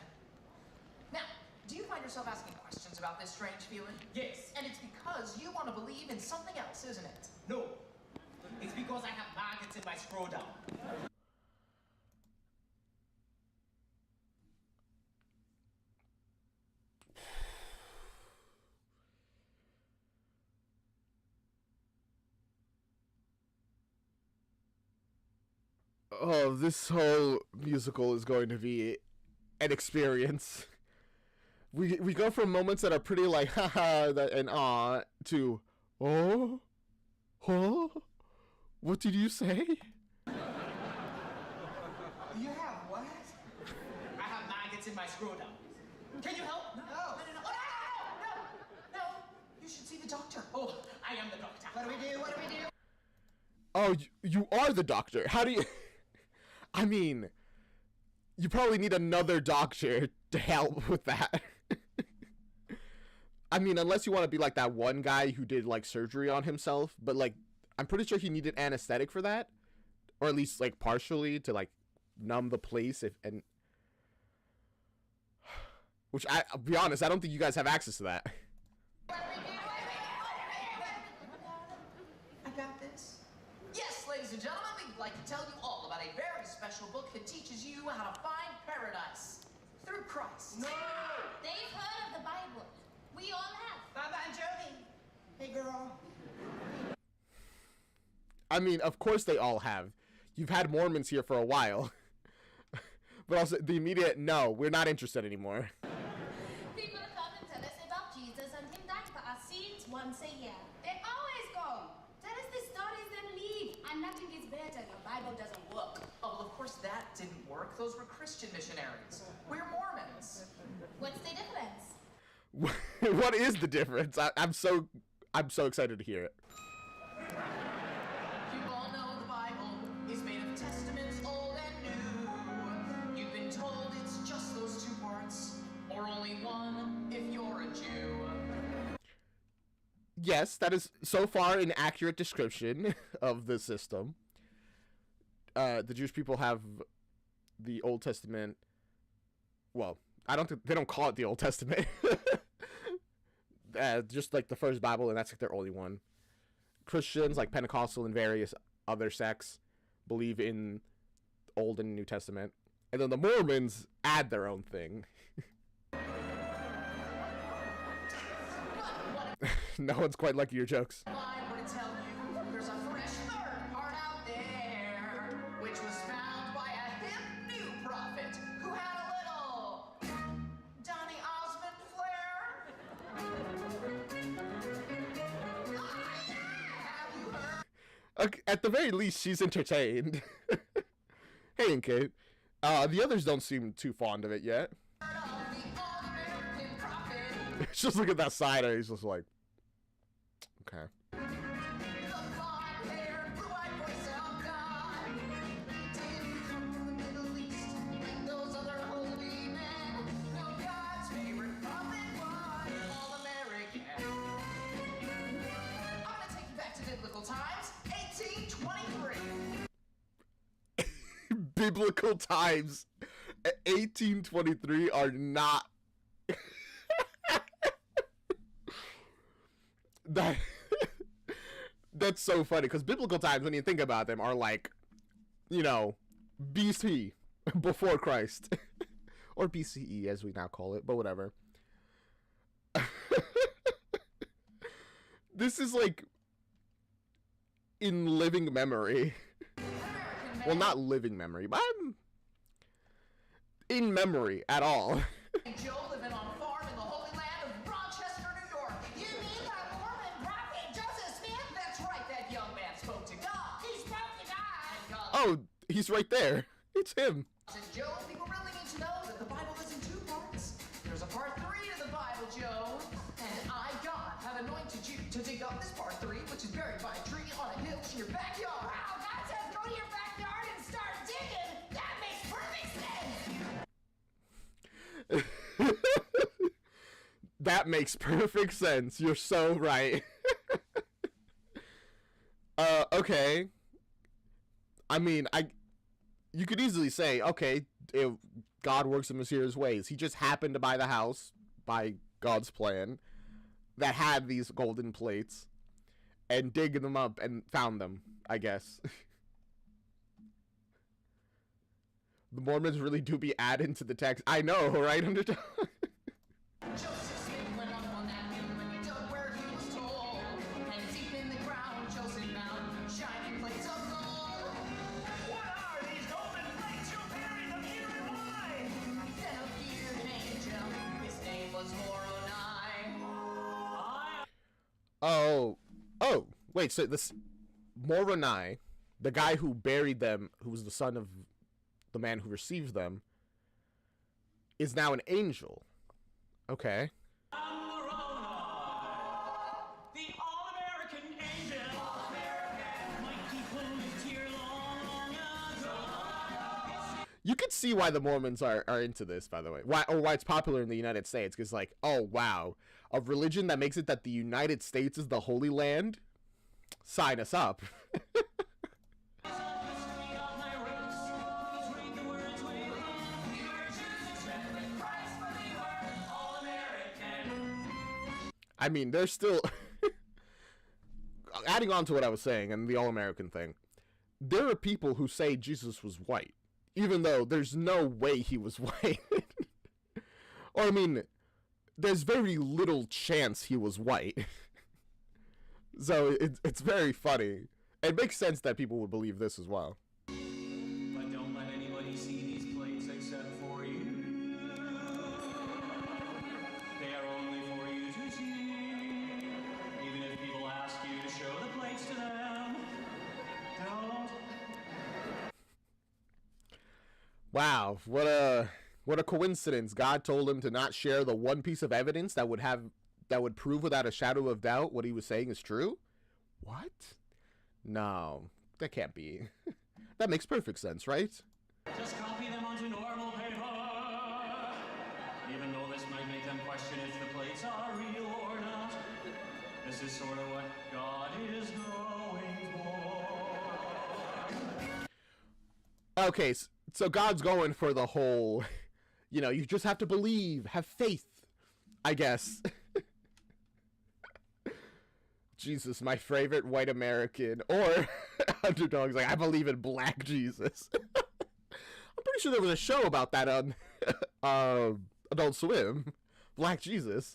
S11: Now, do you find yourself asking questions about this strange feeling?
S8: Yes.
S11: And it's because you want to believe in something else, isn't it?
S8: No. It's because I have maggots in my scrotum.
S2: Oh, this whole musical is going to be an experience. We go from moments that are pretty like haha and ah to oh, huh? What did you say?
S11: You have what?
S8: I have maggots in my scrotum. Can you help?
S11: No. Oh, no. You should see the doctor.
S8: Oh, I am the doctor.
S11: What do we do? What do we do?
S2: Oh, you are the doctor. How do you... I mean, you probably need another doctor to help with that. I mean, unless you want to be like that one guy who did like surgery on himself, but like, I'm pretty sure he needed anesthetic for that, or at least like partially to like numb the place. Which I'll be honest, I don't think you guys have access to that.
S11: I got this. Yes, ladies and gentlemen, we'd like to tell you all about a very special book that teaches you how to find paradise through Christ.
S10: No! They've heard of the Bible. We all have.
S5: Baba and Jody. Hey, girl.
S2: I mean, of course they all have. You've had Mormons here for a while. But also, the immediate, no, we're not interested anymore.
S10: People come and tell us about Jesus and him died for our sins once a year.
S9: They always go. Tell us the stories, then leave. And nothing is better. Your Bible doesn't work.
S11: Oh, well, of course that didn't work. Those were Christian missionaries. We're Mormons.
S10: What's the difference?
S2: What is the difference? I'm so excited to hear it.
S11: You all know the Bible is made of testaments old and new. You've been told it's just those two parts, or only one if you're a Jew.
S2: Yes, that is so far an accurate description of the system. The Jewish people have the Old Testament. Well, I don't think they don't call it the Old Testament. Just like the first Bible, and that's like their only one. Christians, like Pentecostal and various other sects, believe in Old and New Testament, and then the Mormons add their own thing. No one's quite liking your jokes.
S11: I want to tell you, there's a fresh third part out there, which was found by a hip new prophet who had a little Donny Osmond flair. Have you heard?
S2: Okay, at the very least, she's entertained. Hey, and Kate. The others don't seem too fond of it yet.
S11: Of the all-American prophet?
S2: Just look at that side, and he's just like, okay.
S11: The blonde-haired, blue-eyed voice of God. Didn't come from the Middle East like those other holy men. No, God's favorite prophet was all-American. I'm gonna take you back to biblical times, 1823.
S2: Biblical times, 1823 are not. That's so funny, because biblical times, when you think about them, are like, you know, BC, before Christ. Or BCE, as we now call it, but whatever. This is like in living memory. Well, not living memory, but I'm in memory at all.
S11: Joe living on a farm in the holy land of Rochester, New York. You mean that Mormon prophet Joseph Smith? That's right, that young man spoke to God. He spoke to God. And God
S2: Oh, he's right there. It's him.
S11: said, Joe, people really need to know that the Bible is in two parts. There's a part 3 to the Bible, Joe. And I, God, have anointed wanted you to dig up this part 3, which is buried by a tree on a hill in your backyard.
S5: Wow, God says go to your backyard and start digging. That makes perfect sense.
S2: That makes perfect sense. You're so right. Okay. I mean, you could easily say, okay, God works in mysterious ways. He just happened to buy the house by God's plan that had these golden plates and dig them up and found them, I guess. The Mormons really do be adding to the text. I know, right?
S11: Joseph Smith went up on that hill and he dug where he was told. And deep in the ground, Joseph found shining plates of gold.
S6: What are these golden plates? You buried them here and why?
S11: Then appeared an angel. His name was Moroni.
S2: Oh, wait, so this Moroni, the guy who buried them, who was the son of the man who received them, is now an angel. Okay.
S7: The all-American angel. Might keep closed here long ago.
S2: You could see why the Mormons are into this, by the way. Why it's popular in the United States, because like, oh wow, a religion that makes it that the United States is the Holy Land? Sign us up. I mean, there's still adding on to what I was saying and the all-American thing. There are people who say Jesus was white, even though there's no way he was white. Or, I mean, there's very little chance he was white. So it's very funny. It makes sense that people would believe this as well.
S4: But don't let anybody see these plates except for you. They are only for you to see. Even if people ask you to show the plates to them, don't.
S2: Wow, what a coincidence. God told him to not share the one piece of evidence that would prove without a shadow of doubt what he was saying is true? What? No, that can't be. That makes perfect sense, right?
S4: Just copy them onto normal paper. Even though this might make them question if the plates are real or not. This is sort of what God is going for.
S2: Okay, so God's going for the whole, you just have to believe, have faith, I guess. Jesus, my favorite white American, or underdogs, like, I believe in Black Jesus. I'm pretty sure there was a show about that on Adult Swim. Black Jesus.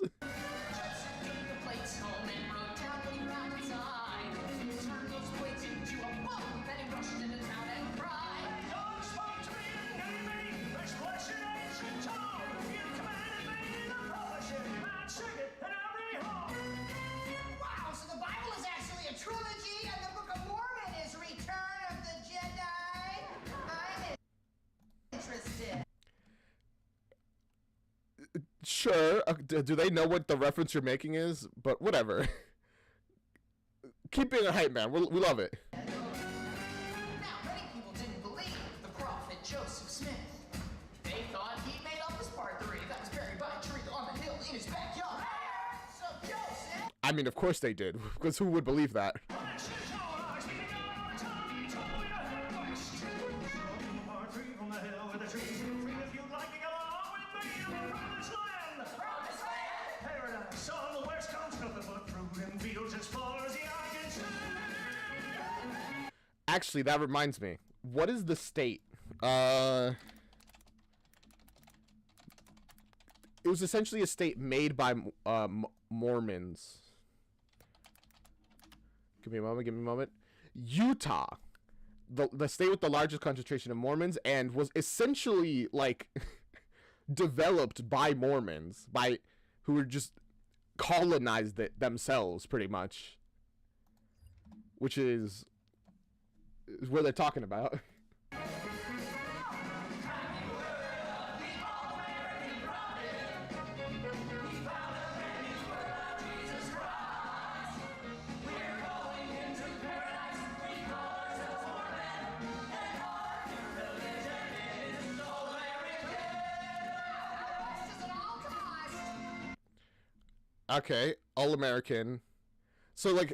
S2: Sure. Do they know what the reference you're making is? But whatever. Keep being a hype man. We love it.
S11: Now, many people didn't believe the prophet Joseph Smith. They thought he made up his part 3 that was buried by a tree on the hill in his backyard. So Joseph...
S2: I mean, of course they did, because who would believe that? Actually, that reminds me. What is the state? It was essentially a state made by Mormons. Give me a moment. Utah. The state with the largest concentration of Mormons, and was essentially, like, developed by Mormons, who were just colonized it themselves, pretty much. Which is what they're talking about. Okay, all American. So like,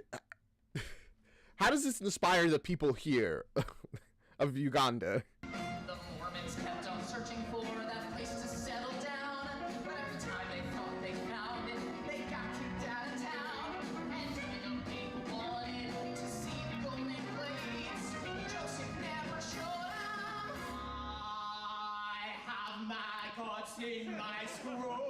S2: how does this inspire the people here of Uganda?
S11: The Mormons kept on searching for that place to settle down, but every time they thought they found it, they got kicked out of town. And even though people wanted to see the golden blades, Joseph never showed up. I have my guts in my throat.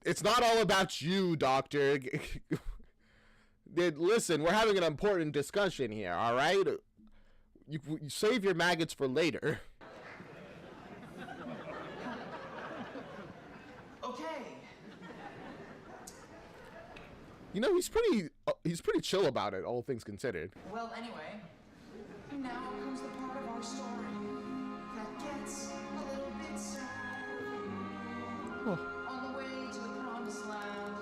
S2: It's not all about you, Doctor. Listen, we're having an important discussion here, all right? You save your maggots for later.
S11: Okay.
S2: You know, he's pretty chill about it, all things considered.
S11: Well, anyway, now comes the part of our story that gets a little bit sad.
S2: Oh.
S11: On the way to the promised land,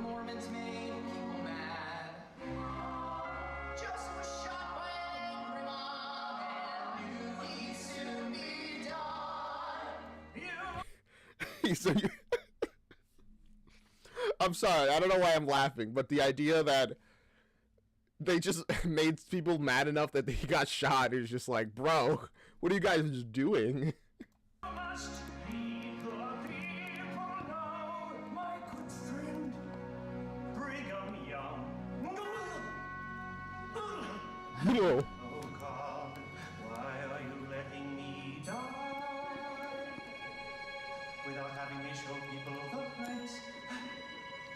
S11: Mormons made people mad. Joseph was shot by an angry mob and knew he'd soon be done.
S2: So you I'm sorry, I don't know why I'm laughing, but the idea that they just made people mad enough that they got shot is just like, bro, what are you guys just doing? No.
S6: Oh God, why are you letting me die? Without having me show people the place,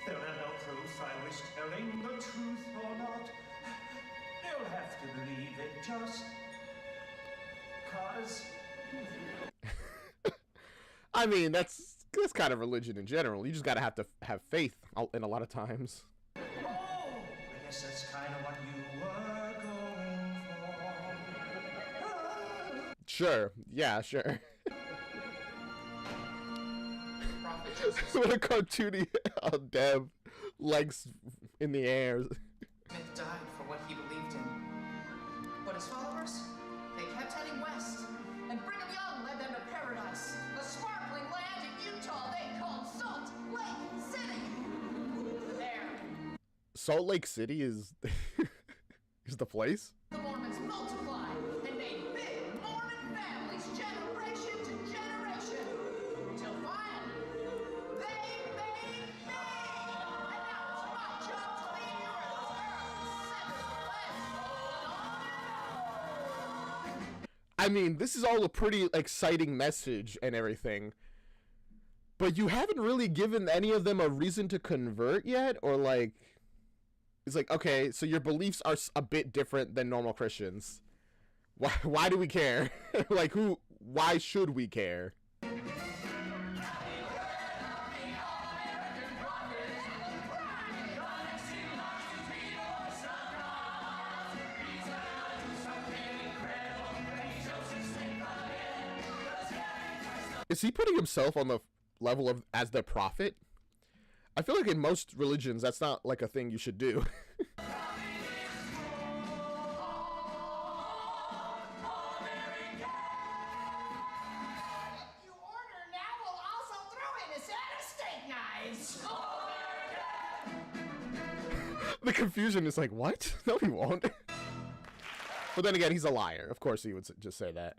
S6: they'll have no proof I was telling the truth or not. They'll have to believe it just 'cause.
S2: I mean, that's kind of religion in general. You just gotta have faith in a lot of times.
S6: Oh, I guess that's kind of what you were going for.
S2: Sure. Yeah, sure.
S11: Prophet Joseph
S2: What a cartoony Dev legs in the air.
S11: Smith died for what he believed in. But his followers, they kept heading west, and Brigham Young led them to paradise, a sparkling land in Utah they called Salt Lake City. There,
S2: Salt Lake City is is the place?
S11: the Mormons multiplied and made big Mormon families generation to generation, until finally, they made me! And now it's my job to lead you where those earth and
S2: I mean, this is all a pretty exciting message and everything. But you haven't really given any of them a reason to convert yet, or like, it's like, okay, so your beliefs are a bit different than normal Christians. Why do we care? Like, why should we care? Is he putting himself on the level of as the prophet? I feel like in most religions, that's not like a thing you should do.
S5: You order now, we'll also throw in a set of steak knives.
S2: The confusion is like, what? No, he won't. But then again, he's a liar. Of course he would just say that.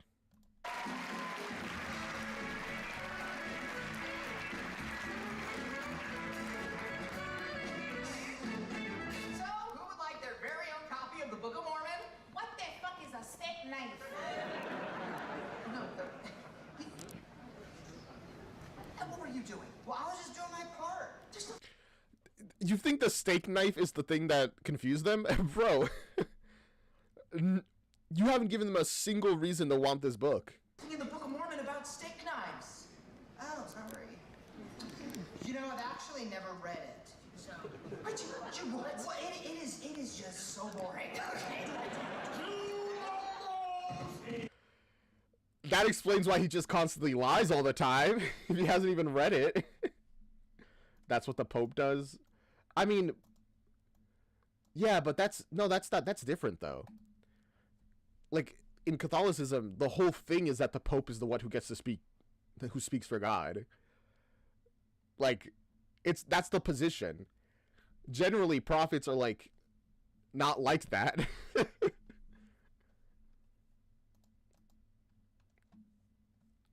S11: So, who would like their very own copy of the Book of Mormon?
S5: What the fuck is a steak knife?
S11: No, what were you doing?
S5: Well, I was just doing my part.
S11: Just
S2: You think the steak knife is the thing that confused them? Bro, you haven't given them a single reason to want this book.
S11: in the Book of Mormon about steak knives.
S5: Oh, sorry. You know, I've actually never read it. So, well, it is just so boring.
S2: That explains why he just constantly lies all the time. If he hasn't even read it. That's what the Pope does. I mean, yeah, but that's different though. Like in Catholicism, the whole thing is that the Pope is the one who gets to speak, who speaks for God. Like, that's the position. Generally, prophets are like not like that.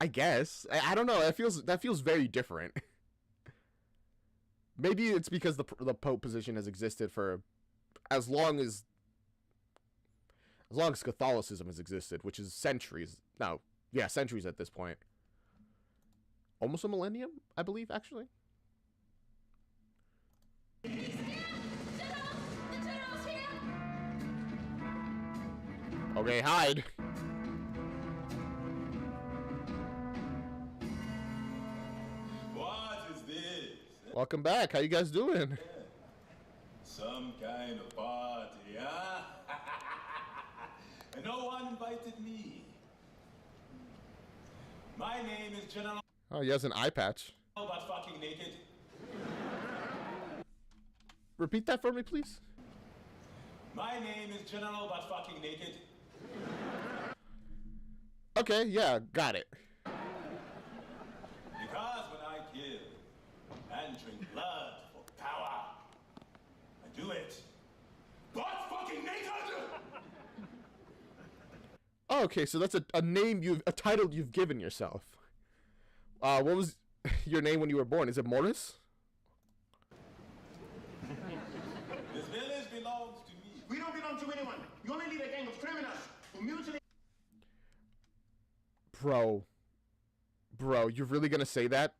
S2: I guess. I don't know. That feels very different. Maybe it's because the Pope position has existed for as long as Catholicism has existed, which is centuries. No, yeah, centuries at this point. Almost a millennium, I believe, actually. Okay, hide.
S3: What is this?
S2: Welcome back. How you guys doing?
S3: Some kind of party, huh? And no one invited me. My name is General.
S2: Oh, he has an eye patch.
S3: But fucking naked.
S2: Repeat that for me, please.
S3: My name is General but fucking naked.
S2: Okay, yeah, got it.
S3: Because when I kill and drink blood for power, I do it but fucking naked.
S2: Oh, okay, so that's a title you've given yourself. What was your name when you were born? Is it Morris?
S3: This village belongs to me.
S6: We don't belong to anyone. You only lead a gang of criminals who mutilate.
S2: Bro, you're really gonna say that?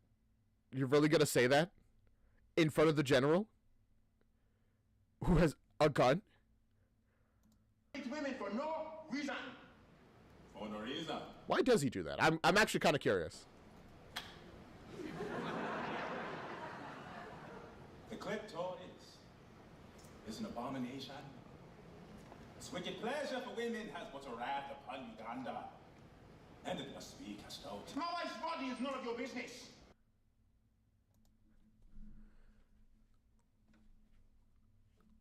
S2: You're really gonna say that? In front of the general? Who has a gun?
S6: Women for no reason.
S3: For no reason.
S2: Why does he do that? I'm actually kind of curious.
S3: The clitoris is an abomination. Its wicked pleasure for women has but a wrath upon Uganda, and it must be cast out.
S6: My wife's body is none of your business.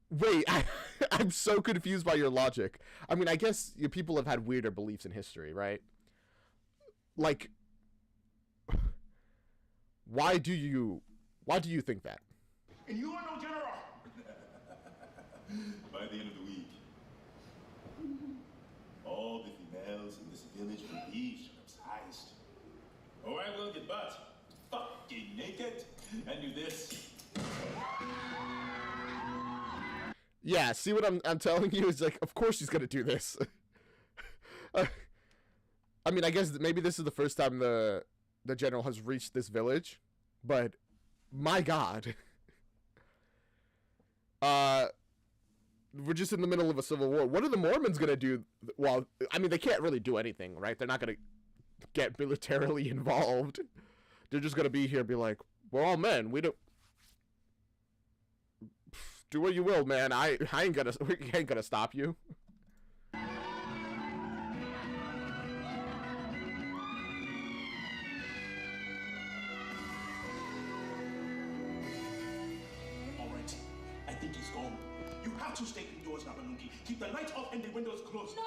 S2: Wait, I'm so confused by your logic. I mean, I guess your people have had weirder beliefs in history, right? Like, why do you think that?
S6: And you are no general.
S3: By the end of the week, all the females in this village will be circumcised. Oh, I will get butt fucking naked and do this.
S2: Yeah, see what I'm telling you? It's like, of course he's gonna do this. I mean, I guess maybe this is the first time the general has reached this village, but my God. We're just in the middle of a civil war. What are the Mormons gonna do? Well, I mean, they can't really do anything, right? They're not gonna get militarily involved. They're just gonna be here and be like, we're all men. We don't... Do what you will, man. we ain't gonna stop you.
S6: Alright, I think he's gone. You have to stay indoors, Nabalungi. Keep the light off and the windows closed.
S10: No!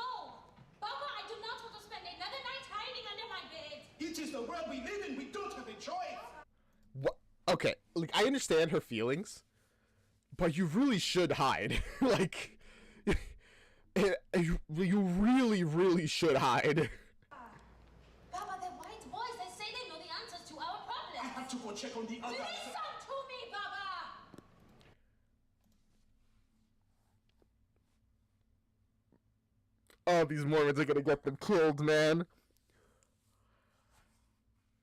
S10: Baba, I do not want to spend another night hiding under my bed.
S6: It is the world we live in. We don't have a choice.
S2: What? Okay, like, I understand her feelings, but you really should hide. Like, you really, really should hide.
S10: Baba, they're white boys. They say they know the answers to our problems.
S6: I have to go check on the other.
S10: Listen to me, Baba!
S2: Oh, these Mormons are gonna get them killed, man.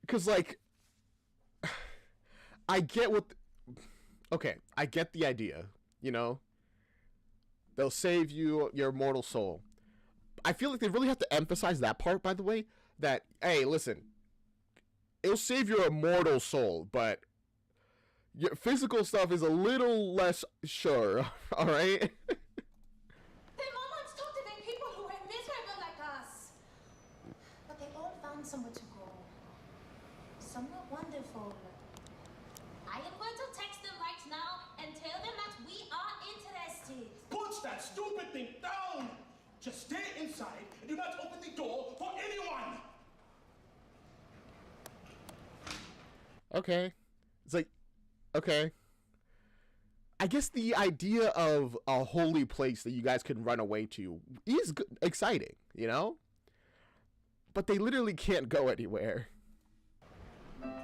S2: Because, like, I get what... Okay, I get the idea, you know? They'll save you, your immortal soul. I feel like they really have to emphasize that part, by the way, that, hey, listen, it'll save your immortal soul, but your physical stuff is a little less sure, alright?
S10: The Mormons talk to the people who are miserable like us. But they all found somewhere to go. Somewhere wonderful. I am going to text them right now and tell them that we are interested.
S6: Put that stupid thing down. Just stay inside and do not open the door for anyone.
S2: Okay. It's like, Okay. I guess the idea of a holy place that you guys can run away to is exciting, you know? But they literally can't go anywhere.
S10: My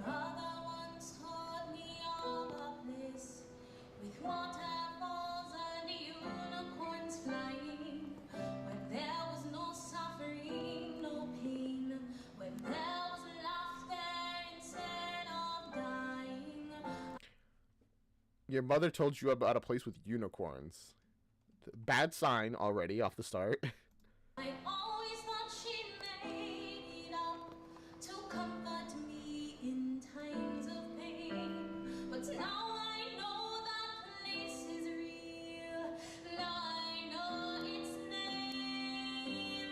S10: mother once taught me of a place with waterfalls and unicorns flying, where there was no suffering, no pain, where there was laughter instead of dying.
S2: Your mother told you about a place with unicorns. Bad sign already off the start.
S10: I always thought she made it up to comfort me in times of pain, but now I know that place is real. Now I know its name.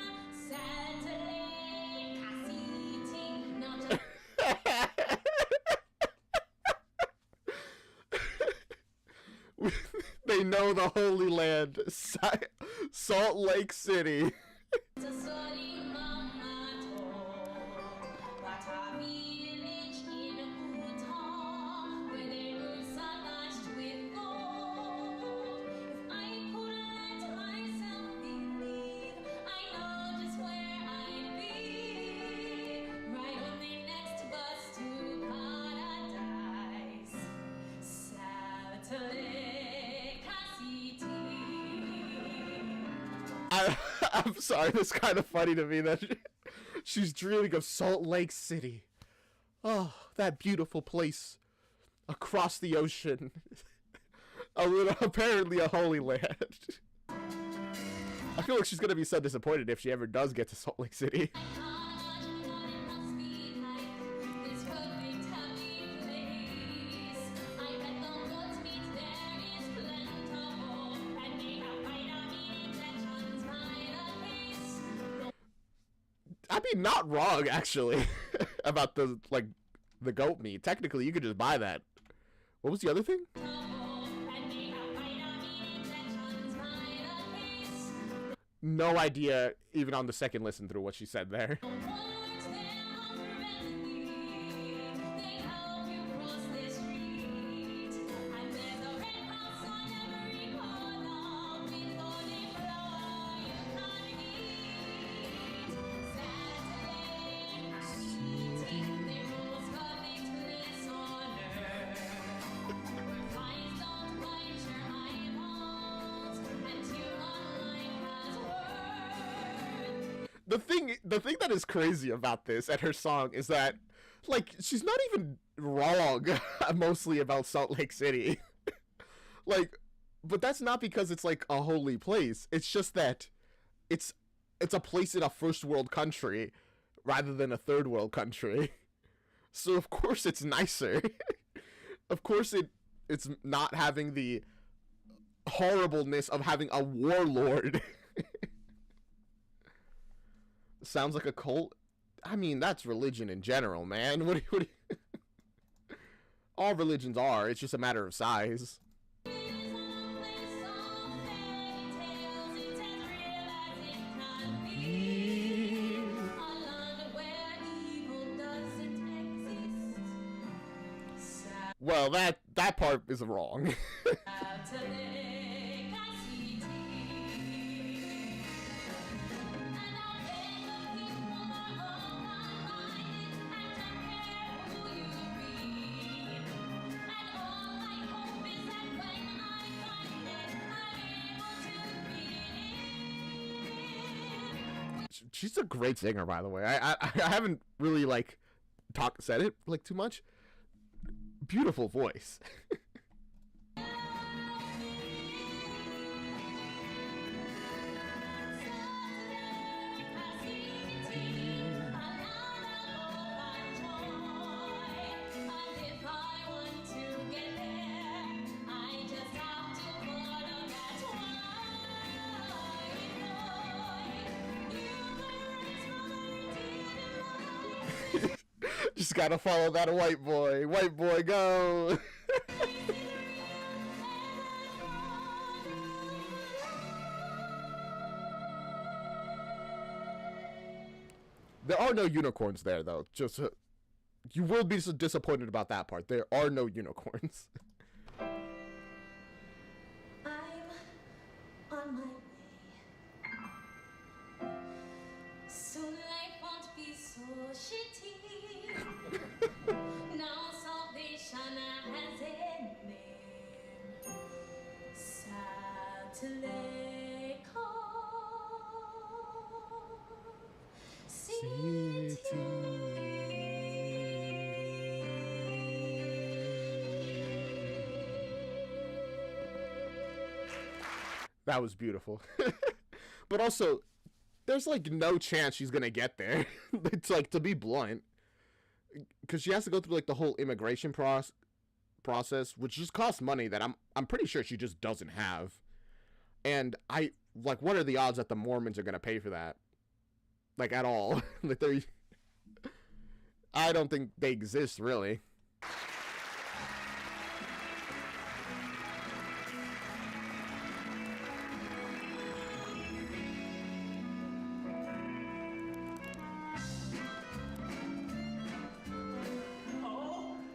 S10: Saturday Cassidy. Now just
S2: They know the Holy Land, Salt Lake City.
S10: sorry, Mama told, but a village in Utah where they were slashed with gold. If I could let myself believe, I know just where I'd be. Right on the next bus to paradise. Saturday Cassidy.
S2: I'm sorry, it's kind of funny to me that she's dreaming of Salt Lake City. Oh, that beautiful place across the ocean. Apparently a holy land. I feel like she's gonna be so disappointed if she ever does get to Salt Lake City. I mean, not wrong actually about the goat meat. Technically, you could just buy that. What was the other thing? No idea, even on the second listen through, what she said there. The thing that is crazy about this and her song is that, like, she's not even wrong mostly about Salt Lake City. Like, but that's not because it's like a holy place. It's just that it's a place in a first world country rather than a third world country. So of course it's nicer. Of course it's not having the horribleness of having a warlord. Sounds like a cult. I mean, that's religion in general, man. What do you... All religions are. It's just a matter of size. Well, that part is wrong. She's a great singer, by the way. I haven't really said it too much. Beautiful voice. Just gotta follow that white boy. White boy, go! There are no unicorns there, though. Just you will be so disappointed about that part. There are no unicorns.
S10: I'm on my way. Soon life won't be so shitty. Now salvation has a name. Satellite
S2: That was beautiful. But also, there's like no chance she's gonna get there. It's like, to be blunt, because she has to go through like the whole immigration process, which just costs money that I'm pretty sure she just doesn't have. And what are the odds that the Mormons are gonna pay for that? Like, at all? Like, I don't think they exist, really.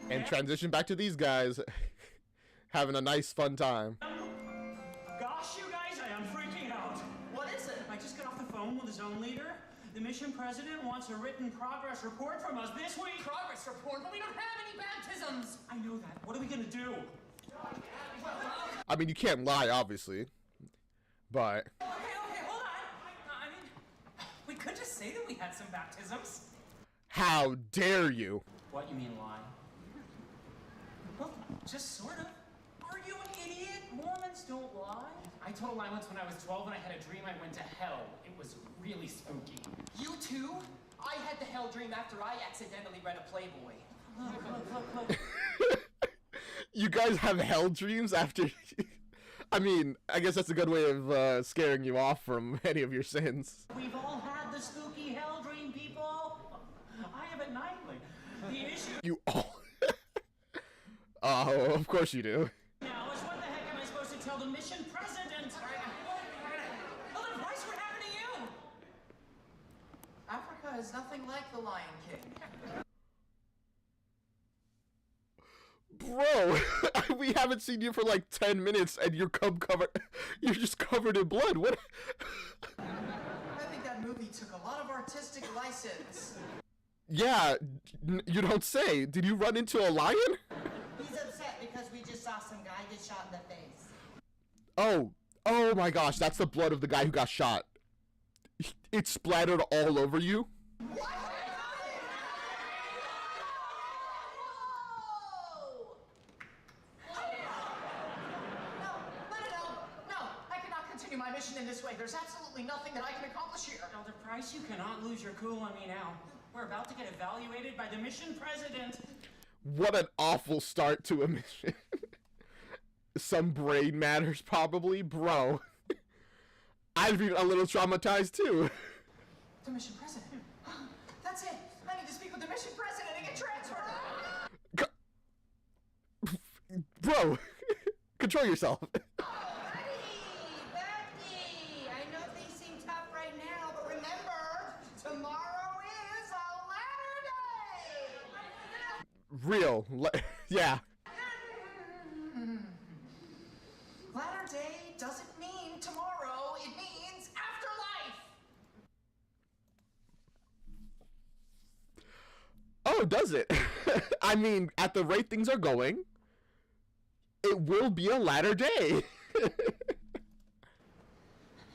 S2: And transition back to these guys having a nice, fun time.
S4: Gosh, you guys, I am freaking out.
S11: What is it?
S4: I just got off the phone with the zone leader. The mission president wants a written progress report from us this week.
S11: Progress report? But we don't have any baptisms.
S4: I know that. What are we gonna do?
S2: I mean, you can't lie, obviously. But...
S8: Okay, hold on. I mean, we could just say that we had some baptisms.
S2: How dare you?
S4: What, you mean lie?
S8: Well, just sort of. Are you an idiot? Mormons don't lie. I told a lie once when I was 12 and I had a dream I went to hell. It was really spooky.
S11: You too? I had the hell dream after I accidentally read a Playboy.
S8: Look.
S2: You guys have hell dreams after... I mean, I guess that's a good way of scaring you off from any of your sins.
S4: We've all had the spooky hell dream, people. I have it nightly. The issue...
S2: You all... Oh, of course you do.
S4: Now is what the heck am I supposed to tell the mission president?
S8: Oh, then Bryce, what happened to you?
S11: Africa is nothing like the Lion King.
S2: Bro, we haven't seen you for like 10 minutes and you're you're just covered in blood. What?
S11: I think that movie took a lot of artistic license.
S2: Yeah, you don't say. Did you run into a lion?
S5: He's upset because we just saw some guy get shot in the face.
S2: Oh my gosh, that's the blood of the guy who got shot. It splattered all over you?
S11: What? No, I cannot continue my mission in this way. There's absolutely nothing that I can accomplish here.
S4: Elder Price, you cannot lose your cool on me now. We're about to get evaluated by the mission president.
S2: What an awful start to a mission. Some brain matters, probably. Bro. I'd be a little traumatized, too.
S11: The mission president. That's it. I need to speak with the mission president and get transferred.
S2: Bro, control yourself.
S5: Betty! I know things seem tough right now, but remember, tomorrow is a latter day!
S2: Real. Yeah.
S11: Latter day doesn't mean tomorrow, it means afterlife!
S2: Oh, does it? I mean, at the rate things are going, it will be a latter day.
S11: The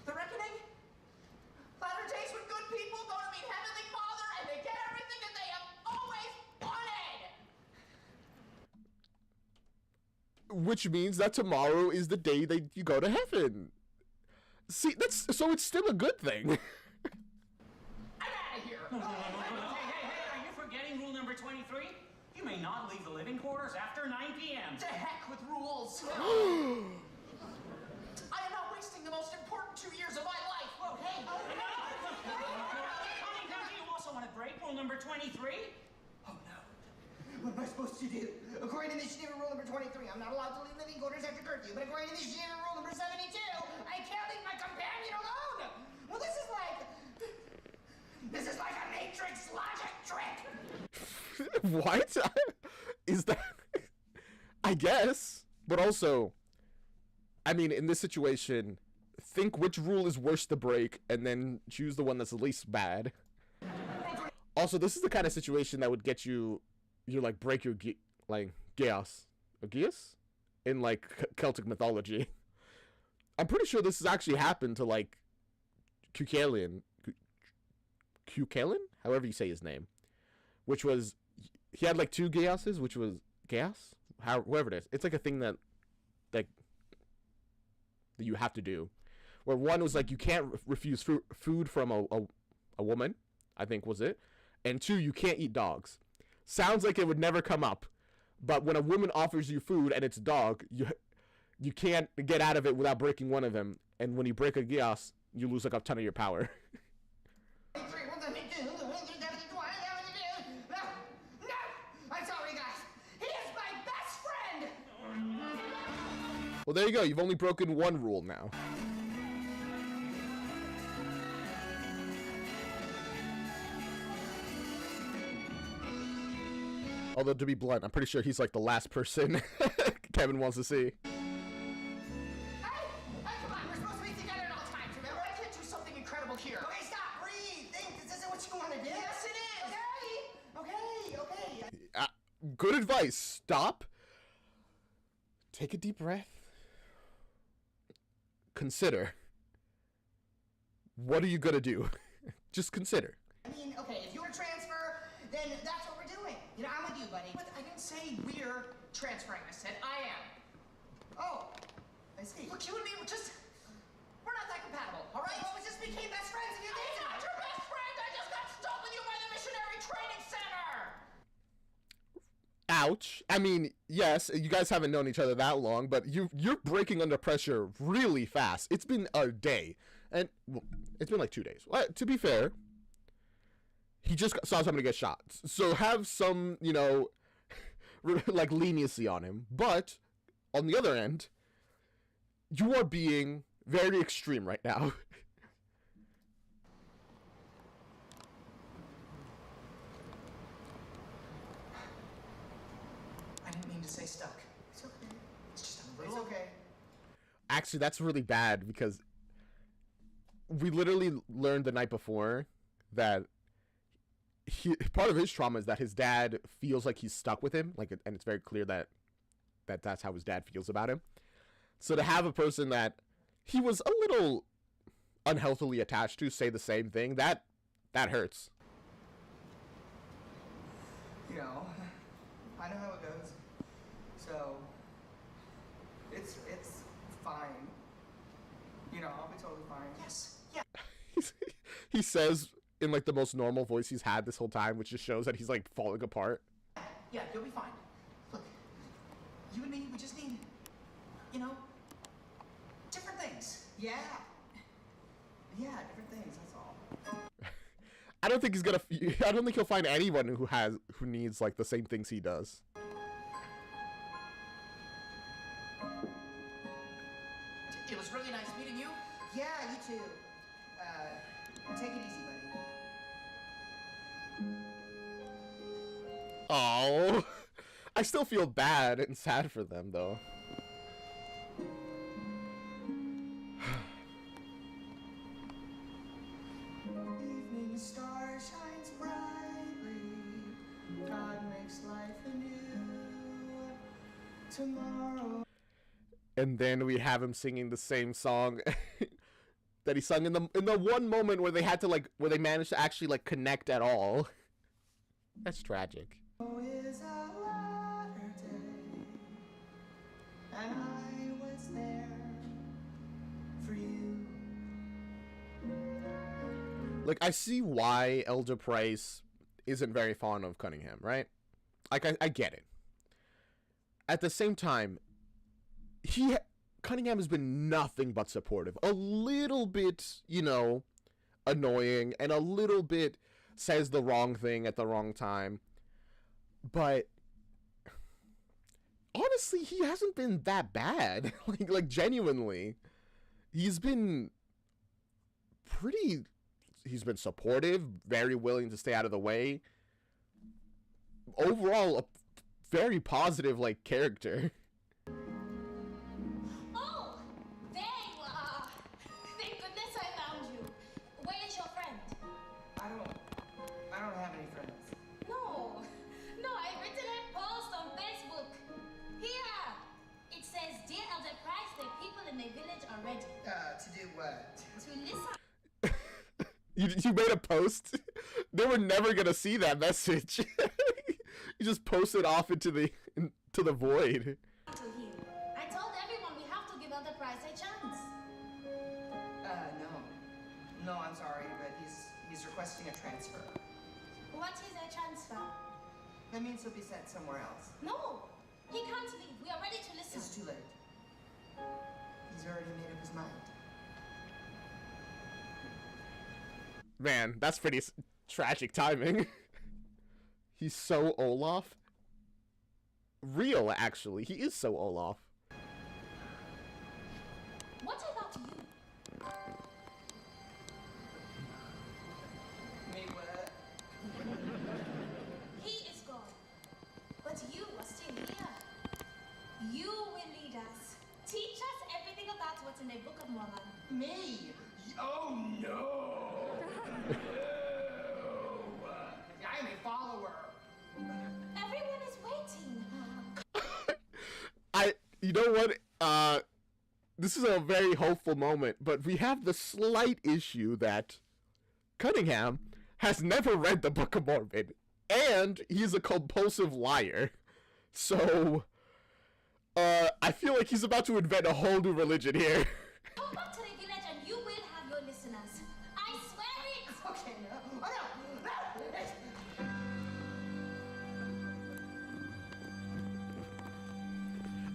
S11: reckoning? Latter days when good people go to meet Heavenly Father and they get everything that they have always wanted!
S2: Which means that tomorrow is the day that you go to heaven. See, so it's still a good thing.
S11: I'm out of here!
S4: Hey, are you forgetting rule number 23? You may not leave the living quarters after 9 p.m.
S11: To heck with rules! I am not wasting the most important 2 years of my life! Whoa, hey!
S4: Honey, do you also want to break rule number 23?
S5: Oh no. What am I supposed to do? According to Missionary rule number 23, I'm not allowed to leave living quarters after curfew, but according to Missionary rule number 72, I can't leave my companion alone! Well, this is like a Matrix
S2: What? Is that... I guess. But also, I mean, in this situation, think which rule is worse to break, and then choose the one that's the least bad. Also, this is the kind of situation that would get you like, break your, like, Geas. Geas? In, like, Celtic mythology. I'm pretty sure this has actually happened to, like, Cuchulainn? However you say his name. Which was, he had, like, 2 Geases, which was, Geas? Whoever it is. It's, like, a thing that, like, that you have to do. Where one was, like, you can't refuse food from a woman, I think was it. And 2, you can't eat dogs. Sounds like it would never come up. But when a woman offers you food and it's a dog, you can't get out of it without breaking one of them. And when you break a Geas, you lose like a ton of your power.
S5: I'm sorry, guys. He is my best friend.
S2: Well, there you go. You've only broken one rule now. Although, to be blunt, I'm pretty sure he's like the last person Kevin wants to see.
S5: Hey, come on. We're supposed to be together at all times, remember? I can't do something incredible here. Okay, stop. Breathe. Think. This isn't what you want to do. Yes, it is. Okay.
S2: Good advice. Stop. Take a deep breath. Consider. What are you gonna do? Just consider.
S5: I mean, okay, if you were to transfer, then that's what we're doing. You know, I'm with you, buddy.
S11: But I didn't say we're transferring. I said I am.
S5: Oh, I see.
S11: Look, you and me, we're not that compatible, all right?
S5: Well, we just became best friends and you
S11: I'm
S5: did.
S11: not your best friend! I just got stuck with you by the Missionary Training Center!
S2: Ouch. I mean, yes, you guys haven't known each other that long, but you're breaking under pressure really fast. It's been a day. And, well, it's been like 2 days. Well, to be fair, he just saw somebody get shot. So have some, you know, like, leniency on him. But, on the other end, you are being very extreme right now.
S11: I didn't mean to say stuck.
S5: It's okay.
S11: It's just a little...
S5: It's okay.
S2: Actually, that's really bad because we literally learned the night before that part of his trauma is that his dad feels like he's stuck with him, like, and it's very clear that that's how his dad feels about him. So to have a person that he was a little unhealthily attached to say the same thing, that hurts.
S5: You know, I know how it goes. So, it's fine. You know, I'll be totally fine.
S11: Yes, yeah.
S2: He says in like the most normal voice he's had this whole time, which just shows that he's like falling apart.
S11: Yeah, you'll be fine. Look, you and me, we just need, you know, different things.
S5: Yeah. Yeah, different things, that's all.
S2: I don't think he'll find anyone who needs like the same things he does.
S11: It was really nice meeting you.
S5: Yeah, you too. Take it easy, buddy.
S2: Oh, I still feel bad and sad for them though.
S5: Evening star shines brightly. God makes life anew. Tomorrow.
S2: And then we have him singing the same song that he sung in the one moment where they managed to actually like connect at all. That's tragic.
S5: Is a latter day, and I was there for you.
S2: Like, I see why Elder Price isn't very fond of Cunningham, right? Like, I get it. At the same time, Cunningham has been nothing but supportive. A little bit, you know, annoying, and a little bit says the wrong thing at the wrong time. But honestly, he hasn't been that bad. like genuinely. He's been supportive, very willing to stay out of the way. overall a very positive like character.
S10: Oh, there you are. Thank goodness I found you. Where is your friend?
S5: I don't have any friends.
S10: No, I've written a post on Facebook. Here, it says, "Dear Elder Price, the people in the village are ready."
S5: To do what?
S10: To listen.
S2: You made a post. They were never gonna see that message. You just posted off into the void.
S10: To him. I told everyone we have to give Elder Price a chance.
S5: No, I'm sorry, but he's requesting a transfer.
S10: What is a transfer?
S5: That means he'll be sent somewhere else.
S10: No, he can't leave. We are ready to listen.
S5: It's too late. He's already made up his mind.
S2: Man, that's pretty tragic timing. He's so Olaf. Real, actually. He is so Olaf.
S10: What about you?
S5: Me what?
S10: He is gone. But you are still here. You will lead us. Teach us everything about what's in the Book of Mormon.
S5: Me? Oh no! I'm a follower.
S10: Everyone is waiting.
S2: You know what? This is a very hopeful moment, but we have the slight issue that Cunningham has never read the Book of Mormon, and he's a compulsive liar. So, I feel like he's about to invent a whole new religion here.
S10: Go back to the village and you will have your listeners. I swear it.
S5: Okay, no. Oh, no.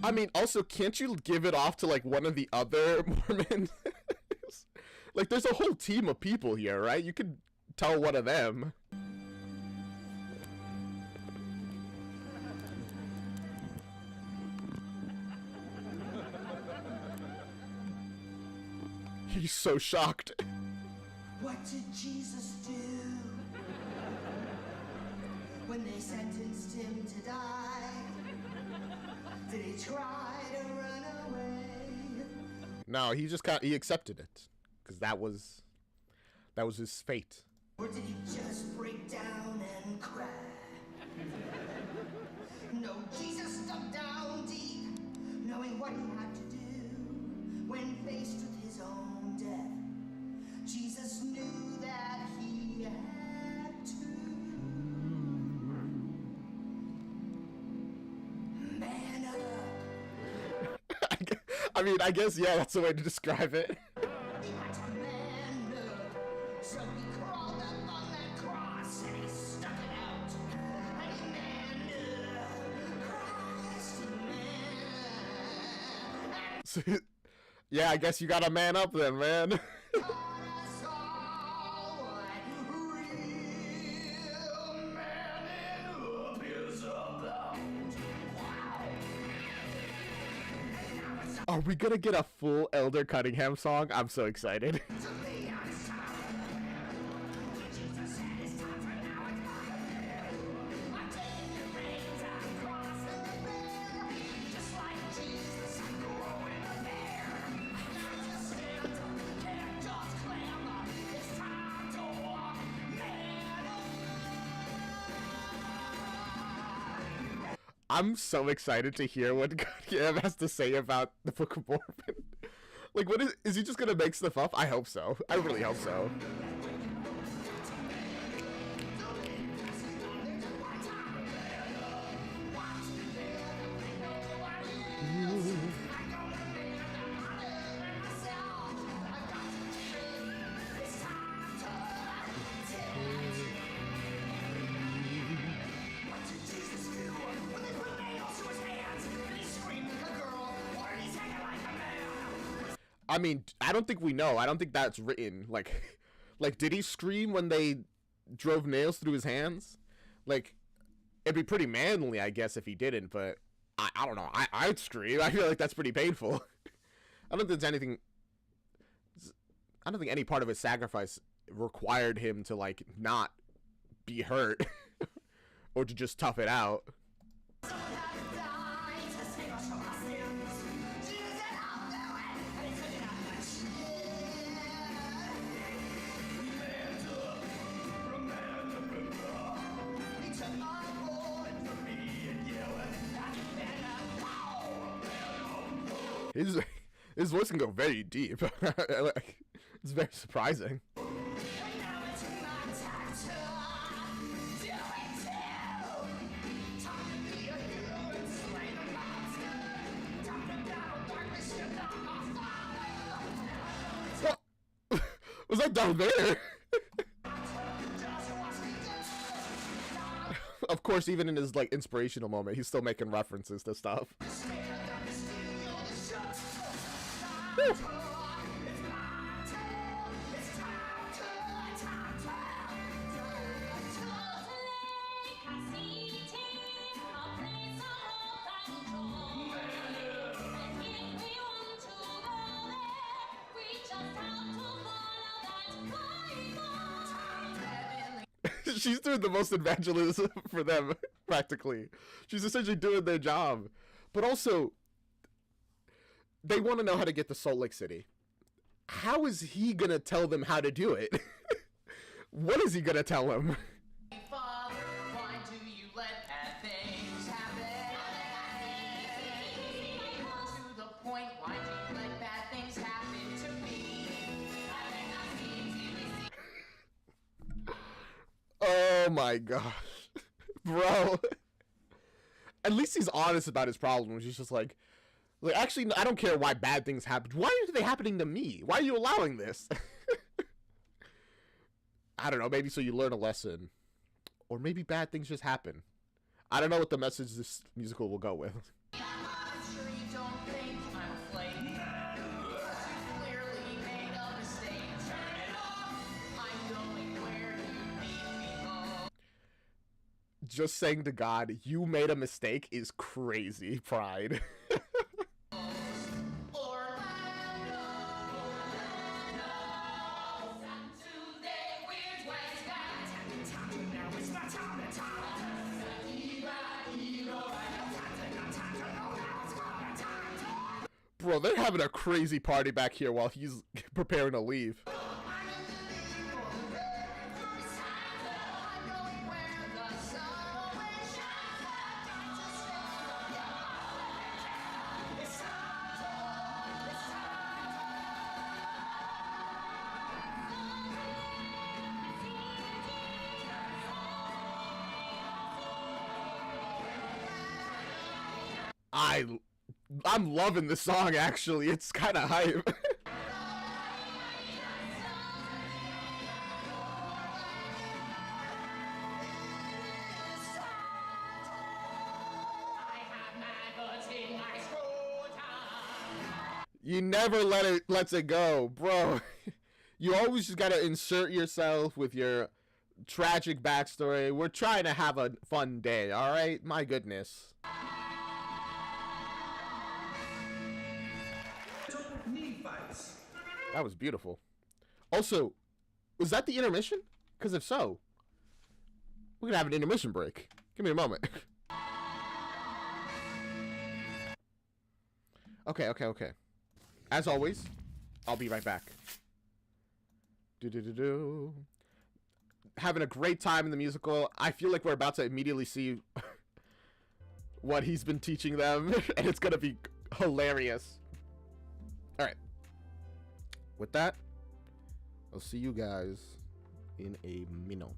S2: I mean, also, can't you give it off to, like, one of the other Mormons? Like, there's a whole team of people here, right? You could tell one of them. He's so shocked.
S5: What did Jesus do when they sentenced him to die? Did he try to run away?
S2: No, he just he accepted it, because that was his fate.
S5: Or did he just break down and cry? No, Jesus dug down deep, knowing what he had to do when faced with his own death. Jesus knew that he had to man up.
S2: I mean, I guess, yeah, that's the way to describe it.
S5: He had to man up. So he crawled up on that cross and he stuck it out. And he manned up. Christ, he manned.
S2: So, yeah, I guess you gotta man up then, man.
S5: Taught us all what real manning up is about.
S2: Are we gonna get a full Elder Cunningham song? I'm so excited. I'm so excited to hear what Cunningham has to say about the Book of Mormon. Like, what is he just gonna make stuff up? I hope so. I really hope so. I mean, I don't think we know. I don't think that's written. Like, did he scream when they drove nails through his hands? Like, it'd be pretty manly, I guess, if he didn't, but I don't know. I'd scream. I feel like that's pretty painful. I don't think any part of his sacrifice required him to, like, not be hurt. or to just tough it out. His voice can go very deep. It's very surprising. What? Was that Darth Vader? Of course, even in his like inspirational moment, he's still making references to stuff. Woo. She's doing the most evangelism for them, practically. She's essentially doing their job. But also, they want to know how to get to Salt Lake City. How is he going to tell them how to do it? What is he going to tell them?
S11: Father, why do you let bad things happen? To the point, why do you let bad things happen to me?
S2: Oh my gosh. Bro. At least he's honest about his problems. He's just like, actually, I don't care why bad things happen. Why are they happening to me? Why are you allowing this? I don't know. Maybe so you learn a lesson. Or maybe bad things just happen. I don't know what the message this musical will go with.
S11: I'm sure you don't think I'm a flake. You clearly made a mistake. Turn it off. I'm going where you lead me home.
S2: Just saying to God, you made a mistake is crazy, Pride. Bro, they're having a crazy party back here while he's preparing to leave. I'm loving the song, actually. It's kind of hype. You never lets it go, bro. You always just gotta insert yourself with your tragic backstory. We're trying to have a fun day, all right? My goodness. That was beautiful. Also, was that the intermission? Because if so, we're gonna have an intermission break. Give me a moment. Okay. As always, I'll be right back. Having a great time in the musical. I feel like we're about to immediately see what he's been teaching them, and it's gonna be hilarious. All right. With that, I'll see you guys in a minute.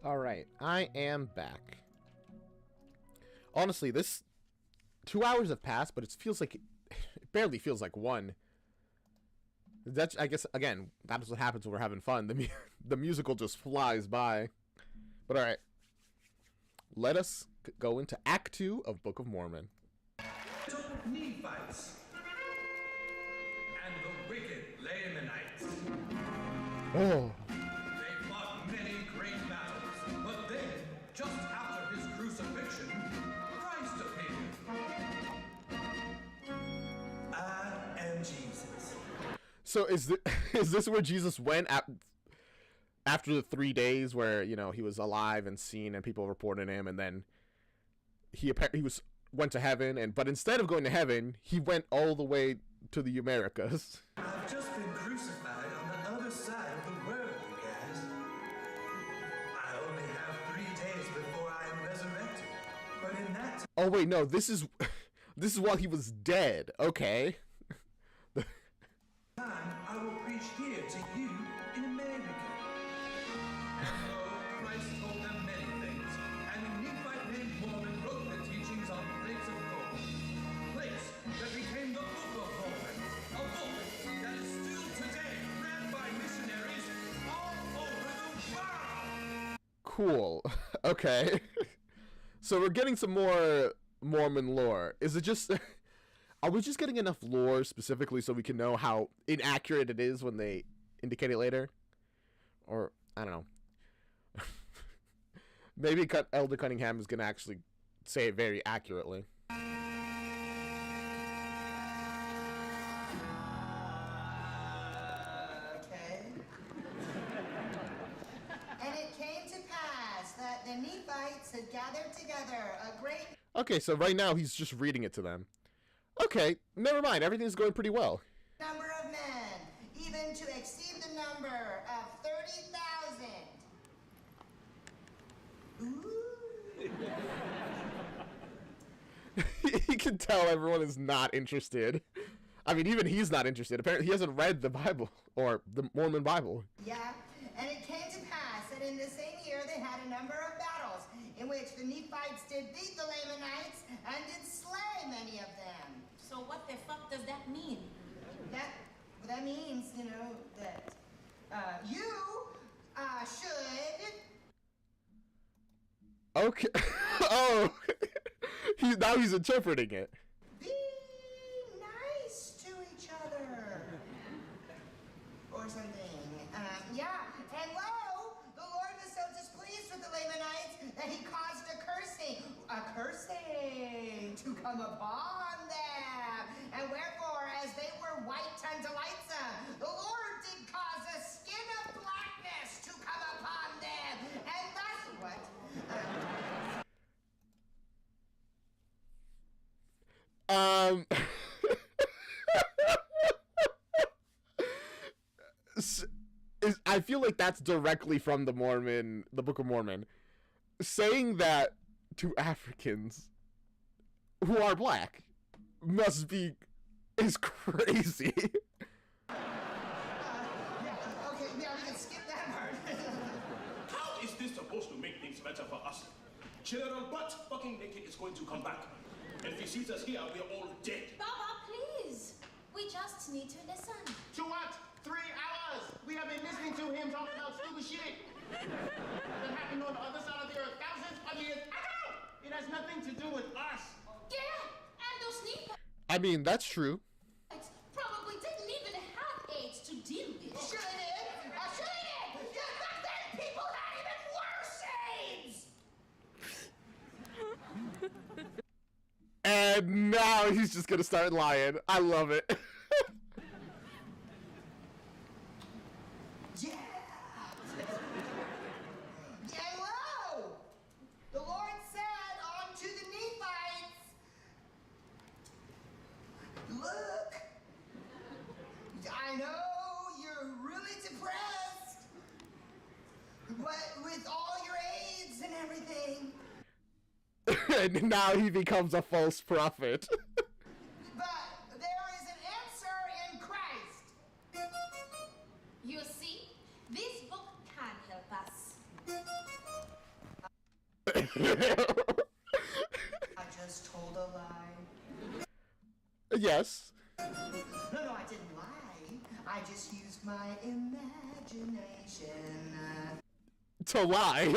S2: All right, I am back. Honestly, this 2 hours have passed, but it feels like it barely feels like one. That's, I guess, again, that's what happens when we're having fun. The musical just flies by. But all right, let us go into Act 2 of Book of Mormon.
S3: Nephites and the wicked Lamanites.
S2: Oh.
S3: They fought many great battles, but then, just after his crucifixion, Christ appeared. I am Jesus.
S2: So is this where Jesus went after the 3 days where, you know, he was alive and seen and people reported him, and then he went to heaven, but instead of going to heaven, he went all the way to the Americas.
S3: I've just been crucified on the other side of the world, you guys. I only have 3 days before I am resurrected. But in that
S2: Oh wait, no, this is while he was dead. Okay.
S3: time, I will preach here to you in America. So Christ told them many things, and a Nephite named Mormon wrote the teachings on plates of gold. Plates that became the Book of Mormon, a book that is still today read by missionaries all over the world.
S2: Cool. Okay. So we're getting some more Mormon lore. Is it just are we just getting enough lore specifically so we can know how inaccurate it is when they indicate it later? Or I don't know. Maybe Elder Cunningham is going to actually say it very accurately.
S5: Okay. And it came to pass that the Nephites had gathered together a great
S2: Okay, so right now he's just reading it to them. Okay, never mind. Everything's going pretty well.
S5: number of men, even to exceed the number of 30,000. Ooh.
S2: He can tell everyone is not interested. I mean, even he's not interested. Apparently, he hasn't read the Bible, or the Mormon Bible.
S5: Yeah, and it came to pass that in the same year they had a number of battles, in which the Nephites did beat the Lamanites and did slay many of them.
S10: So what the fuck does that mean?
S5: That means, you know, that you should.
S2: Okay. Oh, now he's interpreting it.
S5: Be nice to each other. Or something. Yeah. And lo, the Lord was so displeased with the Lamanites that he caused a cursing to come upon them. And wherefore, as they were white unto lightsome, the Lord did cause a skin of blackness to come upon them. And thus, what?
S2: I feel like that's directly from the Book of Mormon, saying that to Africans who are black is crazy.
S5: Okay, yeah, we can skip that part.
S6: How is this supposed to make things better for us? General Butt fucking naked is going to come back. And if he sees us here, we're all dead.
S10: Baba, please. We just need to listen.
S12: To what? 3 hours! We have been listening to him talk about stupid shit that happened on the other side of the earth thousands of years ago! It has nothing to do with us.
S10: Yeah, and those Nephites
S2: I mean, that's true.
S10: probably didn't even have AIDS to deal with.
S5: Sure they did. Sure they did. Yeah, back then people had even worse AIDS.
S2: And now he's just gonna start lying. I love it.
S5: Yeah. And lo, the Lord said unto the Nephites, look, I know you're really depressed, but with all your AIDS and everything,
S2: And now he becomes a false prophet.
S5: but there is an answer in Christ.
S10: You see, this book can help us.
S5: I just told a lie.
S2: Yes.
S5: No, I didn't lie. I just used my imagination.
S2: To lie.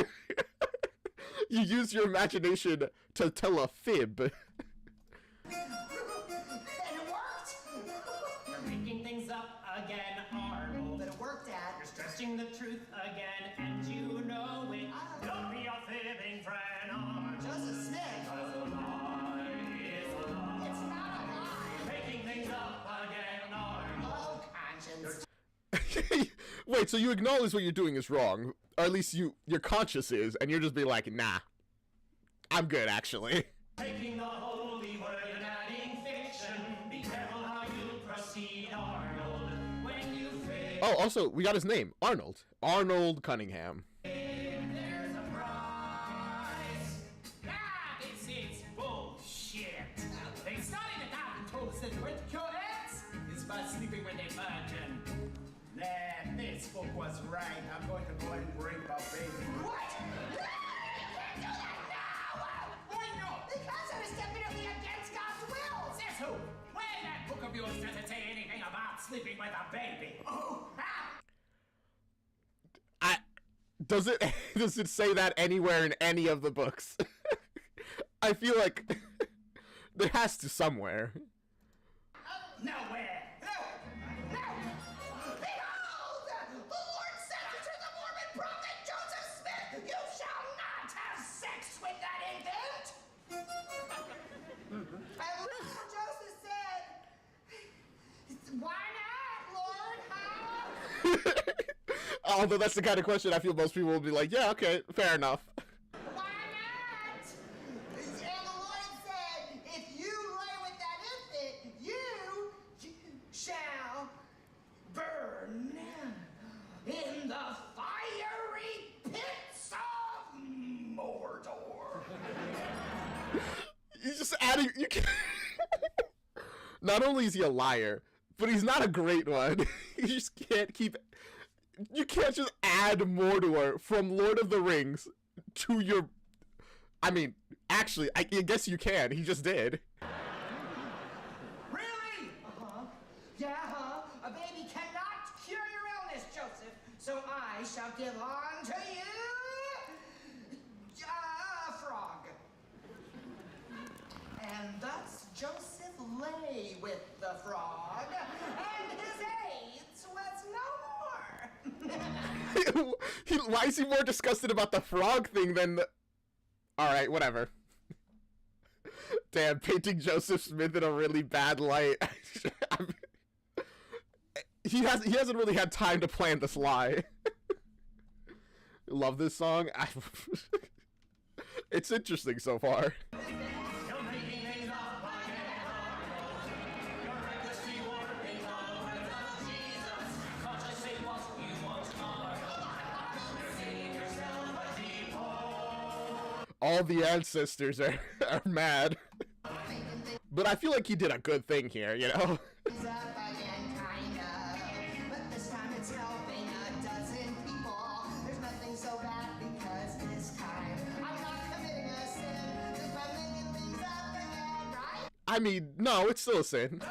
S2: You use your imagination to tell a fib.
S5: And it worked!
S8: You're making things up again, Arnold.
S5: But it worked, Dad.
S8: You're stretching the truth again, and you know it. Don't be a fibbing friend, Arnold.
S5: Joseph Smith.
S8: Because a lie is a lie.
S5: It's not a lie.
S8: You're making things up again, Arnold.
S5: Oh, conscience.
S2: Wait, so you acknowledge what you're doing is wrong, or at least your conscience is, and you're just be like, nah, I'm good actually.
S8: Taking the holy word and adding fiction. Be careful how you proceed, Arnold. When you fail,
S2: Oh, also, we got his name, Arnold. Arnold Cunningham.
S8: there's a prize. Ah, it's bullshit. They started it out and told us that the way to cure AIDS is by sleeping with a virgin.
S12: Nah, this book was right. I'm going to go and bring the baby.
S5: What? No, you can't do that now!
S8: Why not?
S5: Because it is definitely against God's will!
S8: Says who? Where in that book of yours does it say anything about sleeping with a baby?
S5: Oh,
S2: Does it say that anywhere in any of the books? I feel like there has to somewhere.
S8: Nowhere.
S5: no! Behold! The Lord said unto the Mormon prophet Joseph Smith, you shall not have sex with that infant! And Lord Joseph said, why not, Lord? How?
S2: Although that's the kind of question I feel most people will be like, yeah, okay, fair enough.
S5: Why not? And the Lord said, if you lay with that infant, you shall burn in the fiery pits of Mordor.
S2: He's just adding. You can. Not only is he a liar, but he's not a great one. You just can't keep. You can't just add Mordor from Lord of the Rings to your. I mean, actually, I guess you can. He just did.
S5: Really? Yeah, a baby cannot cure your illness, Joseph. So I shall give on to you a frog. And thus Joseph lay with the frog, and his AIDS was no more.
S2: Why is he more disgusted about the frog thing than the... Alright, whatever. Damn, painting Joseph Smith in a really bad light. He hasn't really had time to plan this lie. Love this song. It's interesting so far.
S8: You're making things up again, Arnold. You're recklessly warping the words of Jesus. Can't just say what you want, Arnold. You're digging yourself a deep hole.
S2: All the ancestors are mad. But I feel like he did a good thing here, you know?
S5: He's up again, kinda. But this time it's helping a dozen people. There's nothing so bad because this time I'm not committing a sin. Just by making things up again, right?
S2: I mean, no, it's still a sin.
S10: Elder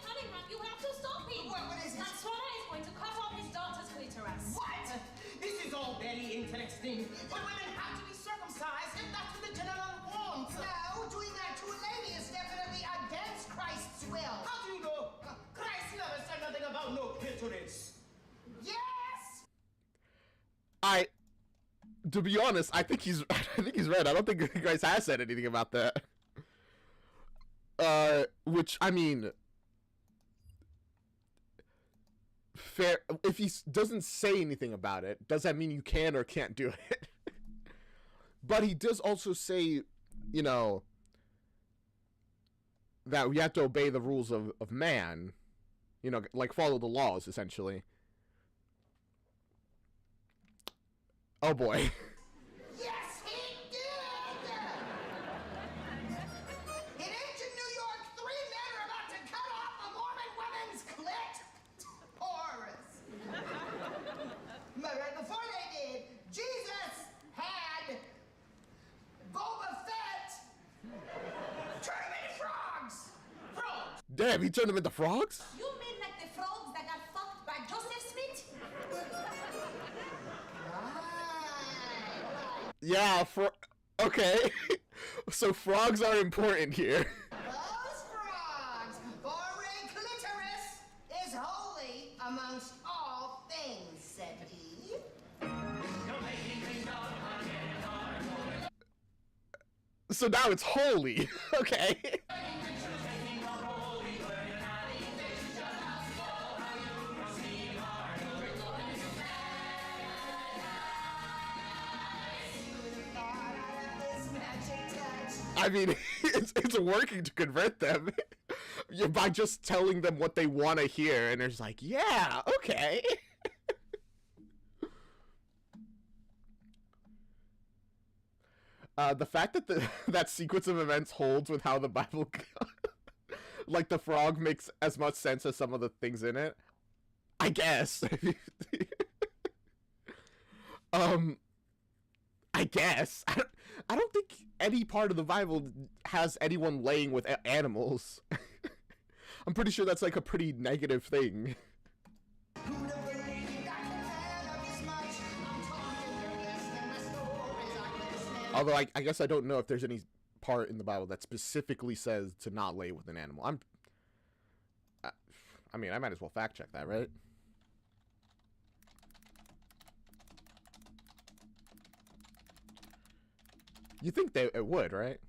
S10: Cunningham, you have to stop him!
S5: What is it?
S10: That Swana is going to cut off his daughter's clitoris.
S5: What?
S12: This is all very interesting. But women have to be circumcised if that's what the general wants.
S5: No, doing that to a lady is definitely against Christ's will.
S12: How do you know? Christ never said nothing about no clitoris.
S5: Yes!
S2: To be honest, I think he's right. I don't think Christ has said anything about that. Which, I mean, fair. If he doesn't say anything about it, does that mean you can or can't do it? But he does also say, you know, that we have to obey the rules of man. You know, like follow the laws, essentially. Oh boy.
S5: Yes, he did! In ancient New York, 3 men are about to cut off a Mormon woman's clitoris. But right before they did, Jesus had
S2: Damn, he turned them into frogs?
S10: You mean like the frogs that got fucked by Joseph Smith?
S2: Yeah, okay. So frogs are important here.
S5: Those frogs, for a clitoris is holy amongst all things, said he.
S2: So now it's holy. Okay. I mean, it's working to convert them by just telling them what they want to hear, and they're just like, yeah, okay. The fact that that sequence of events holds with how the Bible, like the frog, makes as much sense as some of the things in it, I guess. I guess. I don't think any part of the Bible has anyone laying with animals. I'm pretty sure that's like a pretty negative thing. Although I guess I don't know if there's any part in the Bible that specifically says to not lay with an animal. I mean, I might as well fact check that, right? You think it would, right?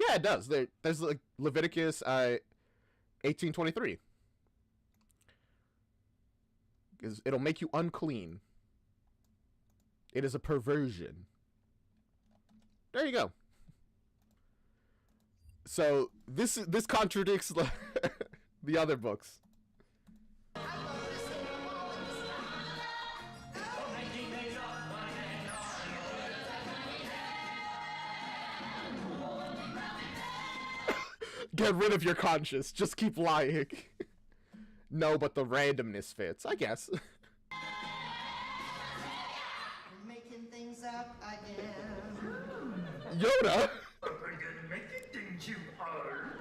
S2: Yeah, it does. There's like Leviticus 18:23. It'll make you unclean. It is a perversion. There you go. So this contradicts the other books. Get rid of your conscience. Just keep lying. No, but the randomness fits, I guess.
S5: Making things up again.
S2: Yoda?
S6: Making things you are.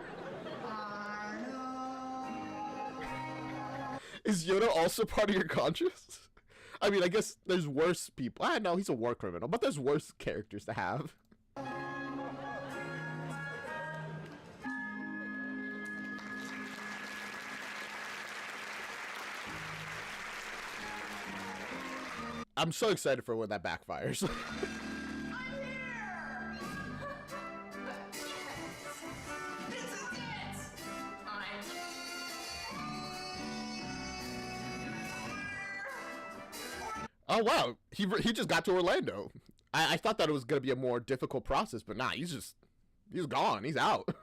S2: Is Yoda also part of your conscience? I mean, I guess there's worse people. I know he's a war criminal, but there's worse characters to have. I'm so excited for when that backfires. Oh wow, he just got to Orlando. I thought that it was gonna be a more difficult process, but nah, he's gone. He's out.
S11: Oh,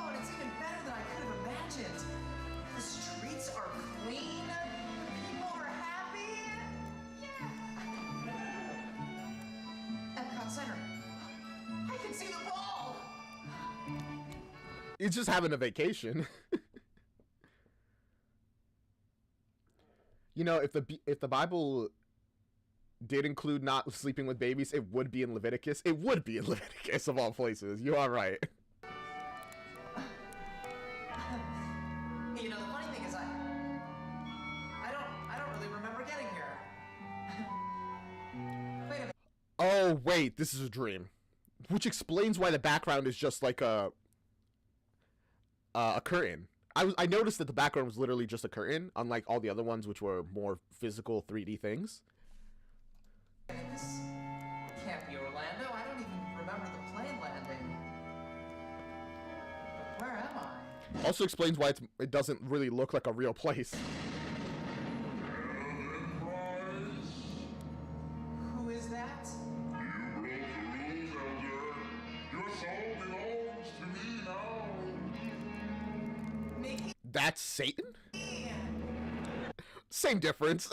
S11: and it's even better than I could have imagined. The streets are clean. People are happy. Yeah. Epcot Center. I can see the ball.
S2: He's just having a vacation. You know, if the Bible did include not sleeping with babies, it would be in Leviticus. It would be in Leviticus of all places. You are right.
S11: You know, the funny thing is I don't really remember getting here. Wait a minute.
S2: Oh wait, this is a dream, which explains why the background is just like a curtain. I noticed that the background was literally just a curtain, unlike all the other ones, which were more physical 3D things.
S11: This can't be Orlando. I don't even remember the plane landing. But where am I?
S2: Also explains why it doesn't really look like a real place.
S11: Who is that?
S6: Your soul belongs to me now.
S2: That's Satan? Same difference.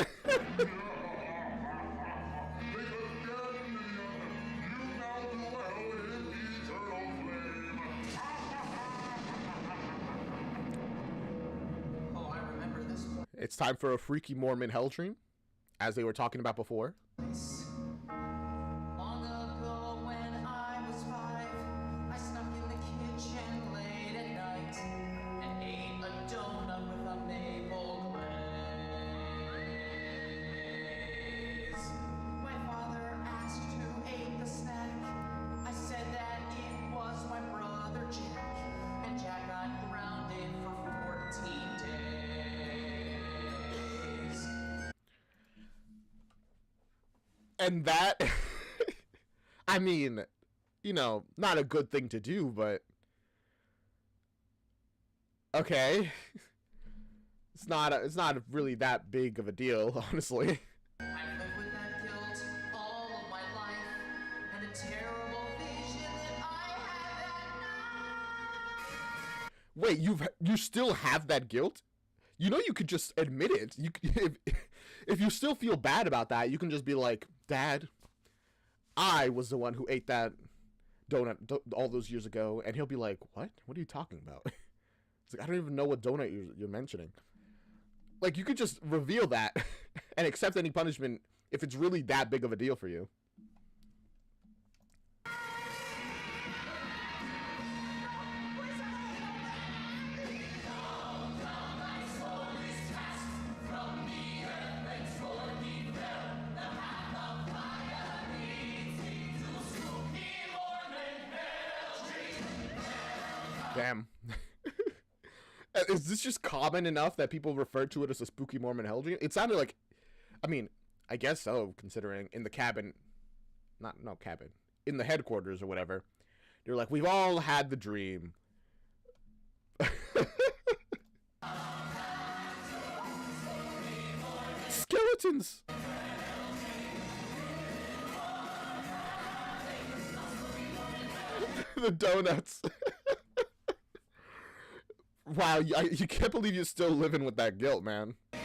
S2: It's time for a freaky Mormon hell dream, as they were talking about before.
S11: Long ago when I was 5, I snuck
S2: And that, I mean, you know, not a good thing to do, but okay. It's not really that big of a deal, honestly.
S11: I've lived with that guilt all of my life, and a terrible vision that I had that night.
S2: Wait, you still have that guilt? You know, you could just admit it. You if you still feel bad about that, you can just be like, Dad, I was the one who ate that donut all those years ago, and he'll be like, what? What are you talking about? It's like, I don't even know what donut you're mentioning. Like, you could just reveal that and accept any punishment if it's really that big of a deal for you. Damn. Is this just common enough that people refer to it as a spooky Mormon hell dream? It sounded like, I mean, I guess so, considering in the cabin, no cabin, in the headquarters or whatever, they're like, we've all had the dream. Skeletons! The donuts. Wow, you can't believe you're still living with that guilt, man.
S11: And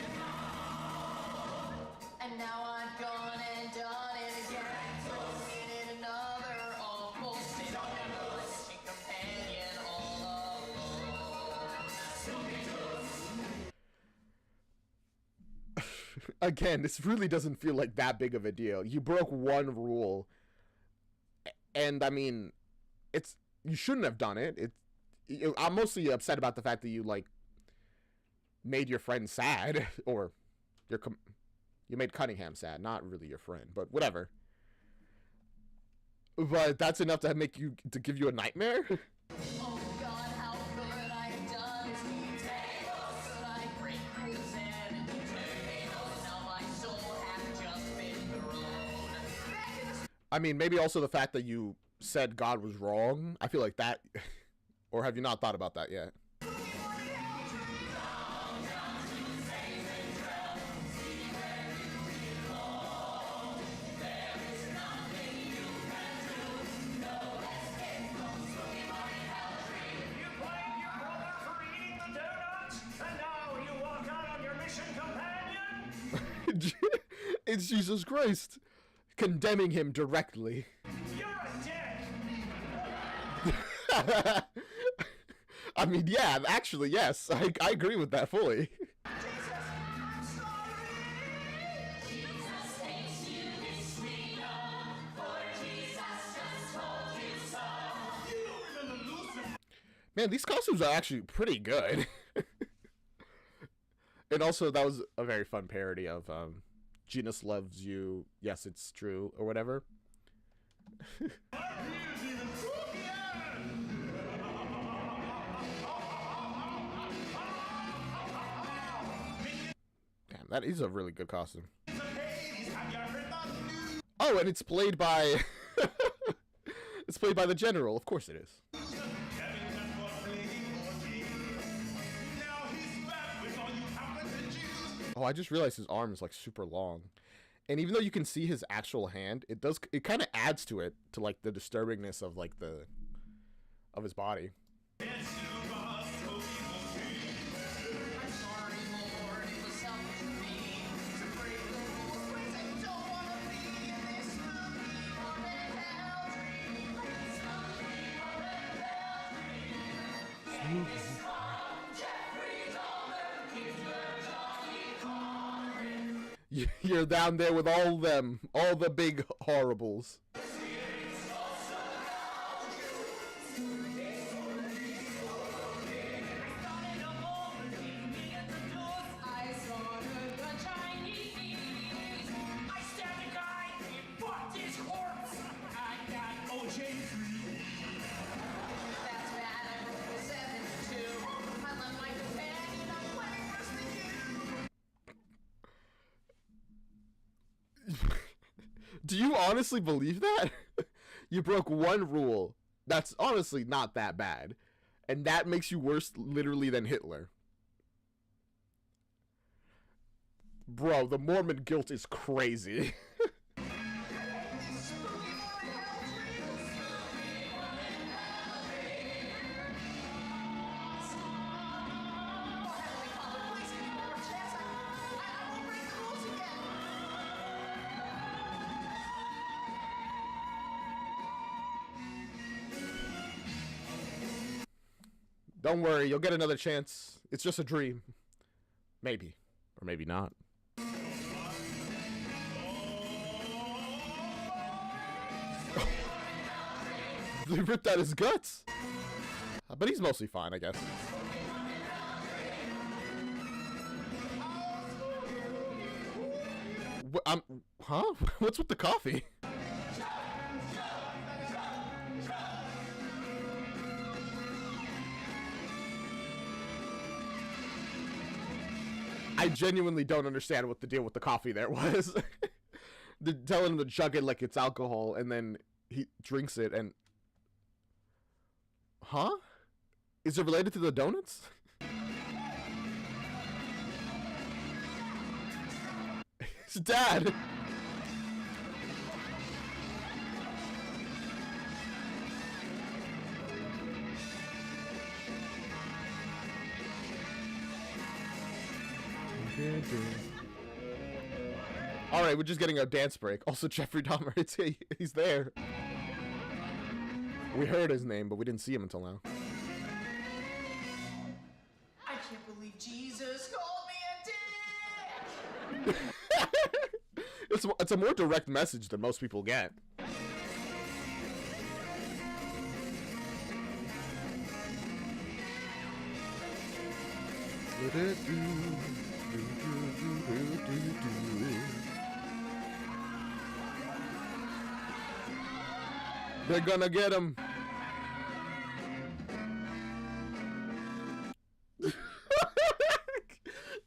S11: now I've gone and done it again. In another almost inauguration companion all alone.
S2: Again, this really doesn't feel like that big of a deal. You broke one rule, and I mean, you shouldn't have done it. I'm mostly upset about the fact that you like made your friend sad, or you made Cunningham sad, not really your friend, but whatever. But that's enough to give you a nightmare.
S11: Oh God, how could I have done this to you? Could I break the sand? Now my soul hath just been thrown.
S2: I mean, maybe also the fact that you said God was wrong. I feel like that. Or have you not thought about that yet? It's Jesus Christ condemning him directly.
S6: You're a dick!
S2: I mean, yeah, actually, yes. I agree with that fully. Man, these costumes are actually pretty good. And also, that was a very fun parody of Jesus Loves You, Yes, It's True, or whatever. Damn, that is a really good costume. Oh, and it's played by... it's played by the General. Of course it is. Oh, I just realized his arm is like super long. And even though you can see his actual hand, it kind of adds to it, to like the disturbingness of like of his body. You're down there with all them, all the big horribles. Do you honestly believe that? You broke one rule. That's honestly not that bad. And that makes you worse literally than Hitler. Bro, the Mormon guilt is crazy. Don't worry, you'll get another chance. It's just a dream. Maybe. Or maybe not. They ripped out his guts. But he's mostly fine, I guess. Huh? What's with the coffee? I genuinely don't understand what the deal with the coffee there was. They're telling him to chug it like it's alcohol, and then he drinks it, and... Huh? Is it related to the donuts? His dad! Alright, we're just getting a dance break. Also, Jeffrey Dahmer, he's there. We heard his name, but we didn't see him until now.
S11: I can't believe Jesus called me a dick!
S2: It's a more direct message than most people get. They're gonna get him.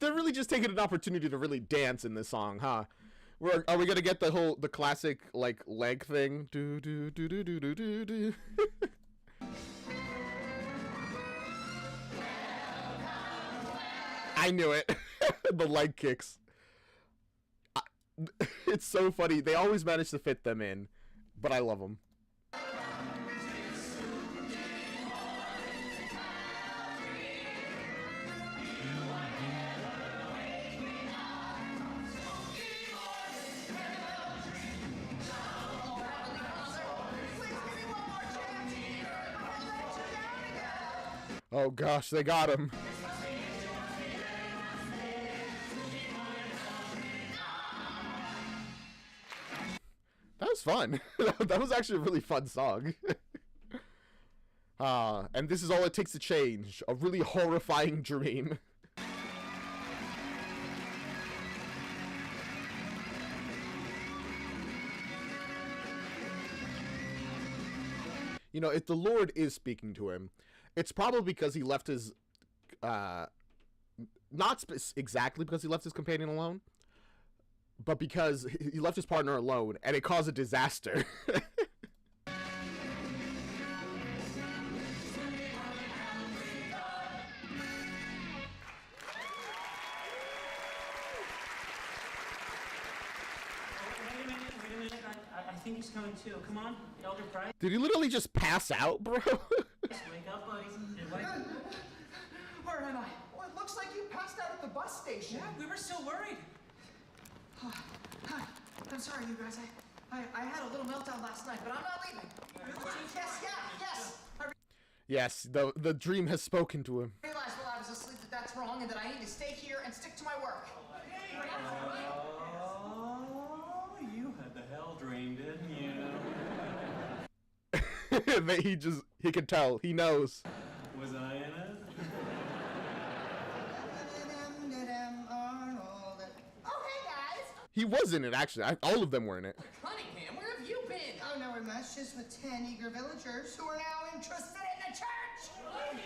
S2: They're really just taking an opportunity to really dance in this song, huh? Are we gonna get the classic like leg thing? Do do do do do do do do. I knew it. The leg kicks. It's so funny. They always manage to fit them in, but I love them. Oh gosh, they got him. That was fun. That was actually a really fun song. And this is all it takes to change. A really horrifying dream. You know, if the Lord is speaking to him, it's probably because he left his, not exactly because he left his companion alone, but because he left his partner alone, and it caused a disaster.
S7: Wait a minute. I think he's coming too. Come on, Elder Price.
S2: Did he literally just pass out, bro?
S7: Wake up, buddy.
S11: Where am I? Well, it looks like you passed out at the bus station.
S7: Yeah, we were so worried.
S11: I'm sorry, you guys. I had a little meltdown last night, but I'm not leaving. Yes.
S2: Yes, the dream has spoken to him.
S11: I realized while I was asleep that that's wrong and that I need to stay here and stick to my work.
S4: Oh, you had the hell dream, didn't you?
S2: He could tell. He knows.
S4: Was I in it?
S5: Oh, hey, guys.
S2: He was in it, actually. All of them were in it.
S5: Cunningham, where have you been? Oh, nowhere much. Just with 10 eager villagers who are now interested in the church.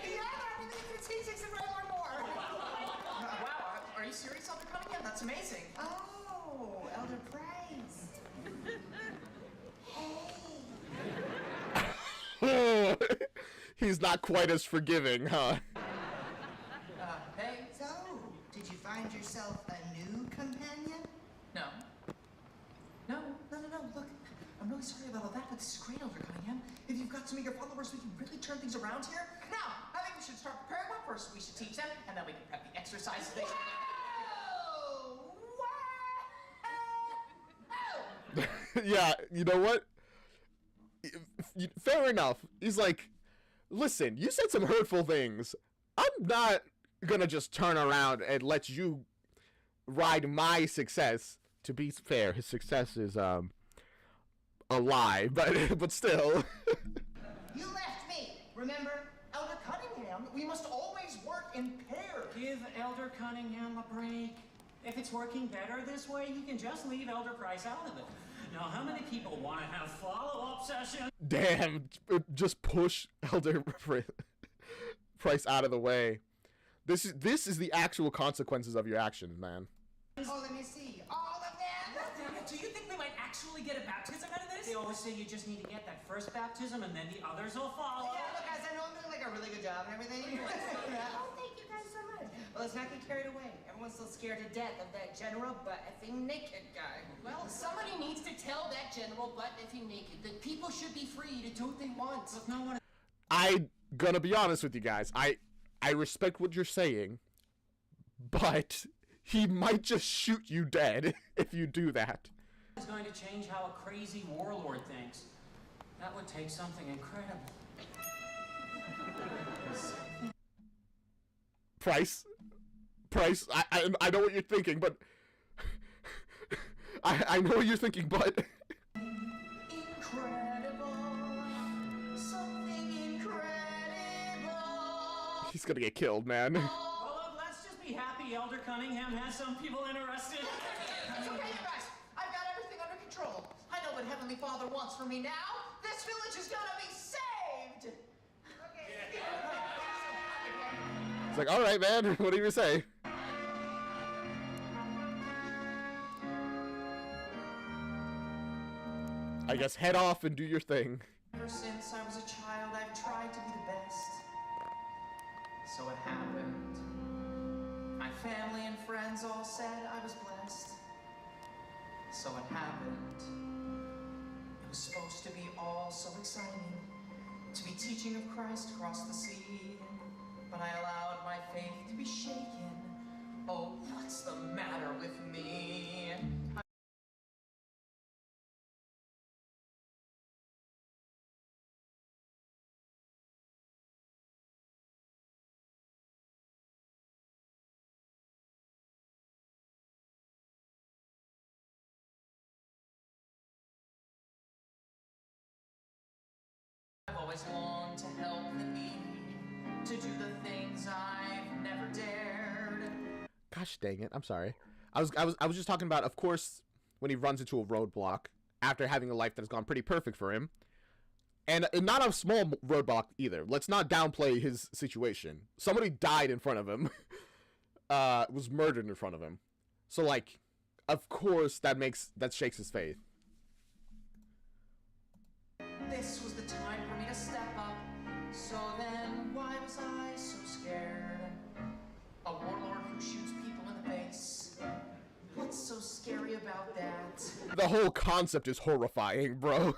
S5: Yeah, I believe the teachings and learn more.
S11: Wow, are you serious, Elder Cunningham? That's amazing.
S5: Oh, Elder Price.
S2: He's not quite as forgiving, huh?
S5: Hey. So, did you find yourself a new companion?
S11: No. No. Look, I'm really sorry about all that, but this is great, Elder Cunningham. If you've got some of your followers, we can really turn things around here. Now, I think we should start preparing them. First, we should teach them, and then we can prep the exercises they should.
S2: Yeah, you know what? Fair enough. He's like, listen, you said some hurtful things. I'm not gonna just turn around and let you ride my success. To be fair, his success is a lie, but still.
S5: You left me, remember?
S11: Elder Cunningham, we must always work in pairs.
S7: Give Elder Cunningham a break. If it's working better this way, you can just leave Elder Price out of it. Now, how many people want to have follow-up sessions?
S2: Damn, just push Elder Price out of the way. This is the actual consequences of your actions, man.
S5: Oh, let me see. All of them?
S7: Do you think we might actually get a baptism out of this? They always say you just need to get that first baptism and then the others will follow.
S5: Yeah, look, guys, I know I'm doing like a really good job and everything.
S9: Oh, thank you guys so much.
S5: Well, let's not get carried away. Everyone's still scared to death of that general butt-effing naked guy.
S13: Well, somebody needs to tell that general butt-effing naked that people should be free to do what they want.
S7: Look, no one...
S2: I'm gonna be honest with you guys. I respect what you're saying, but he might just shoot you dead if you do that.
S7: ...is going to change how a crazy warlord thinks. That would take something incredible.
S2: Price, I know what you're thinking, but I know what you're thinking, but
S11: Incredible. Something incredible.
S2: he's gonna get killed, man.
S7: Well, look, let's just be happy Elder Cunningham has some people interested.
S11: It's okay, you guys. I've got everything under control. I know what Heavenly Father wants from me now. This village is gonna be saved.
S2: It's like, all right, man, what do you say? I guess head off and do your thing.
S11: Ever since I was a child, I've tried to be the best. So it happened. My family and friends all said I was blessed. So it happened. It was supposed to be all so exciting, to be teaching of Christ across the sea. But I allowed my faith to be shaken. Oh, what's the matter with me? I've always longed to help the needy, to do the things I've never dared.
S2: Gosh dang it, I'm sorry. I was just talking about, of course, when he runs into a roadblock after having a life that has gone pretty perfect for him. And not a small roadblock either. Let's not downplay his situation. Somebody died in front of him. Was murdered in front of him. So, like, of course that shakes his faith.
S11: This was the time for me to step up. So then, why was I so scared? A warlord who shoots people in the face. What's so scary about that?
S2: The whole concept is horrifying, bro.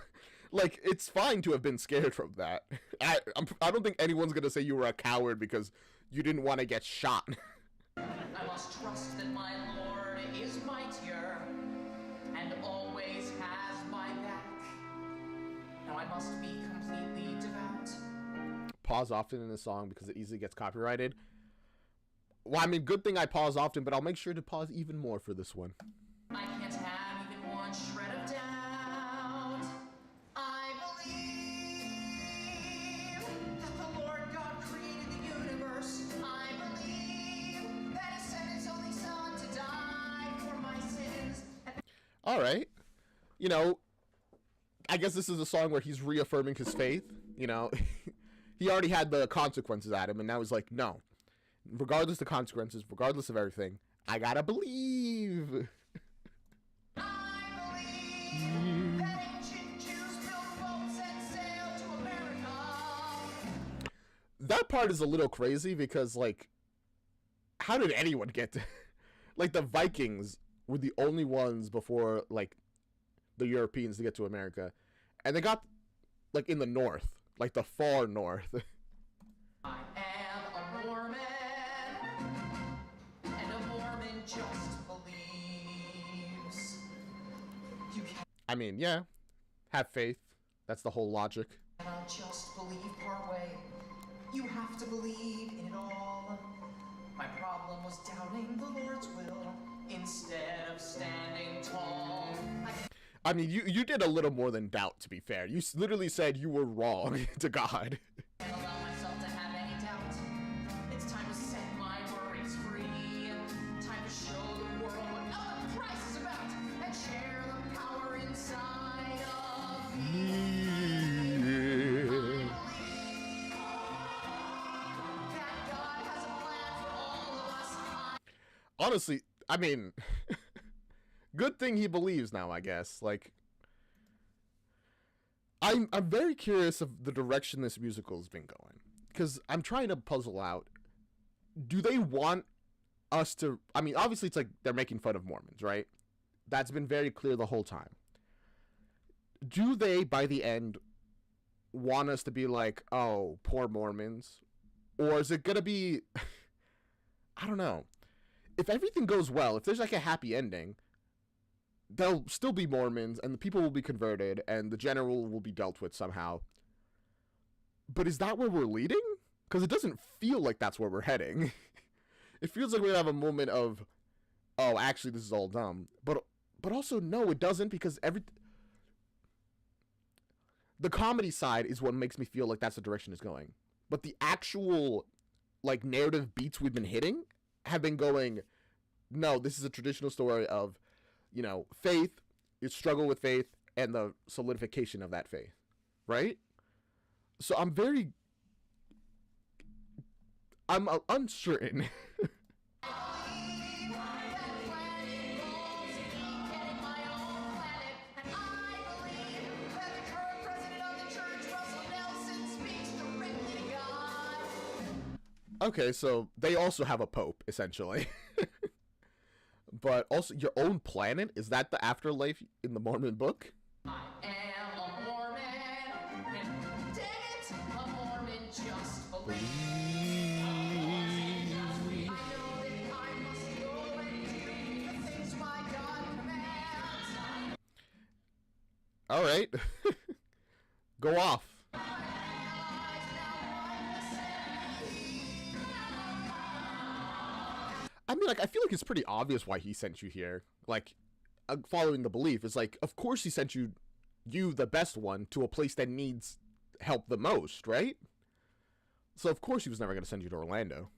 S2: Like, it's fine to have been scared from that. I don't think anyone's gonna say you were a coward because you didn't want to get shot.
S11: I must trust that my Lord is mightier and always has my back. Now I must be completely devout.
S2: Pause often in the song because it easily gets copyrighted. Well, I mean, good thing I pause often, but I'll make sure to pause even more for this one.
S11: I can't have even one shred of doubt. I believe that the Lord God created the universe. I believe that He sent His only Son to die for my sins.
S2: All right. You know, I guess this is a song where he's reaffirming his faith. You know, he already had the consequences at him, and now he's like, no. Regardless of consequences, regardless of everything, I gotta believe.
S11: I believe
S2: that part is a little crazy because, like, how did anyone get to... Like, the Vikings were the only ones before, like, the Europeans to get to America. And they got, like, in the north. Like, the far north.
S11: I am a Mormon, and a Mormon just believes. You
S2: I mean, yeah. Have faith. That's the whole logic.
S11: cannot just believe part way. You have to believe in it all. My problem was doubting the Lord's will instead of standing tall.
S2: I mean, you did a little more than doubt, to be fair. You literally said you were wrong to God.
S11: Can't allow myself to have any doubt. It's time to set my worries free. Time to show the world what the price is about and share the power inside of me. That God has a plan for all of us.
S2: Honestly, I mean, good thing he believes now, I guess. Like, I'm very curious of the direction this musical has been going, because I'm trying to puzzle out, do they want us to, I mean, obviously it's like they're making fun of Mormons, right? That's been very clear the whole time. Do they, by the end, want us to be like, oh, poor Mormons? Or is it gonna be, I don't know. If everything goes well, if there's like a happy ending, they'll still be Mormons, and the people will be converted, and the general will be dealt with somehow. But is that where we're leading? Because it doesn't feel like that's where we're heading. It feels like we're gonna have a moment of, oh, actually, this is all dumb. But also, no, it doesn't, because the comedy side is what makes me feel like that's the direction it's going. But the actual, like, narrative beats we've been hitting have been going, no, this is a traditional story of, you know, faith, your struggle with faith, and the solidification of that faith, right? So I'm uncertain. Okay, so they also have a pope, essentially. But also, your own planet? Is that the afterlife in the Mormon book?
S11: I am a Mormon, and dang it, a Mormon just believes. I know that I must go and do the things my God commands.
S2: Alright. Go off. I mean, like, I feel like it's pretty obvious why he sent you here. Like, following the belief is like, of course he sent you, the best one, to a place that needs help the most, right? So of course he was never going to send you to Orlando.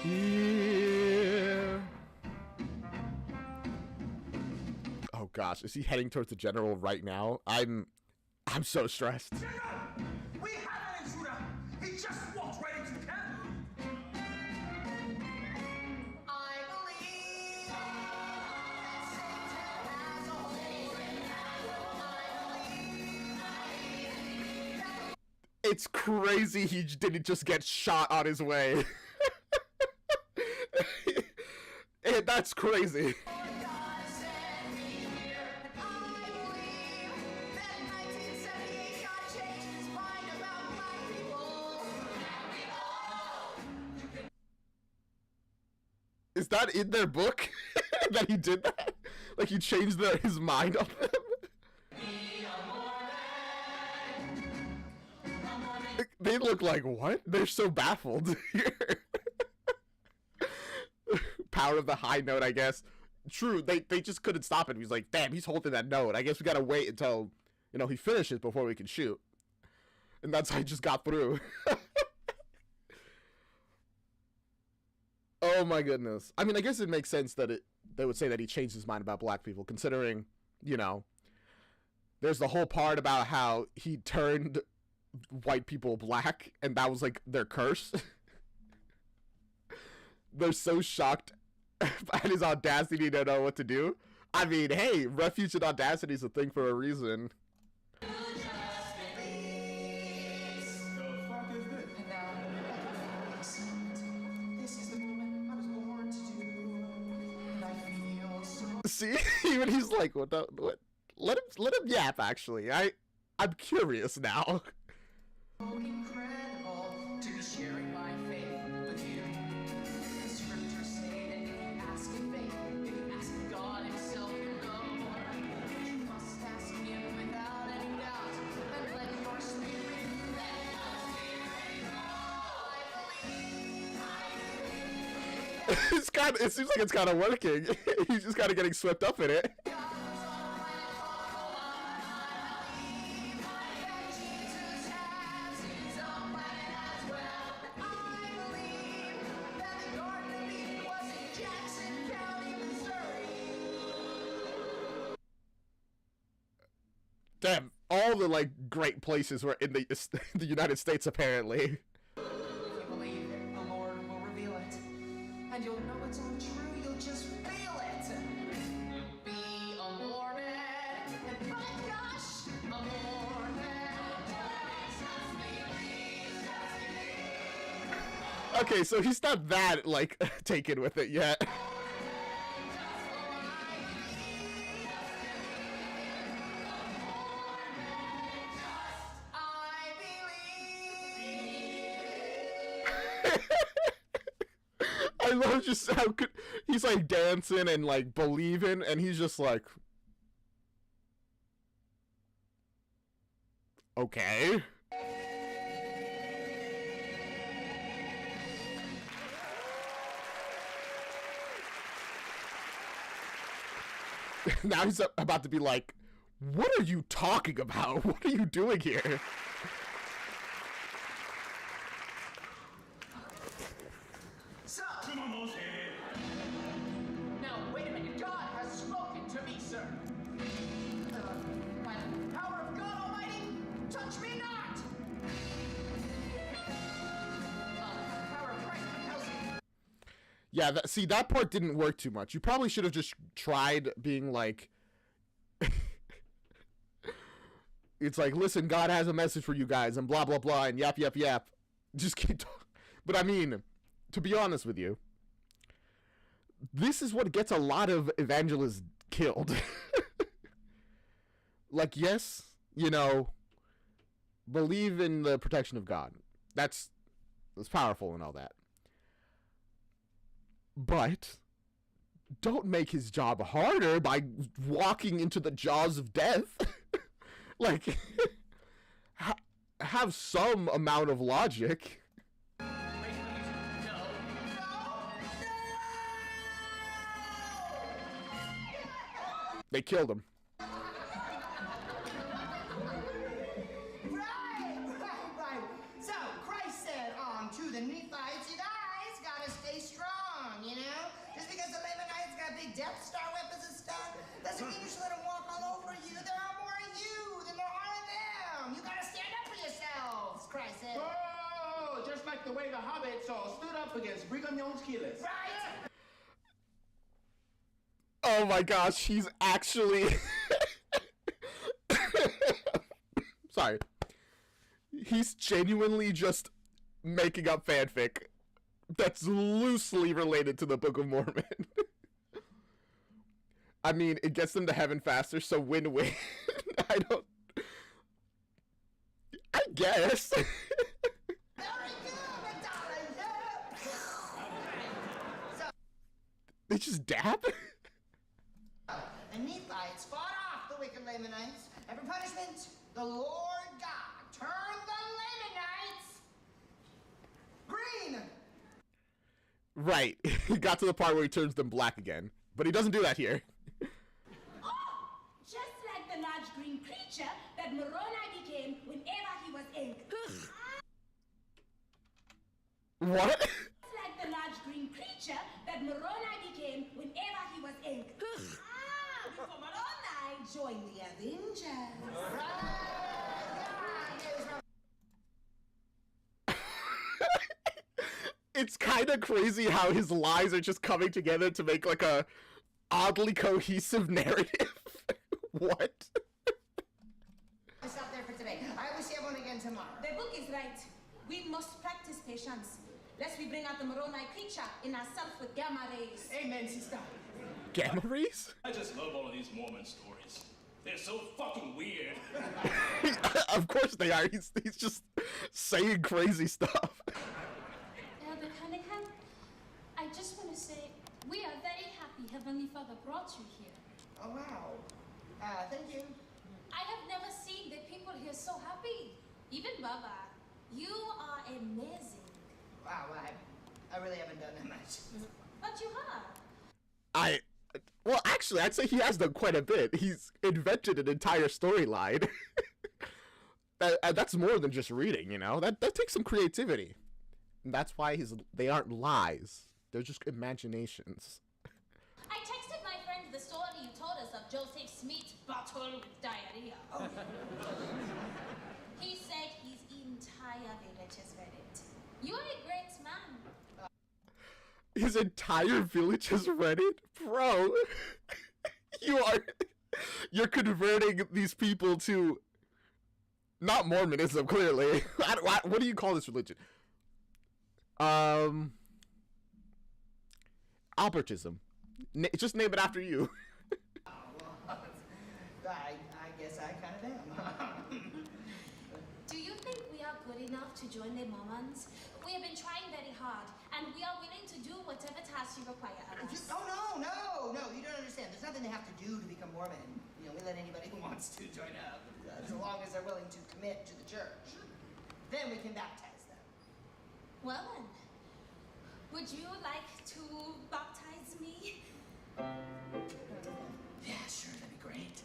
S2: Yeah. Oh gosh, is he heading towards the general right now? I'm so stressed.
S6: General! We have an intruder! He just walked right into the camp!
S11: I believe that Satan has a hold in my
S2: It's crazy he didn't just get shot on his way. That's crazy. Is that in their book? That he did that? Like he changed his mind on them? They look like, what? They're so baffled here. Power of the high note, I guess. True, they just couldn't stop it. He's like, damn, he's holding that note. I guess we gotta wait until, you know, he finishes before we can shoot. And that's how he just got through. Oh my goodness. I mean, I guess it makes sense that they would say that he changed his mind about black people, considering, you know, there's the whole part about how he turned white people black, and that was like their curse. They're so shocked and his audacity to know what to do. I mean, hey, refuge and audacity is a thing for a reason.
S6: The fuck is this?
S11: And now, like a seed, this is the moment I was born to do. And I feel so
S2: See, even he's like, what? Let him yap. Actually, I'm curious now.
S11: incredible to be sharing my faith with you. The scriptures say that if you ask in faith, if you ask God Himself, you'll know. You must ask Him without any doubt, and let your spirit
S2: It's kind of. It seems like it's kind of working. He's just kind of getting swept up in it. Damn, all the like great places were in the United States apparently.
S11: If you believe it, the Lord will reveal it. And you'll know it's all true, you'll just feel it. You'll be a Mormon. And my gosh, a Mormon.
S2: Okay, so he's not that like taken with it yet. I love just how he's like dancing and like believing, and he's just like, okay. Now he's about to be like, what are you talking about? What are you doing here?
S11: So, now wait a minute. God has spoken to me, sir. By the power of God Almighty, touch me not. Power of Christ compels me.
S2: Yeah, see, that part didn't work too much. You probably should have just tried being like, it's like, listen, God has a message for you guys, and blah, blah, blah, and yap, yap, yap. Just keep talking. But I mean, to be honest with you, this is what gets a lot of evangelists killed. Like, yes, you know, believe in the protection of God. That's powerful and all that. But don't make his job harder by walking into the jaws of death. Like, have some amount of logic. They killed him.
S5: Right. So, Christ said to the Nephites, you guys gotta stay strong, you know? Just because the Lamanites got big Death Star weapons and stuff, doesn't mean you should let them walk all over you. There are more of you than there are of them. You gotta stand up for yourselves, Christ said.
S12: Oh, just like the way the hobbits all stood up against Brigham Young's killers.
S5: Right?
S2: Oh my gosh, he's actually... Sorry. He's genuinely just making up fanfic that's loosely related to the Book of Mormon. I mean, it gets them to heaven faster, so win-win. I guess. They just dab?
S5: The Nephites fought off the wicked Lamanites, and for punishment, the Lord God turned the Lamanites green.
S2: Right. He got to the part where he turns them black again. But he doesn't do that here.
S9: Oh, just like the large green creature that Moroni became whenever he was angry.
S2: What?
S9: Just like the large green creature that Moroni became whenever he was angry. Before Moroni joined the Avengers.
S2: it's kind of crazy how his lies are just coming together to make like a oddly cohesive narrative. What?
S5: I stop there for today. I will see everyone again tomorrow.
S9: The book is right. We must practice patience, lest we bring out the Moroni creature in ourselves with gamma rays.
S5: Amen, sister.
S2: Gamma rays?
S6: I just love all of these Mormon stories. They're so fucking weird.
S2: Of course they are. He's just saying crazy stuff.
S10: Elder Cunningham, I just want to say we are very happy Heavenly Father brought you here.
S5: Oh, wow. Thank you.
S10: I have never seen the people here so happy. Even Baba, you are amazing.
S5: Wow, I really haven't done that much.
S10: But you have.
S2: Well, actually, I'd say he has done quite a bit. He's invented an entire storyline. That's more than just reading, you know? That takes some creativity. And that's why they aren't lies. They're just imaginations.
S10: I texted my friend the story you told us of Joseph Smith's bottle with diarrhea. Oh. He said his entire village has read it. You are a great man.
S2: His entire village has read it? Bro, you're converting these people to, not Mormonism, clearly. What do you call this religion? Albertism. Just name it after you.
S5: I guess I kind of am.
S10: Do you think we are good enough to join the Mormons? We have been trying very hard, and we are willing to do whatever tasks you require of us.
S5: Oh, no, you don't understand. There's nothing they have to do to become Mormon. You know, we let anybody who wants to join up, as long as they're willing to commit to the church. Then we can baptize them.
S10: Well then, would you like to baptize me?
S5: Yeah, sure, that'd be great.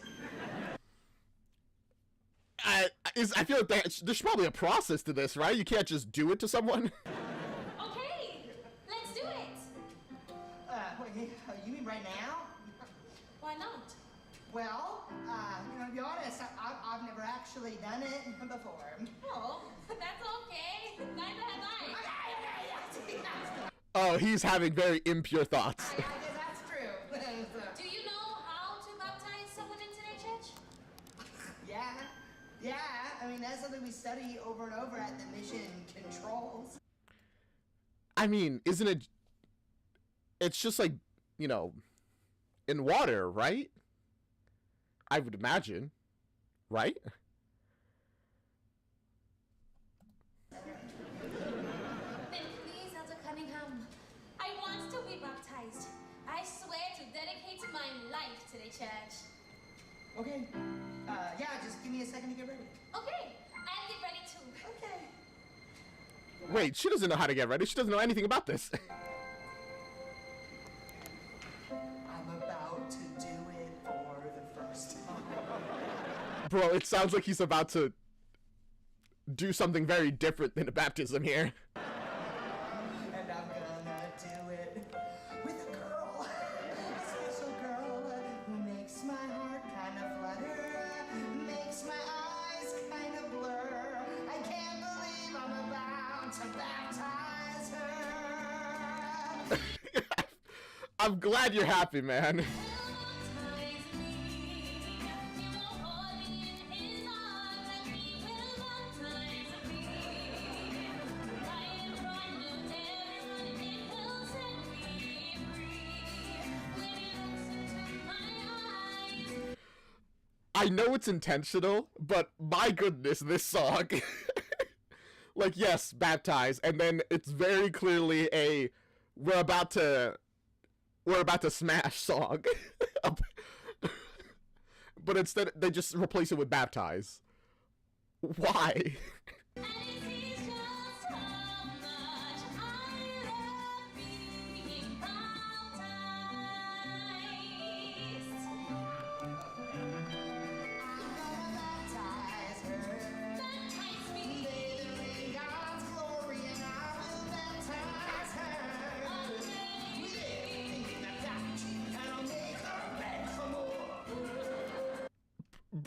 S2: I feel like there's probably a process to this, right? You can't just do it to someone.
S10: Okay, let's do it.
S5: Wait, you mean right now?
S10: Why not?
S5: Well, you know, to be honest, I've never actually done it before.
S10: Oh, that's okay. Neither have I.
S2: Oh, he's having very impure thoughts.
S5: I guess that's true.
S10: Do you know how to baptize someone into their church?
S5: Yeah, I mean, that's something we study over and over at the mission controls.
S2: I mean, isn't it? It's just like, you know, in water, right? I would imagine, right?
S10: Then please, Elder Cunningham, I want to be baptized. I swear to dedicate my life to the church.
S5: Okay. Yeah, just give me a second to get ready.
S10: Okay, I'll get ready too.
S5: Okay.
S2: Wait, she doesn't know how to get ready. She doesn't know anything about this.
S5: I'm about to do it for the first time.
S2: Bro, it sounds like he's about to do something very different than a baptism here.
S5: And I'm gonna do it with a girl. A special girl who makes my heart kind of flutter, makes my eyes kind of blur. I can't believe I'm about to baptize her.
S2: I'm glad you're happy, man. I know it's intentional, but my goodness, this song. Like, yes, baptize, and then it's very clearly a we're about to smash song. But instead they just replace it with baptize. Why?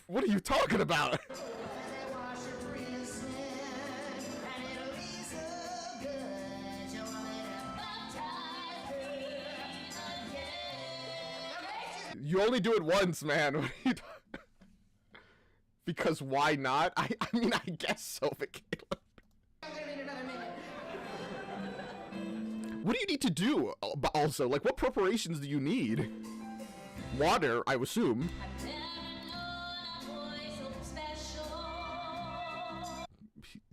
S2: What are you talking about? You only do it once, man. What are you because why not? I mean, I guess so, but Caleb.
S5: I'm gonna need another minute.
S2: What do you need to do? But also, like, what preparations do you need? Water, I assume.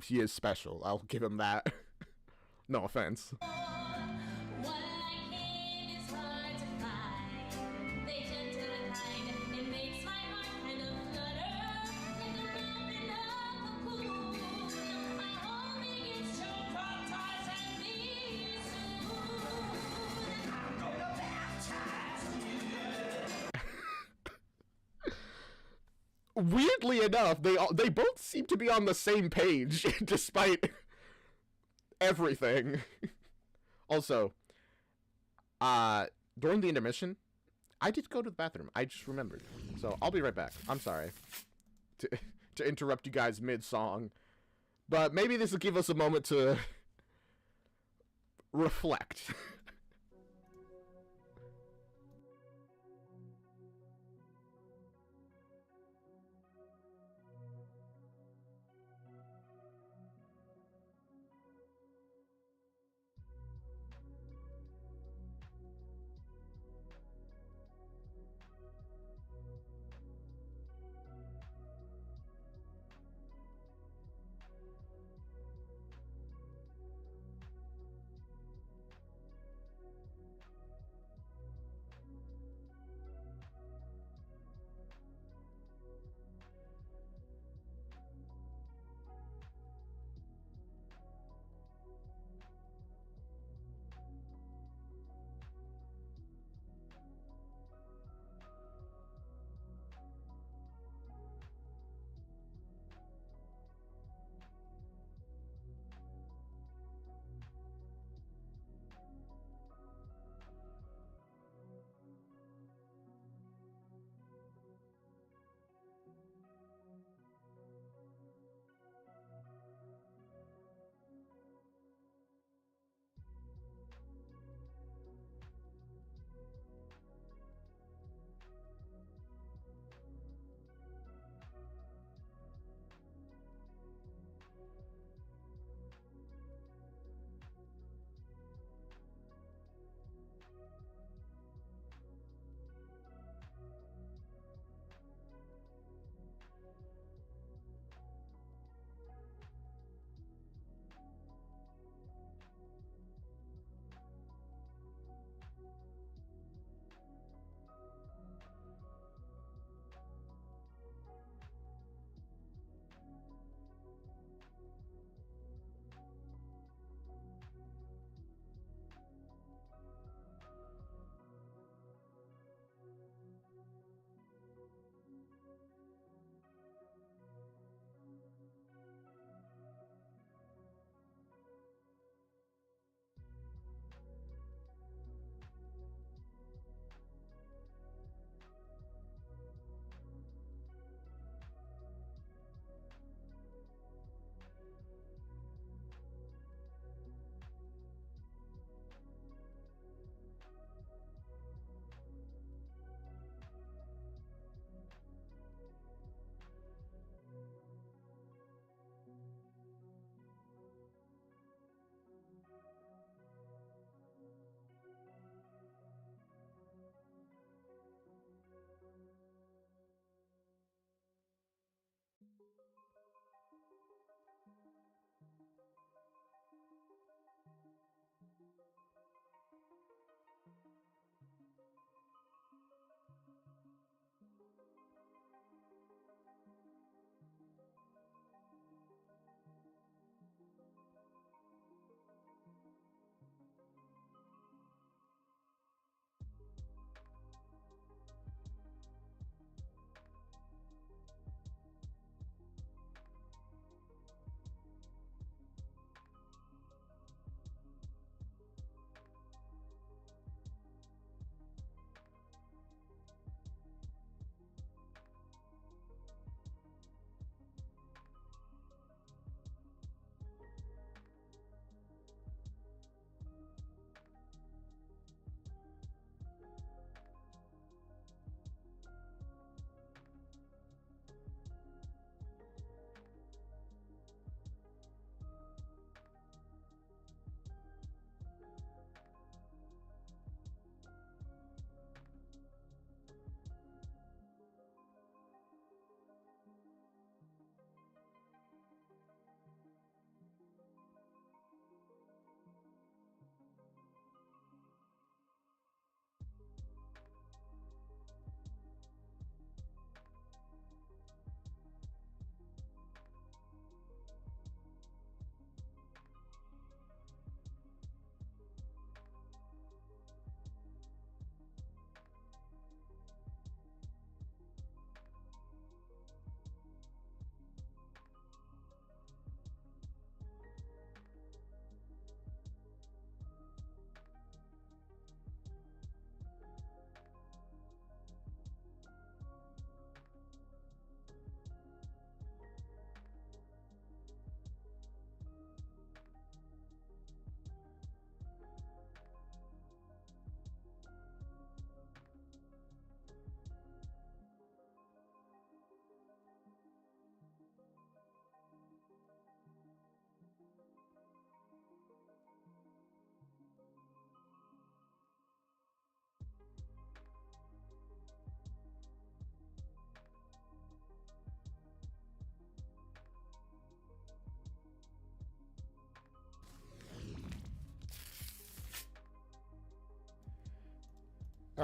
S2: He is special. I'll give him that. No offense. Weirdly enough, they both seem to be on the same page, despite everything. Also, during the intermission, I did go to the bathroom. I just remembered. So I'll be right back. I'm sorry to interrupt you guys mid-song. But maybe this will give us a moment to reflect.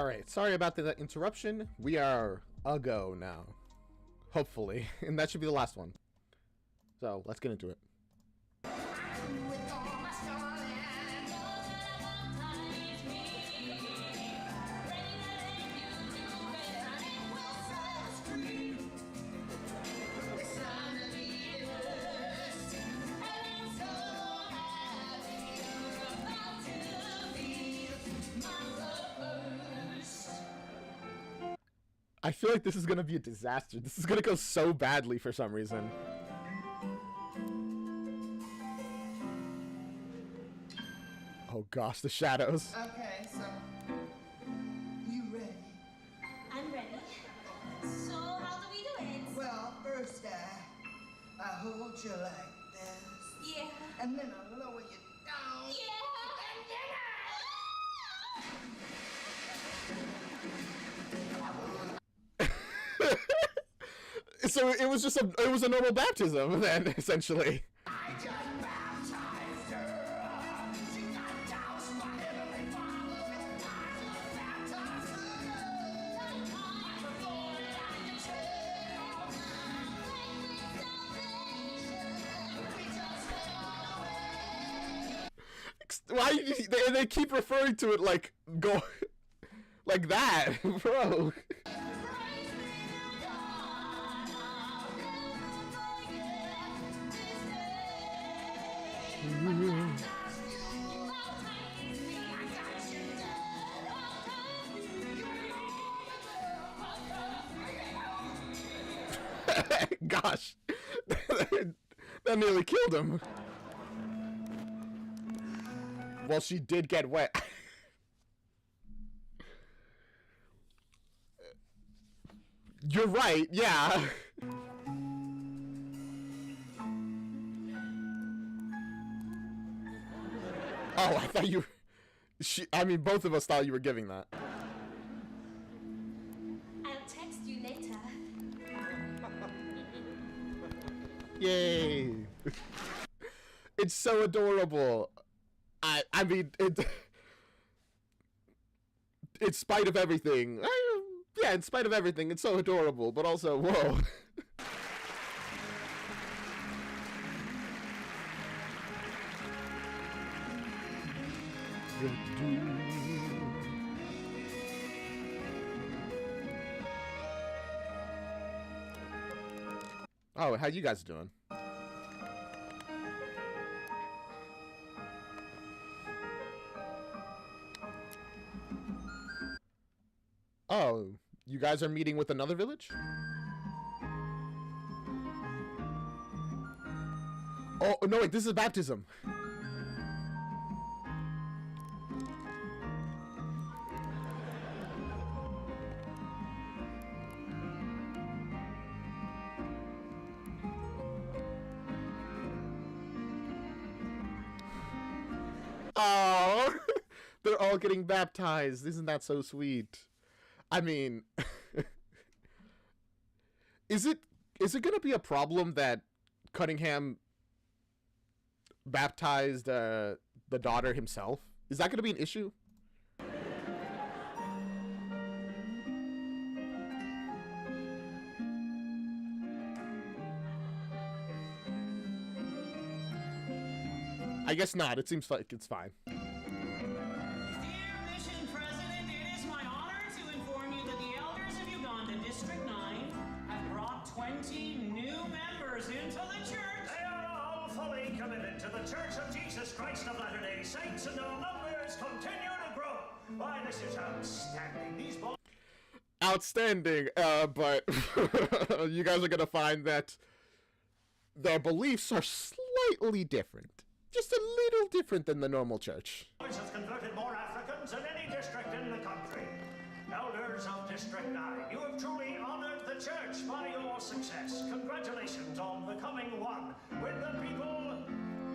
S2: All right, sorry about the interruption. We are a go now, hopefully, and that should be the last one. So let's get into it. I feel like this is gonna be a disaster. This is gonna go so badly for some reason. Oh gosh, the shadows.
S5: Okay, so you ready?
S10: I'm ready. So how do we do it?
S5: Well, first I hold you like this.
S10: Yeah.
S5: And then I lower you down.
S10: Yeah.
S5: And then
S2: So it was just a normal baptism then, essentially.
S6: I just baptized her. She got doused by Heavenly Father with fire of baptism. I'm the Lord and I can tell. We just fell away.
S2: Why they keep referring to it like go like that, bro? Gosh, that nearly killed him. Well, she did get wet. You're right, yeah. Oh, I thought you... I mean, both of us thought you were giving that.
S10: I'll text you later.
S2: Yay. It's so adorable. I mean, in spite of everything. Yeah, in spite of everything, it's so adorable, but also, whoa. Oh, how you guys doing? Oh, you guys are meeting with another village? Oh, no, wait, this is baptism. Oh, they're all getting baptized. Isn't that so sweet? I mean, is it going to be a problem that Cunningham baptized the daughter himself? Is that going to be an issue? I guess not. It seems like it's fine.
S7: Dear Mission President, it is my honor to inform you that the elders of Uganda District 9 have brought 20 new members into the church.
S4: They are all fully committed to the Church of Jesus Christ of Latter-day Saints, and their numbers continue to grow. Why, this is outstanding. These boys...
S2: Outstanding, but you guys are gonna find that their beliefs are slightly different. Just a little different than the normal church.
S4: has converted more Africans than any district in the country. Elders of District 9, you have truly honored the church by your success. Congratulations on becoming one with the people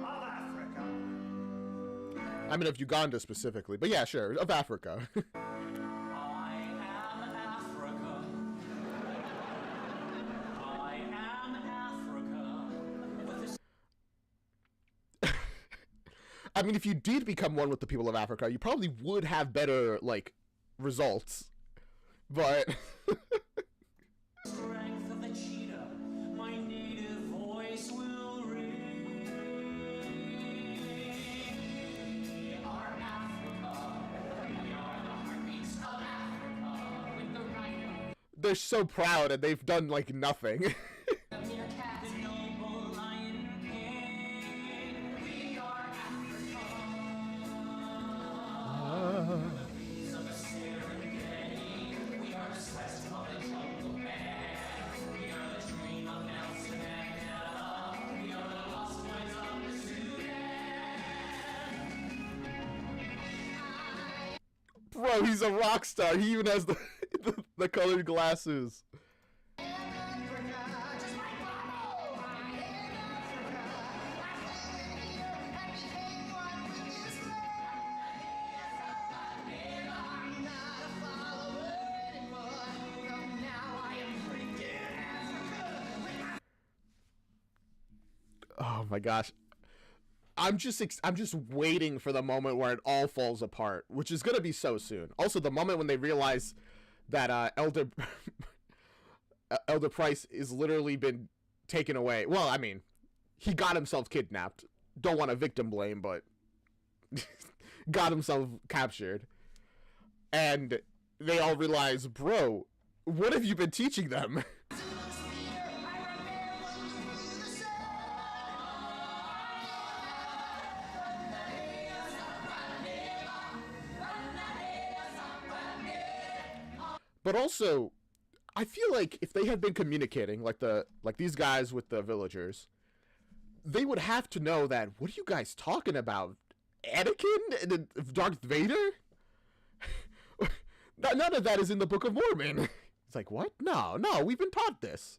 S4: of Africa.
S2: I mean, of Uganda specifically, but yeah, sure, of Africa.
S7: I am Africa. I am Africa. With this
S2: I mean, if you did become one with the people of Africa, you probably would have better, like, results. But
S4: Strength of the cheetah, my native voice will ring. We are Africa. We are the heartbeats of Africa. With the rhino,
S2: they're so proud and they've done like nothing.
S4: the meerkat, the noble lion king. We are Africa. Bees of the Serengeti. We are the sweat of the jungle man. We are the dream of Nelson Mandela. We are the lost boys of the Sudan.
S2: Bro, he's a rock star. He even has the colored glasses. Oh my gosh. I'm just waiting for the moment where it all falls apart, which is gonna be so soon. Also, the moment when they realize that Elder Elder Price is literally been taken away. Well, I mean, he got himself kidnapped. Don't want to victim blame, but got himself captured. And they all realize, bro, what have you been teaching them? But also, I feel like if they had been communicating like these guys with the villagers, they would have to know that, what are you guys talking about? Anakin and Darth Vader? None of that is in the Book of Mormon. It's like, what? No, we've been taught this.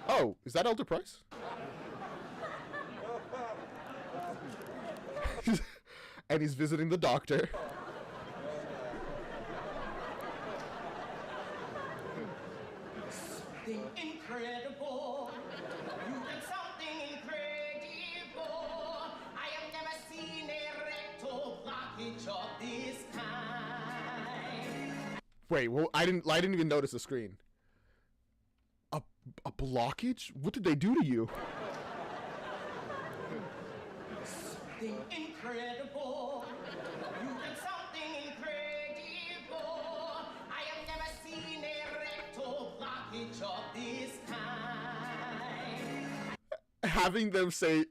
S2: Oh, is that Elder Price? And he's visiting the doctor.
S6: Something incredible. You did something incredible. I have never seen a rectal blockage of this kind.
S2: Wait, well, I didn't even notice the screen. A blockage? What did they do to you?
S6: Something incredible. You did something incredible. I have never seen a rectal blockage of this kind.
S2: Having them say,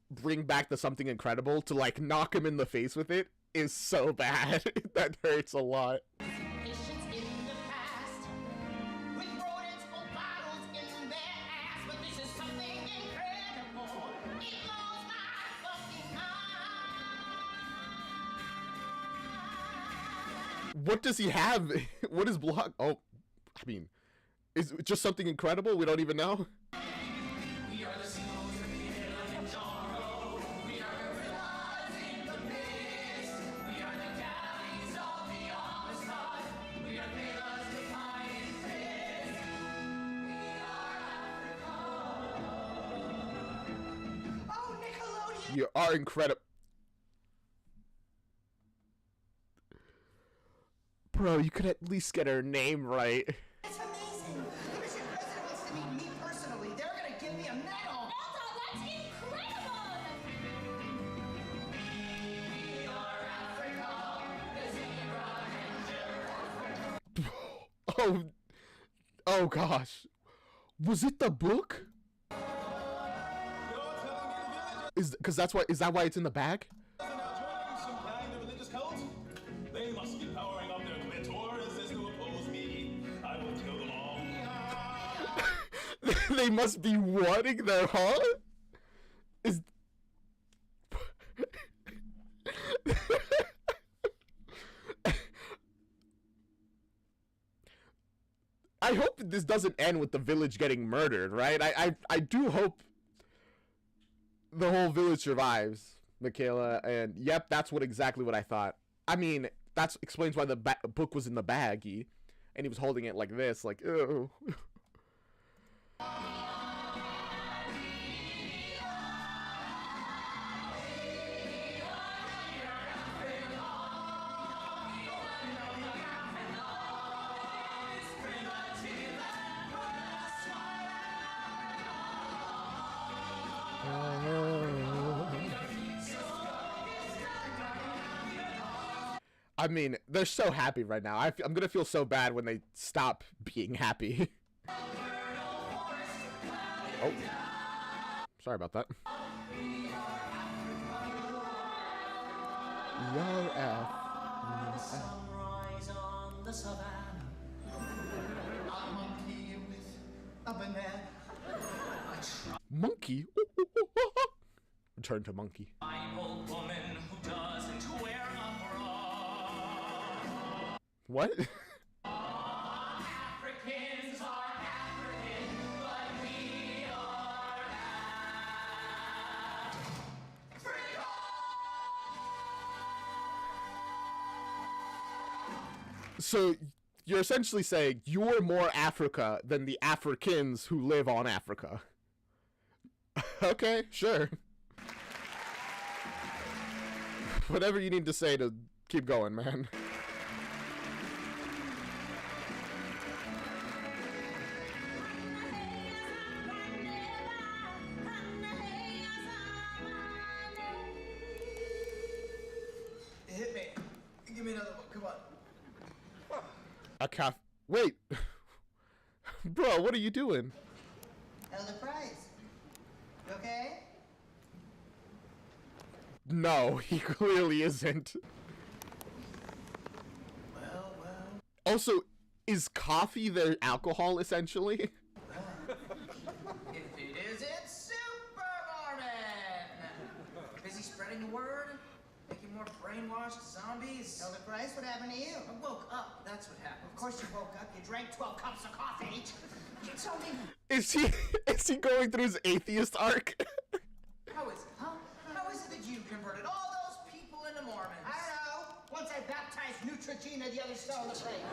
S2: bring back the something incredible to like knock him in the face with it is so bad. That hurts a lot.
S6: Patients in the past with rodents or bottles in their ass, but this is something incredible. It blows my fucking mind.
S2: What does he have? What is block? Oh, I mean, is it just something incredible? We don't even know.
S4: We are the snows of Kilimanjaro. We are gorillas in the mist. We are the galleys of the Amistad. We are villas defying fist. We are Africa.
S6: Oh, Nickelodeon!
S2: You are incredible. Bro, you could at least get her name right.
S6: It's amazing. The mission president wants to meet me personally. They're gonna give me a medal.
S10: Elsa, that's incredible!
S4: We are Africa. The zebra and giraffe.
S2: Oh gosh. Was it the book? Is that why it's in the bag?
S12: Some kind of religious cult? They must be powering up their clitorises to oppose me. I will kill them all.
S2: They must be wanting their heart? Is I hope this doesn't end with the village getting murdered, right? I do hope the whole village survives, Michaela, and yep, that's exactly what I thought. I mean, that explains why the book was in the baggie, and he was holding it like this, like, ew. I mean, they're so happy right now. I'm gonna feel so bad when they stop being happy. Oh. Sorry about that. Your F.
S11: Sunrise on the savannah.
S12: A monkey with a banana.
S2: Monkey? Return to monkey.
S7: Bible woman who doesn't wear a bra.
S2: What?
S7: Africans are African, but we are Africa.
S2: So you're essentially saying you're more Africa than the Africans who live on Africa. Okay, sure. Whatever you need to say to keep going, man.
S11: Hit me. Give me another one. Come on.
S2: A calf. Wait. Bro, what are you doing?
S5: Elder Price. You okay?
S2: No, he clearly isn't.
S11: Well.
S2: Also, is coffee their alcohol, essentially?
S11: If it isn't Super Mormon! Busy spreading the word? Making more brainwashed zombies?
S5: Elder Price, what happened to you?
S11: I woke up. That's what happened.
S5: Of course you woke up. You drank 12 cups of coffee. You tell me.
S2: Is he going through his atheist arc?
S11: How is it, huh? How is it that you converted all those people into Mormons?
S5: I don't know. Once I baptized Neutrogena, the other stone the faith.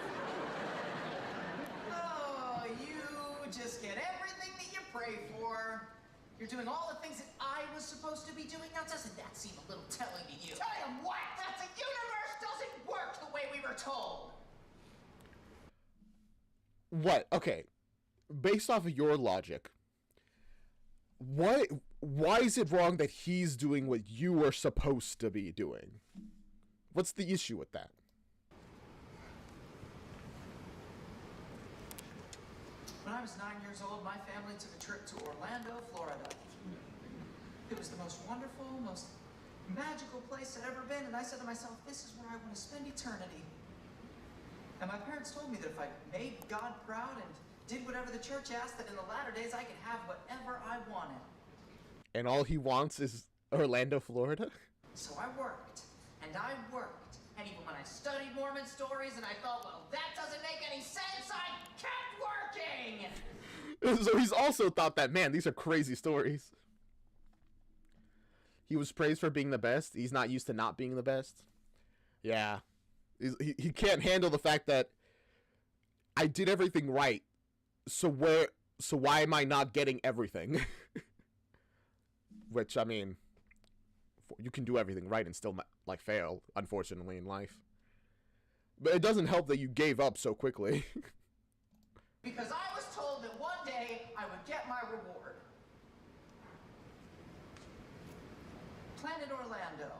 S11: Oh, you just get everything that you pray for. You're doing all the things that I was supposed to be doing. Now, doesn't that seem a little telling to you?
S5: Tell him what?
S11: That the universe doesn't work the way we were told.
S2: What? Okay. Based off of your logic, why is it wrong that he's doing what you were supposed to be doing? What's the issue with that?
S11: When I was 9 years old, my family took a trip to Orlando, Florida. It was the most wonderful, most magical place I'd ever been, and I said to myself, this is where I want to spend eternity. And my parents told me that if I made God proud and did whatever the church asked, that in the latter days I could have whatever I wanted.
S2: And all he wants is Orlando, Florida?
S11: So I worked, and I worked, and even when I studied Mormon stories and I thought, well, that doesn't make any sense, I kept working!
S2: So he's also thought that, man, these are crazy stories. He was praised for being the best. He's not used to not being the best. Yeah. He can't handle the fact that I did everything right. So why am I not getting everything? Which, I mean, you can do everything right and still, like, fail, unfortunately, in life. But it doesn't help that you gave up so quickly.
S11: Because I was told that one day I would get my reward. Planet Orlando.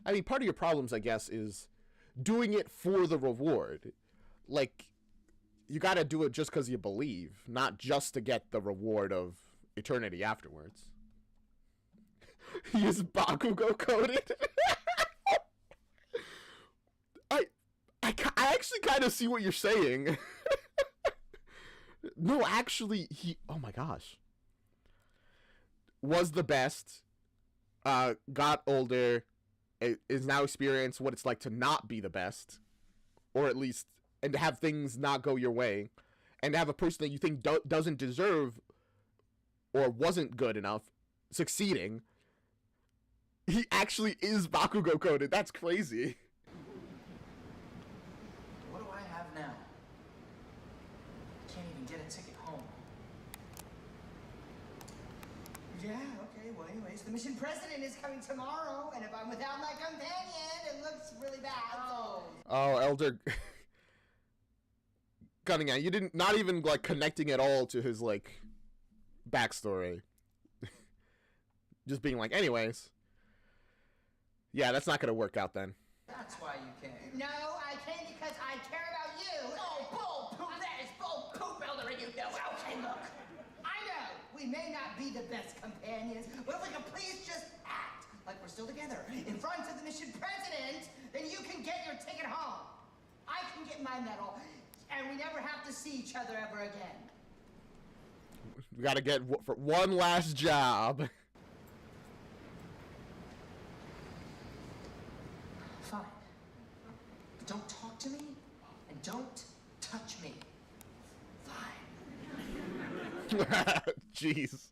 S2: I mean, part of your problems, I guess, is doing it for the reward. Like, you gotta do it just because you believe, not just to get the reward of eternity afterwards. He is Bakugo coded. I actually kind of see what you're saying. No, actually, oh my gosh. Was the best, got older, is now experienced what it's like to not be the best, or at least, and to have things not go your way, and to have a person that you think doesn't deserve or wasn't good enough succeeding. He actually is Bakugo coded. That's crazy.
S11: What do I have now? Can't even get a ticket home.
S5: Yeah, okay, well, anyways, the mission president is coming tomorrow, and if I'm without my companion, it looks really bad.
S2: Oh, Elder Cunningham, you didn't, not even, like, connecting at all to his, like, backstory. Just being like, anyways. Yeah, that's not gonna work out then.
S11: That's why you came.
S5: No, I came because I care about you.
S13: Oh, bull poop! That is bull poop, Elder, and you know it.
S5: Okay, look. I know we may not be the best companions, but if we could please just act like we're still together in front of the mission president, then you can get your ticket home. I can get my medal, and we never have to see each other ever again.
S2: We gotta get for one last job.
S11: Fine. But don't talk to me, and don't touch me. Fine.
S2: Jeez.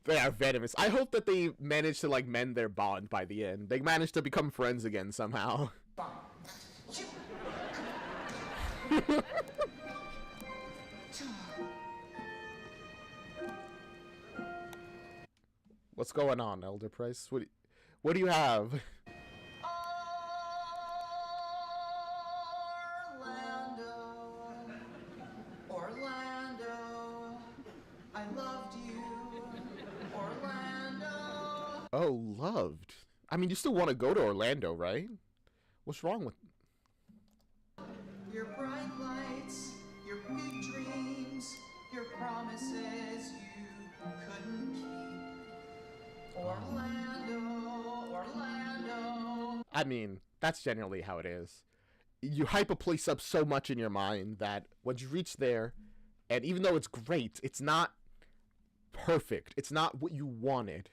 S2: They are venomous. I hope that they manage to like mend their bond by the end. They manage to become friends again somehow.
S11: Fine.
S2: What's going on, Elder Price? What do you have?
S11: Orlando, I loved you. Orlando.
S2: Oh, loved. I mean, you still want to go to Orlando, right? What's wrong with...
S11: Your bright lights, your big dreams, your promises you couldn't keep. Orlando, Orlando.
S2: I mean, that's generally how it is. You hype a place up so much in your mind that once you reach there, and even though it's great, it's not perfect. It's not what you wanted.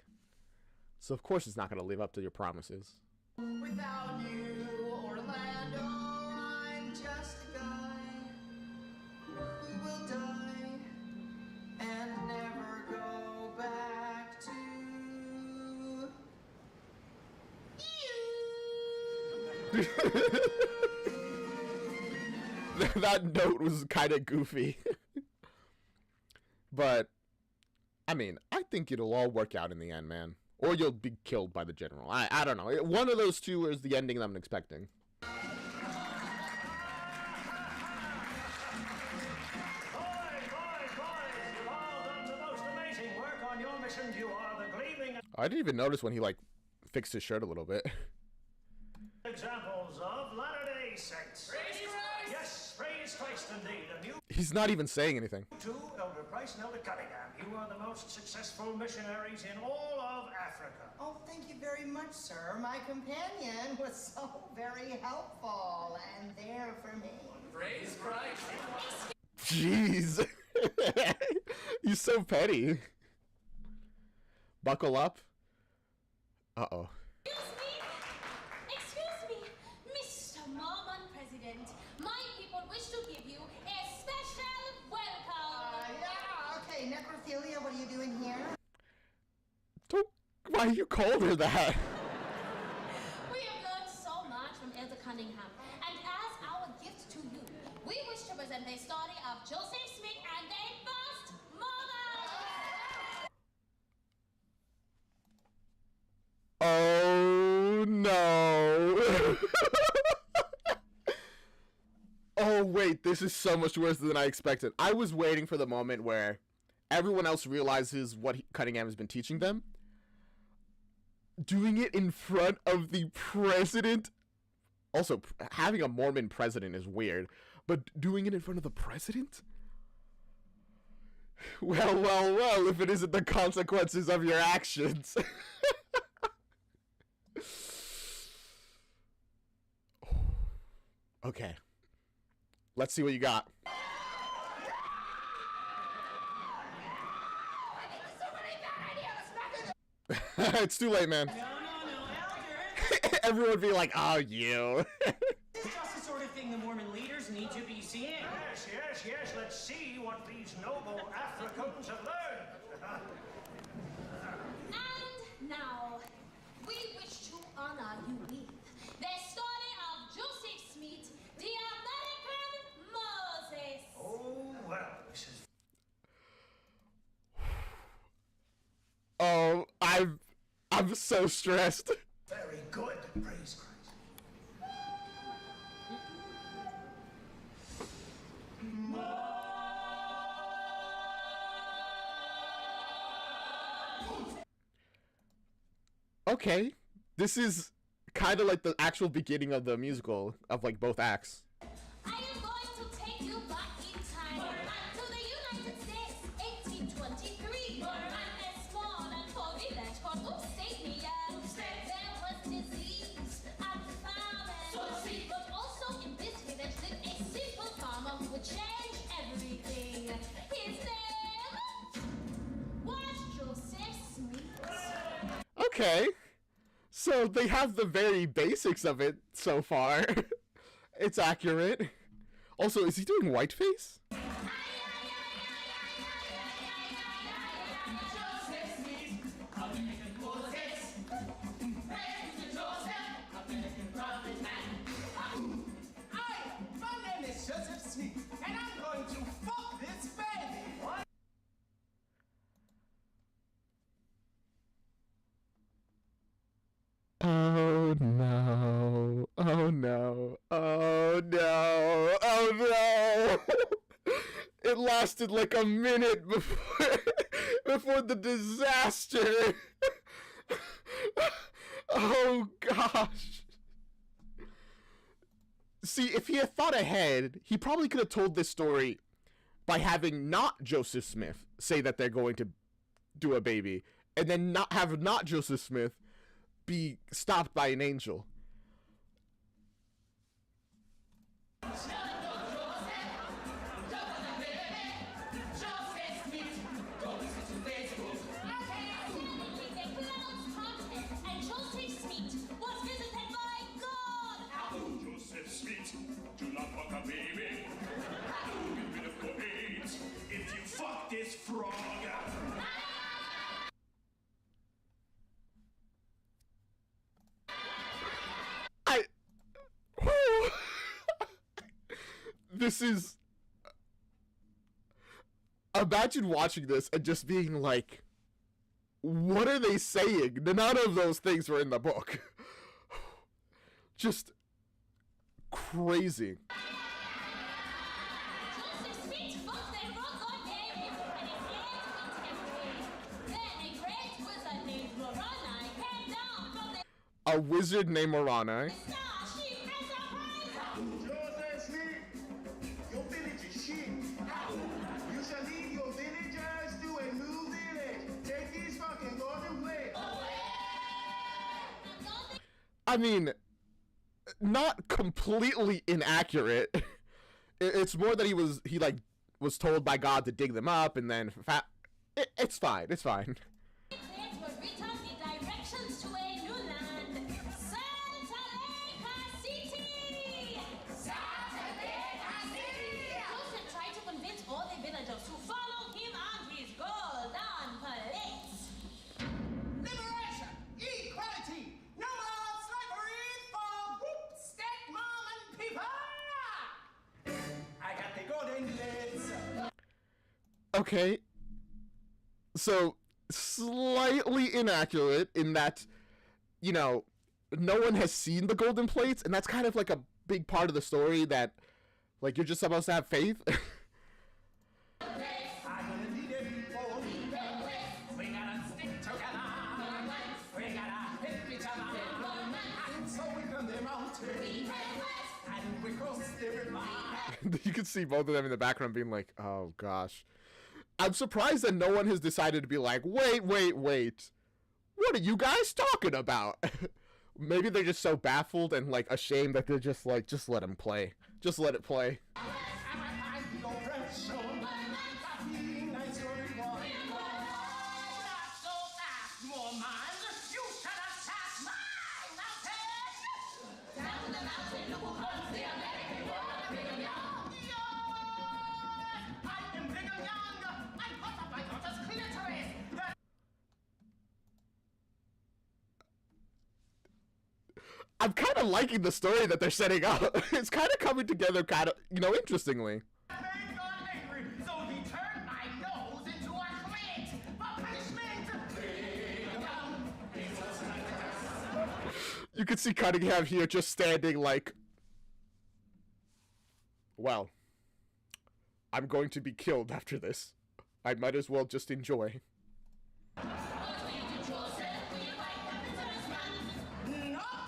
S2: So of course it's not going to live up to your promises.
S11: Without you, Orlando, I'm just a guy who will die and never go back to you.
S2: That note was kind of goofy. But, I mean, I think it'll all work out in the end, man. Or you'll be killed by the general. I don't know. One of those two is the ending that I'm expecting. I didn't even notice when he, like, fixed his shirt a little bit.
S14: Examples of Latter-day Saints. Praise Christ! Yes, praise Christ indeed. And you
S2: He's not even saying anything.
S14: too, Elder Price and Elder Cunningham. You are the most successful missionaries in all of Africa.
S5: Oh, thank you very much, sir. My companion was so very helpful and there for me.
S13: Praise Christ.
S2: Jeez. He's so petty. Buckle up. Uh-oh.
S10: Excuse me, Mr. Mormon President. My people wish to give you a special welcome.
S5: Yeah, okay, necrophilia, what are you doing here?
S2: Why you called her that?
S10: We have learned so much from Elder Cunningham, and as our gift to you, we wish to present the story of Joseph Smith and the first Mormon.
S2: Oh no. Oh wait, this is so much worse than I expected. I was waiting for the moment where everyone else realizes what Cunningham has been teaching them. Doing it in front of the president. Also, having a Mormon president is weird, but doing it in front of the president? Well, well, well, if it isn't the consequences of your actions. Okay. Let's see what you got. It's too late, man.
S13: No, Elder.
S2: Everyone would be like, oh, you.
S13: This is just the sort of thing the Mormon leaders need to be seeing.
S14: Yes, yes, yes. Let's see what these noble Africans have learned.
S10: And now, we wish to honor you with the story of Joseph Smith, the American Moses.
S14: Oh, well, this is...
S2: Oh, I'm so stressed.
S14: very good. Praise Christ.
S2: Okay, this is kind of like the actual beginning of the musical of like both acts.
S10: I am going to take you back in time to the United States, 1823. And a small and poor village called upstate New York. There was disease and famine, but also in this village lived a simple farmer who would change everything. His name was Joseph Smith.
S2: Okay, so they have the very basics of it so far. It's accurate. Also, is he doing whiteface?
S6: My name is Joseph Smith, and I'm going to fuck this baby.
S2: Oh no. Oh no. Oh no. Oh no. It lasted like a minute before the disaster. Oh gosh. See, if he had thought ahead, he probably could have told this story by having not Joseph Smith say that they're going to do a baby, and then not have not Joseph Smith be stopped by an angel.
S6: Joseph Smith, do not fuck a baby. Get rid of your AIDS if you fuck this frog.
S2: This is... Imagine watching this and just being like, what are they saying? None of those things were in the book. Just crazy.
S10: Joseph Smith fucked a frog on him, and his hands went everywhere. Then a great wizard named Moroni came down from the
S2: A wizard named Moroni.
S10: starship Enterprise.
S12: Joseph Smith, your village is shit. You shall lead your villagers to a new village. Take these fucking golden plates.
S2: I mean, not completely inaccurate. It's more that he was told by God to dig them up, and then it's fine. It's fine.
S10: Plates were written in directions to a new land. Santa City! Joseph tried to convince all the villagers to follow him and his golden plates.
S6: Liberation, equality, no more slavery for whoop, steak, mom, and people. I got the golden plates.
S2: Okay. So, slightly inaccurate in that, you know, no one has seen the golden plates, and that's kind of like a big part of the story that, like, you're just supposed to have faith.
S6: I'm gonna lead everyone. We gotta stick together. We gotta help each other. And so we climbed the mountain. And we crossed the river.
S2: You can see both of them in the background being like, oh gosh. I'm surprised that no one has decided to be like, wait. What are you guys talking about? Maybe they're just so baffled and like ashamed that they're just like, just let him play. Just let it play. I'm kind of liking the story that they're setting up. It's kind of coming together kind of, you know, interestingly.
S6: So he turned my nose into a clit for punishment.
S2: You can see Cunningham here just standing like, well, I'm going to be killed after this. I might as well just enjoy.
S6: Not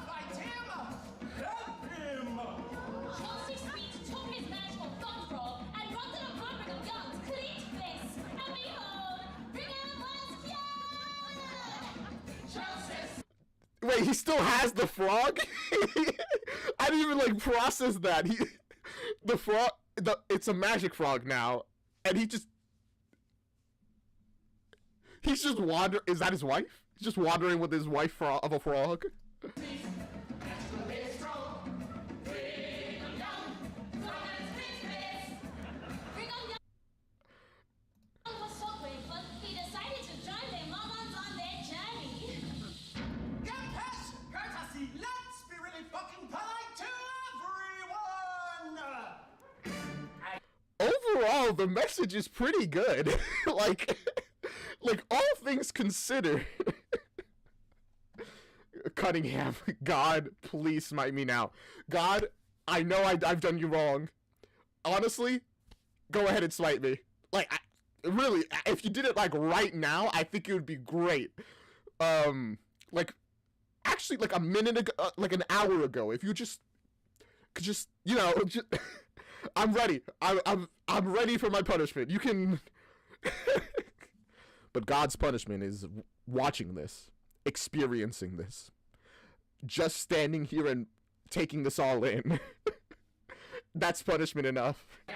S6: by
S2: Wait, he still has the frog? I didn't even like process that. The frog, it's a magic frog now, and he's just wandering. Is that his wife? He's just wandering with his wife of a frog. Overall, the message is pretty good. like all things considered. Cunningham, God, please smite me now. God, I know I've done you wrong. Honestly, go ahead and smite me. Like, really, if you did it like right now, I think it would be great. Like, actually, like a minute ago, like an hour ago, if you could just, you know, just. I'm ready. I'm ready for my punishment. You can. But God's punishment is watching this, experiencing this, just standing here and taking this all in. That's punishment enough.
S10: Now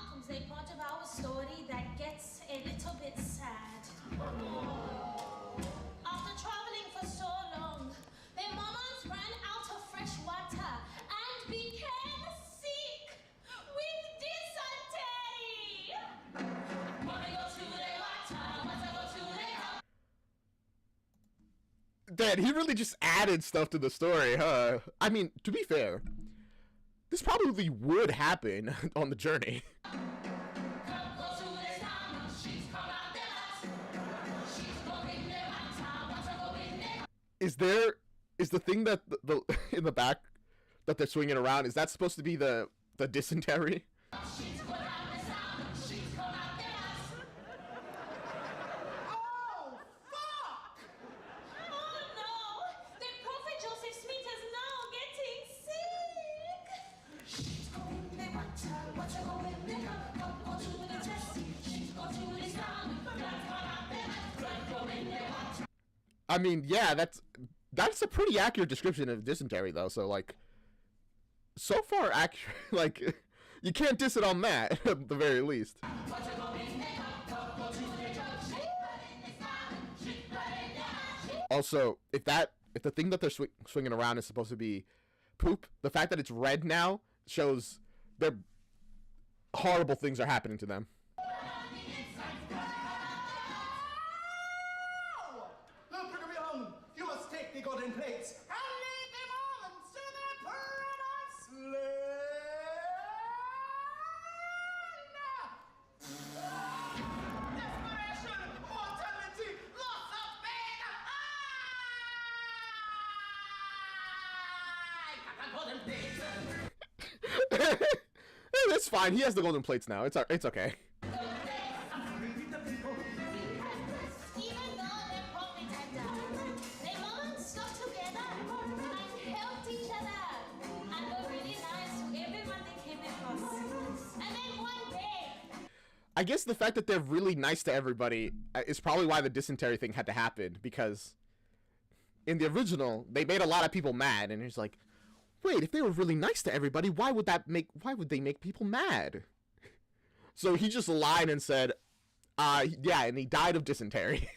S10: comes a part of our story that gets a little bit sad.
S2: Dad, he really just added stuff to the story, huh? I mean, to be fair, this probably would happen on the journey. Is the thing that the in the back that they're swinging around, is that supposed to be the dysentery? I mean, yeah, that's a pretty accurate description of dysentery, though. So, like, so far accurate. Like, you can't diss it on that at the very least. Also, if the thing that they're swinging around is supposed to be poop, the fact that it's red now shows that horrible things are happening to them.
S6: Golden plates and lead them on to the promised land. Desperation, mortality, loss of faith. I got the golden plates.
S2: Hey, that's fine. He has the golden plates now. It's okay. I guess the fact that they're really nice to everybody is probably why the dysentery thing had to happen, because in the original, they made a lot of people mad, and it's like, wait, if they were really nice to everybody, why would they make people mad? So he just lied and said, yeah, and he died of dysentery.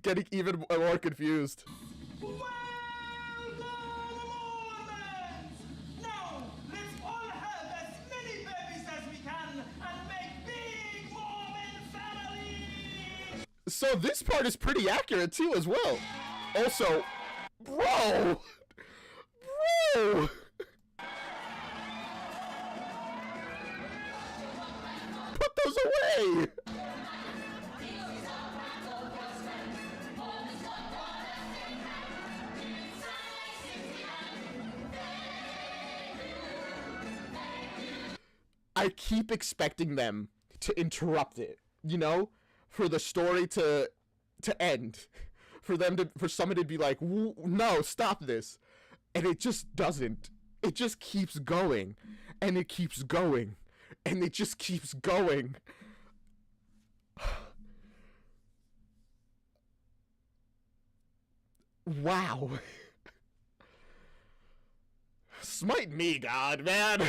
S2: Getting even more confused.
S6: Well done, Mormons! Now, let's all have as many babies as we can and make big Mormon families!
S2: So this part is pretty accurate too as well. Also, bro! Put those away! I keep expecting them to interrupt it, you know, for the story to end, for someone to be like, no, stop this, and it just doesn't. It just keeps going, and it keeps going, and it just keeps going. Wow. Smite me, God, man.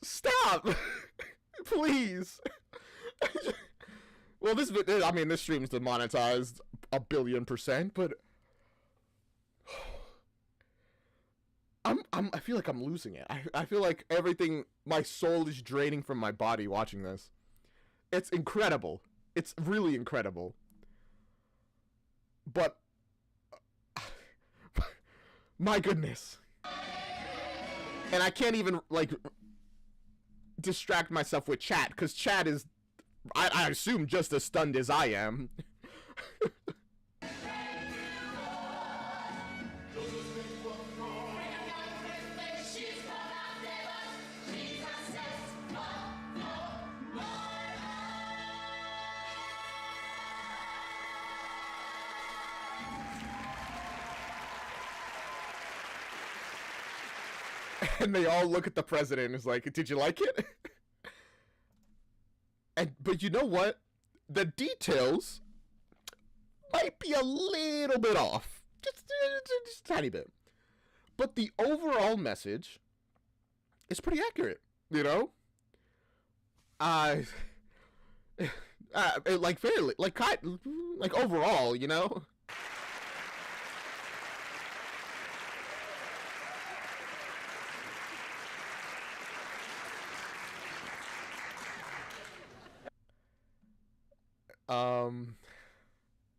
S2: Stop! Please. Well, this stream's demonetized 1,000,000,000%, but I feel like I'm losing it. I feel like everything, my soul is draining from my body watching this. It's incredible. It's really incredible. But my goodness. And I can't even, like, distract myself with chat, because chat is, I assume, just as stunned as I am. And they all look at the president and is like, did you like it? But you know what? The details might be a little bit off. Just a tiny bit. But the overall message is pretty accurate, you know? Like fairly, like overall, you know?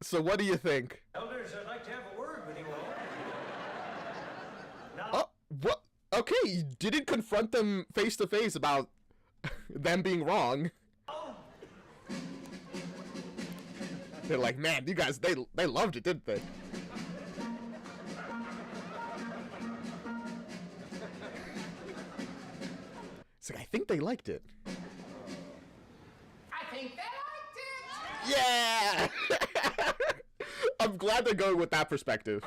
S2: So what do you think?
S14: Elders, I'd like to have a word with you all. Now,
S2: Oh, what? Okay, you didn't confront them face to face about them being wrong. They're like, man, you guys, they loved it, didn't they? It's like, I think they liked it.
S5: I think they liked it!
S2: Yeah! I'm glad they're going with that perspective.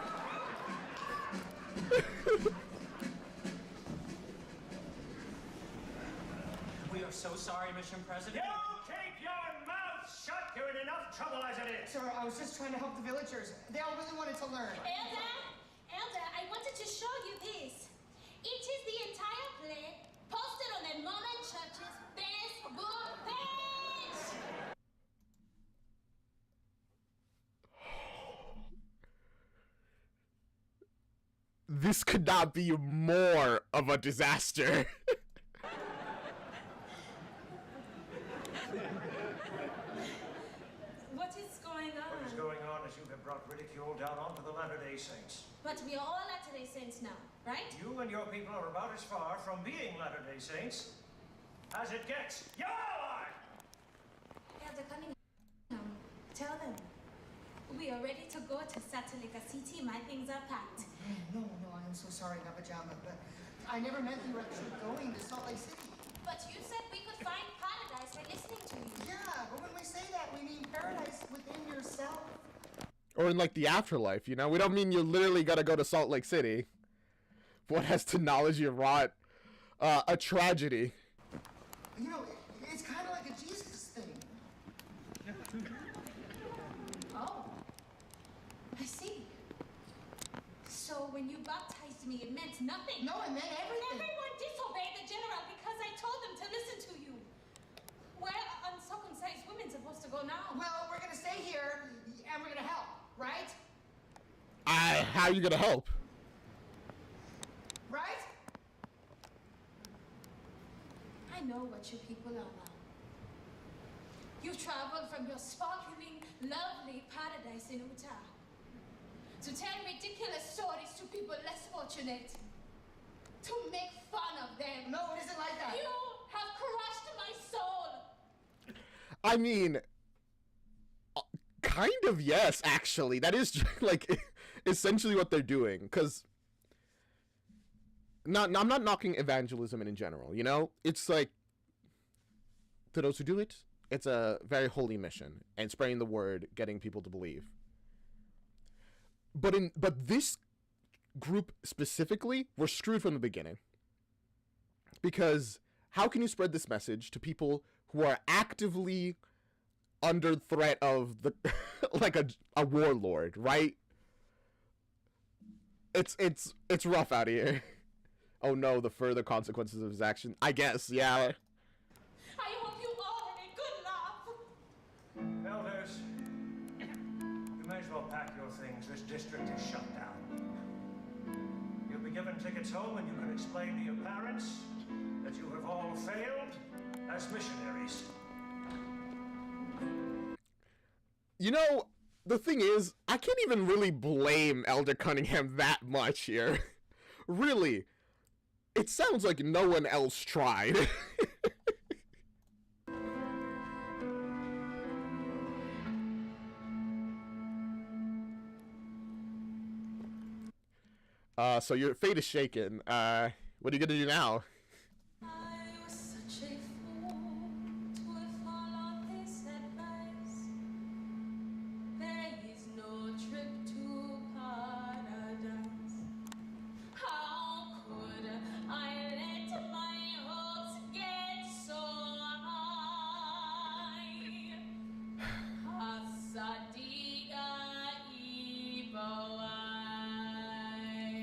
S4: We are so sorry, Mission President.
S14: you keep your mouth shut. You're in enough trouble as it is.
S5: Sir, I was just trying to help the villagers. They all really wanted to learn.
S10: Elder, I wanted to show you this. It is the entire play posted on the Mormon Church's Facebook page.
S2: This could not be more of a disaster.
S10: What is going on?
S14: What is going on is you have brought ridicule down onto the Latter-day Saints.
S10: But we are all Latter-day Saints now, right?
S14: You and your people are about as far from being Latter-day Saints as it gets. You are!
S10: Elder Cunningham, tell them. We are ready to go to Satellite City. My things are packed.
S5: No, I am so sorry, Nabajama, but I never meant you were actually going to Salt Lake City.
S10: But you said we could find paradise by listening to you.
S5: Yeah, but when we say that, we mean paradise within yourself.
S2: Or in, like, the afterlife, you know? We don't mean you literally gotta go to Salt Lake City. What has technology wrought a tragedy?
S5: You know, it's kind of like a Jesus thing.
S10: Oh, I see. So when you baptized me, it meant nothing.
S5: No, it meant everything.
S10: Everyone disobeyed the general because I told them to listen to you. Where are uncircumcised women supposed to go now?
S5: Well, we're gonna stay here, and we're gonna help, right?
S2: How are you gonna help?
S5: Right?
S10: I know what you people are now. You traveled from your sparkling, lovely paradise in Utah to tell ridiculous stories to people less fortunate, to make fun of them.
S5: No, it isn't like that.
S10: You have crushed my soul.
S2: I mean, kind of, yes, actually. That is, like, essentially what they're doing. Because, I'm not knocking evangelism in general, you know? It's like, to those who do it, it's a very holy mission. And spreading the word, getting people to believe. But this group specifically were screwed from the beginning. Because how can you spread this message to people who are actively under threat of the like a warlord, right? It's rough out here. Oh no, the further consequences of his action. I guess, yeah.
S10: I hope you all have a good laugh.
S14: Elders, you may as well pack your things. This district is shut down. You'll be given tickets home and you can explain to your parents that you have all failed as missionaries.
S2: You know, the thing is, I can't even really blame Elder Cunningham that much here. Really, it sounds like no one else tried. So your fate is shaken. What are you gonna do now?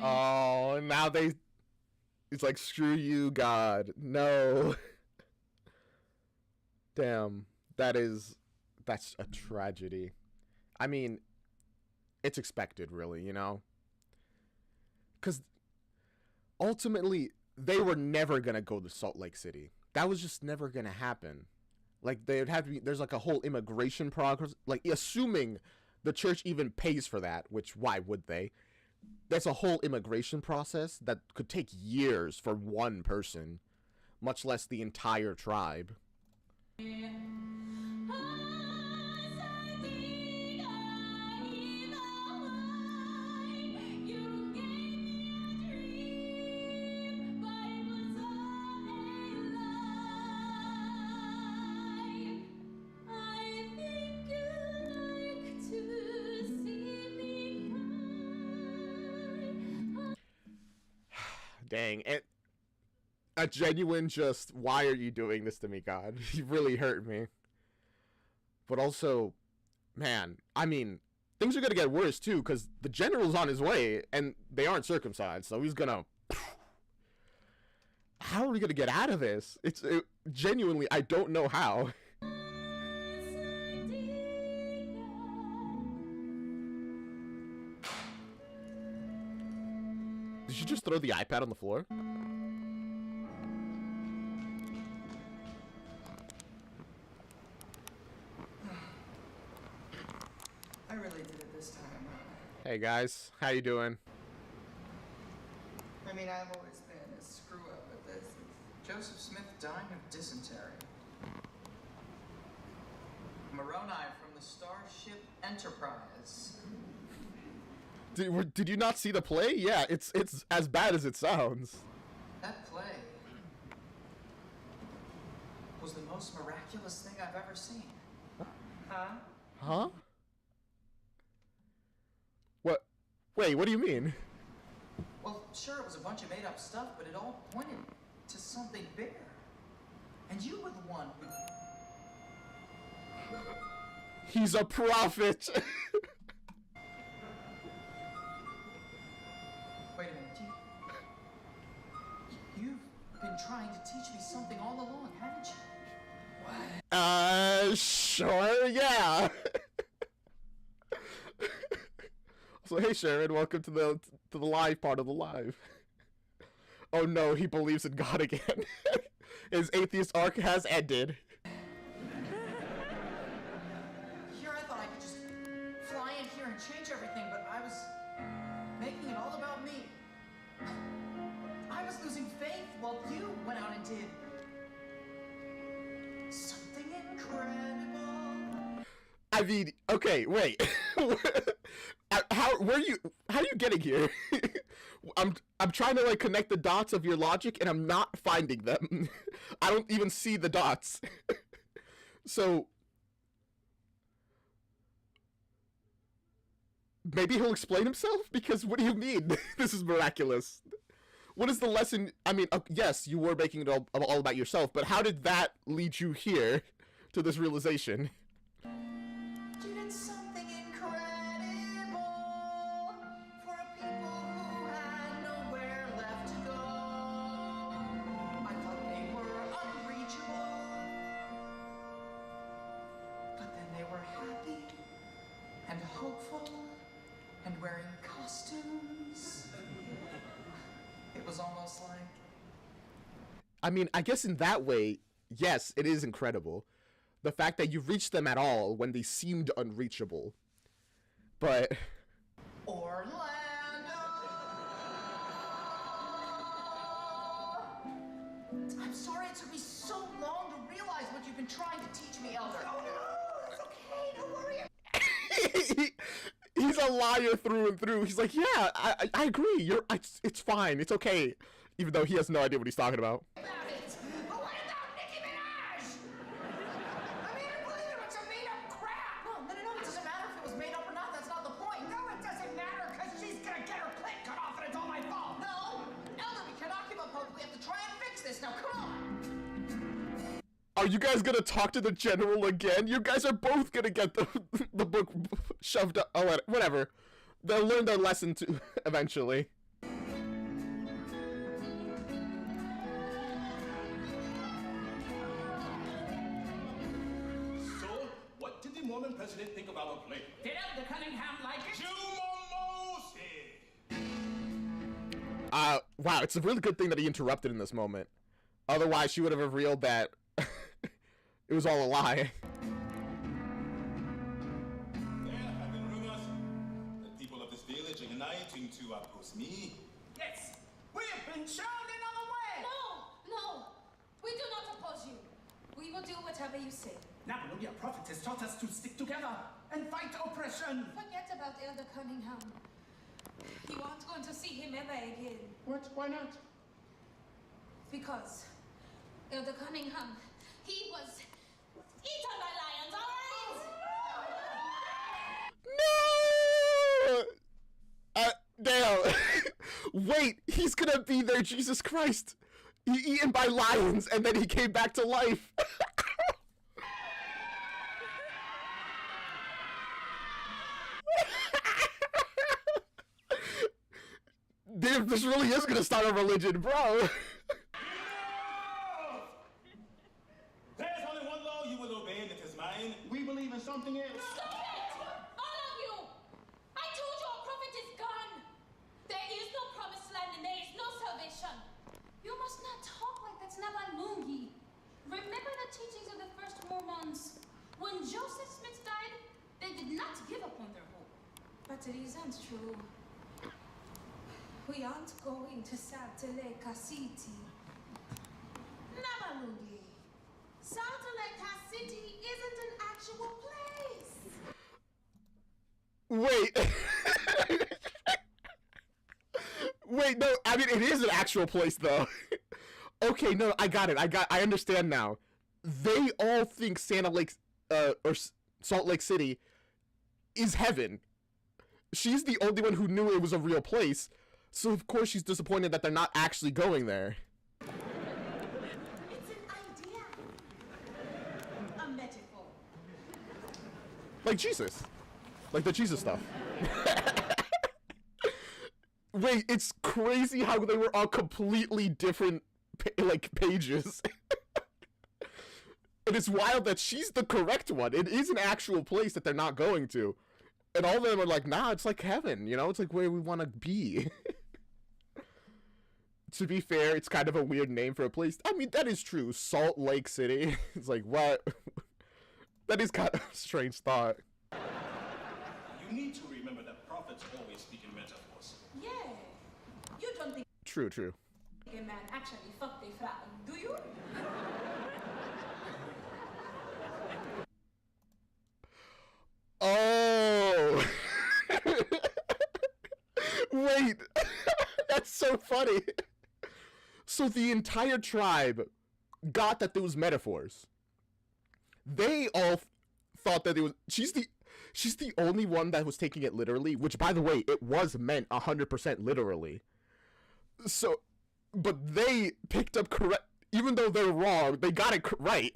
S2: Oh, now it's like, screw you, God. No. Damn. That's a tragedy. I mean, it's expected, really, you know? Because ultimately, they were never going to go to Salt Lake City. That was just never going to happen. Like, they would have to be, there's like a whole immigration progress, like, assuming the church even pays for that, which why would they? That's a whole immigration process that could take years for one person, much less the entire tribe. Dang, a genuine just, why are you doing this to me, God? You really hurt me. But also, man, I mean, things are gonna get worse too, because the general's on his way, and they aren't circumcised, so he's gonna... How are we gonna get out of this? Genuinely, I don't know how. Did you just throw the iPad on the floor?
S11: I really did it this time.
S2: Hey guys, how you doing?
S11: I mean, I've always been a screw up at this. Joseph Smith dying of dysentery. Moroni from the Starship Enterprise.
S2: Did you not see the play? Yeah, it's as bad as it sounds.
S11: That play was the most miraculous thing I've ever seen. Huh?
S2: Huh? What? Wait, what do you mean?
S11: Well, sure, it was a bunch of made-up stuff, but it all pointed to something bigger. And you were the one who...
S2: He's a prophet!
S11: Wait a minute, you've been trying to teach me something all along, haven't you? What?
S2: Sure, yeah. So, hey Sharon, welcome to the live part of the live. Oh no, he believes in God again. His atheist arc has ended.
S11: Here I thought I could just fly in here and change everything, but I was making it all about me. I was losing faith while you went out and did something incredible.
S2: I mean, okay, wait. How are you getting here? I'm trying to like connect the dots of your logic and I'm not finding them. I don't even see the dots. So maybe he'll explain himself, because what do you mean? This is miraculous. What is the lesson? I mean, yes, you were making it all about yourself, but how did that lead you here to this realization?
S11: You did something incredible for a people who had nowhere left to go. I thought they were unreachable, but then they were happy and hopeful and wearing costumes. It was almost like...
S2: I mean, I guess in that way, yes, it is incredible. The fact that you reached them at all when they seemed unreachable. But...
S11: Orlando! I'm sorry it took me so long to realize what you've been trying to teach me, Elder. Oh no, it's okay, don't worry.
S2: He's a liar through and through. He's like, yeah, I agree. It's fine. It's okay. Even though he has no idea what he's talking about.
S5: But what about Nicki Minaj? I mean, I believe it was a made-up crap.
S11: No, it doesn't matter if it was made up or not. That's not the point.
S5: No, it doesn't matter, because she's gonna get her clit cut off and it's all my fault.
S11: No, Elder, we cannot give up hope. We have to try and fix this. Now, come on.
S2: Are you guys gonna talk to the general again? You guys are both gonna get the book shoved up. Oh, whatever. They'll learn their lesson too eventually.
S6: So, what did the Mormon president think of our play?
S13: Did Elder Cunningham like it?
S2: Wow, it's a really good thing that he interrupted in this moment. Otherwise, she would have revealed that it was all a lie.
S6: There have been rumors that people of this village are uniting to oppose me.
S13: Yes, we have been shown another way.
S10: No, we do not oppose you. We will do whatever you say.
S13: Napoleon prophetess taught us to stick together and fight oppression.
S10: Forget about Elder Cunningham. You aren't going to see him ever again.
S12: What? Why not?
S10: Because Elder Cunningham, he was eaten by lions, alright?
S2: No! Damn. Wait, he's gonna be there, Jesus Christ. He eaten by lions and then he came back to life. Dude, this really is gonna start a religion, bro.
S6: There's only one law you will obey, and it is mine.
S12: We believe in something else.
S10: Stop it! All of you! I told you our prophet is gone! There is no promised land and there is no salvation. You must not talk like that's Nabalungi. Remember the teachings of the first Mormons. When Joseph Smith died, they did not give up on their hope. But it isn't true. We aren't going to Salt Lake City. Nabalungi. Salt Lake City isn't an actual place.
S2: Wait. Wait, no, I mean, it is an actual place, though. Okay, no, I got it. I understand now. They all think Santa Lake, or Salt Lake City is heaven. She's the only one who knew it was a real place. So of course she's disappointed that they're not actually going there.
S10: It's an idea. A metaphor.
S2: Like Jesus. Like the Jesus stuff. Wait, it's crazy how they were all completely different pages. And it's wild that she's the correct one. It is an actual place that they're not going to. And all of them are like, nah, it's like heaven, you know? It's like where we want to be. To be fair, it's kind of a weird name for a place. I mean, that is true. Salt Lake City. It's like, what? That is kind of a strange thought.
S6: You need to remember that prophets always speak in metaphors.
S10: Yeah. You don't think
S2: True.
S10: a man actually fucked a frog, do you?
S2: so funny. So the entire tribe got that there was metaphors. They all thought that it was. She's the only one that was taking it literally, which, by the way, it was meant 100% literally. So, but they picked up correct, even though they're wrong, they got it right.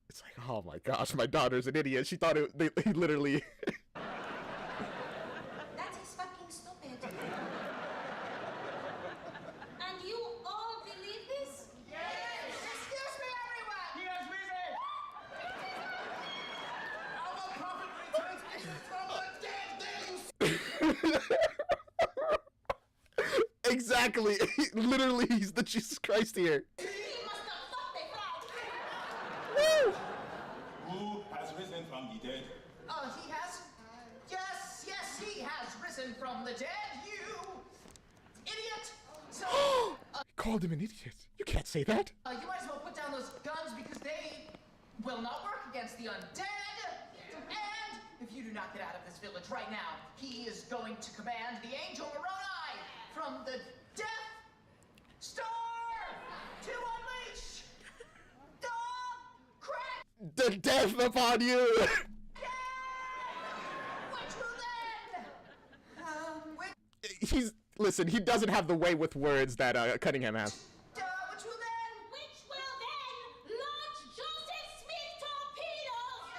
S2: It's like, oh my gosh, my daughter's an idiot. She thought he literally.
S10: That is fucking stupid. And you all believe this?
S5: Yes! Excuse me, everyone!
S12: He has risen! Our prophet returns from the dead! There you
S2: Exactly. Literally, he's the Jesus Christ here. Woo!
S6: Who has risen from the dead?
S11: He has? Yes, he has risen from the dead, you idiot! So,
S2: Called him an idiot. You can't say that.
S11: you might as well put down those guns because they will not work against the undead. And if you do not get out of this village right now, he is going to command the angel Moroni from the Death Star to unleash the crack.
S2: The death upon you.
S11: Which will then,
S2: He's listen. He doesn't have the way with words that Cunningham has.
S11: which will then
S10: launch Joseph Smith torpedoes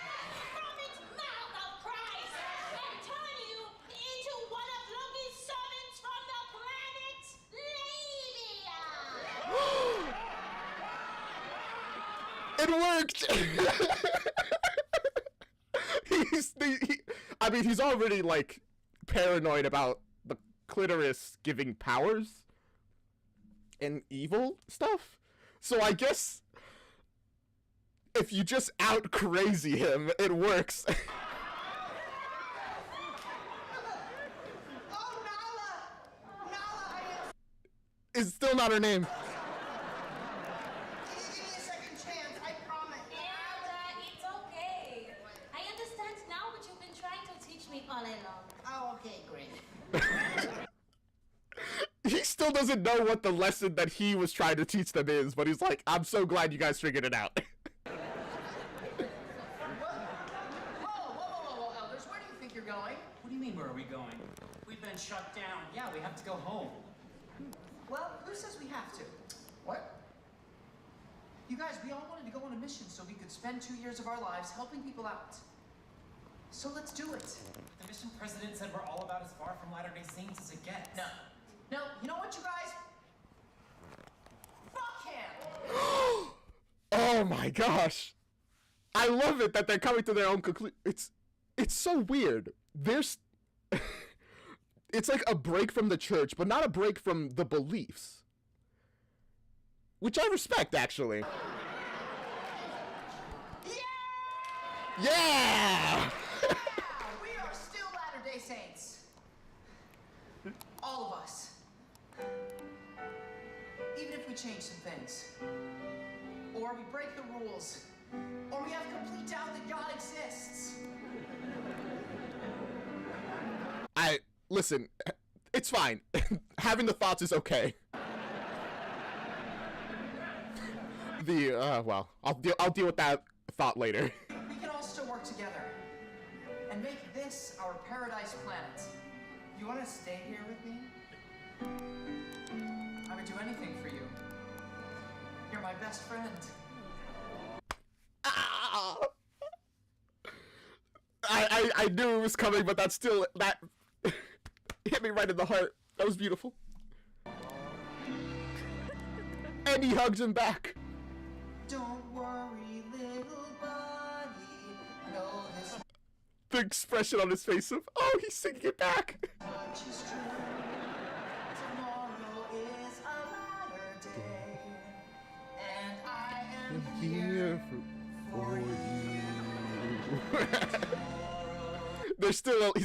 S10: from its mouth of Christ and turn you into one of Loki's servants from the planet Labia.
S2: It worked. I mean, he's already like paranoid about the clitoris giving powers and evil stuff. So I guess if you just out crazy him, it works. It's still not her name.
S5: Give me a second chance, I promise.
S10: It's okay. I understand now what you've been trying to teach me all along.
S5: Oh, okay, great.
S2: He still doesn't know what the lesson that he was trying to teach them is, but he's like, I'm so glad you guys figured it out.
S11: Whoa, Elders, where do you think you're going?
S7: What do you mean, where are we going? We've been shut down. Yeah, we have to go home.
S11: Well, who says we have to? What? You guys, we all wanted to go on a mission so we could spend 2 years of our lives helping people out. So let's do it.
S7: The mission president said we're all about as far from Latter-day Saints as it gets.
S11: No, you know what, you guys? Fuck him!
S2: Oh my gosh. I love it that they're coming to their own conclusion. It's so weird. There's it's like a break from the church, but not a break from the beliefs. Which I respect, actually. Yeah!
S11: We are still Latter-day Saints. All of us. Even if we change some things. Or we break the rules. Or we have complete doubt that God exists.
S2: Listen, it's fine. Having the thoughts is okay. Well, I'll deal with that thought later.
S11: We can all still work together and make this our paradise planet. You want to stay here with me? I would do anything for you. You're my best friend.
S2: I knew it was coming, but that hit me right in the heart. That was beautiful. And he hugs him back.
S11: Don't worry, little buddy. Know this
S2: The expression on his face of, oh, he's singing it back.
S11: much is true. Tomorrow is a latter day. And I am here for you.
S2: He's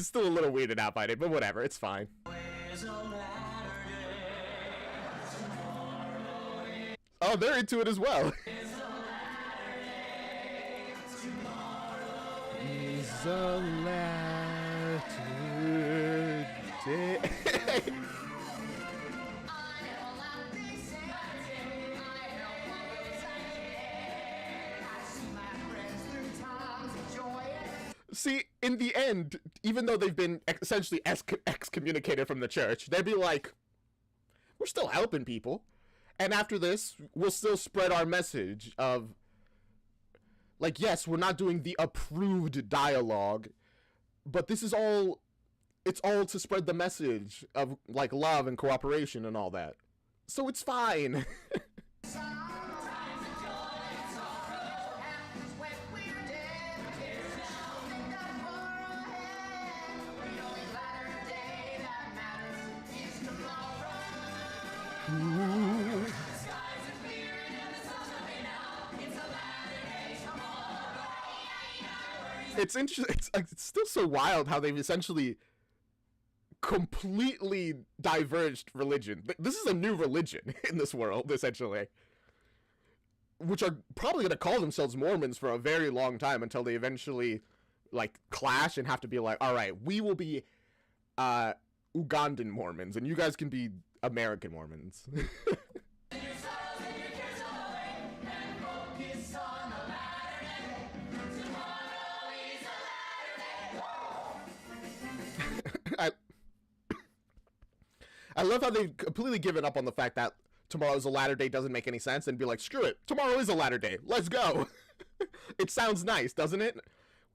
S2: still a little weirded out by it, but whatever, it's fine. Oh, they're into it as well. Is a latter day. See, in the end, even though they've been essentially excommunicated from the church, they'd be like, we're still helping people. And after this, we'll still spread our message of, like, yes, we're not doing the approved dialogue, but this is all, it's all to spread the message of, like, love and cooperation and all that. So it's fine. It's interesting. It's still so wild how they've essentially completely diverged religion. This is a new religion in this world, essentially, which are probably going to call themselves Mormons for a very long time until they eventually, like, clash and have to be like, all right, we will be Ugandan Mormons, and you guys can be American Mormons. I love how they've completely given up on the fact that tomorrow's a latter day doesn't make any sense and be like, screw it, tomorrow is a latter day, let's go. It sounds nice, doesn't it?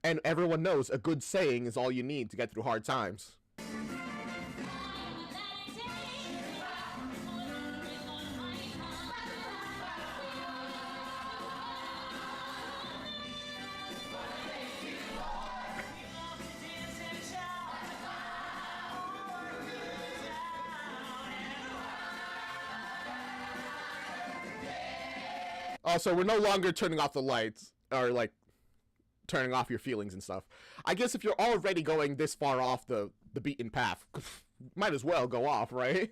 S2: And everyone knows a good saying is all you need to get through hard times. Also, we're no longer turning off the lights, or, like, turning off your feelings and stuff. I guess if you're already going this far off the beaten path, might as well go off, right?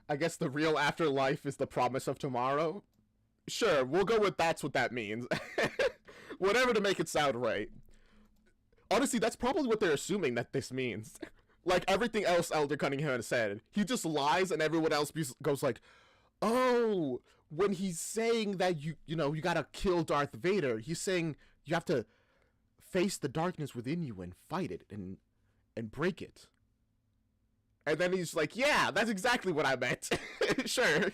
S2: I guess the real afterlife is the promise of tomorrow. Sure, we'll go with that's what that means. Whatever to make it sound right. Honestly, that's probably what they're assuming that this means. Like everything else Elder Cunningham said. He just lies and everyone else goes like, oh, when he's saying that you gotta kill Darth Vader, he's saying you have to face the darkness within you and fight it and break it. And then he's like, yeah, that's exactly what I meant. Sure.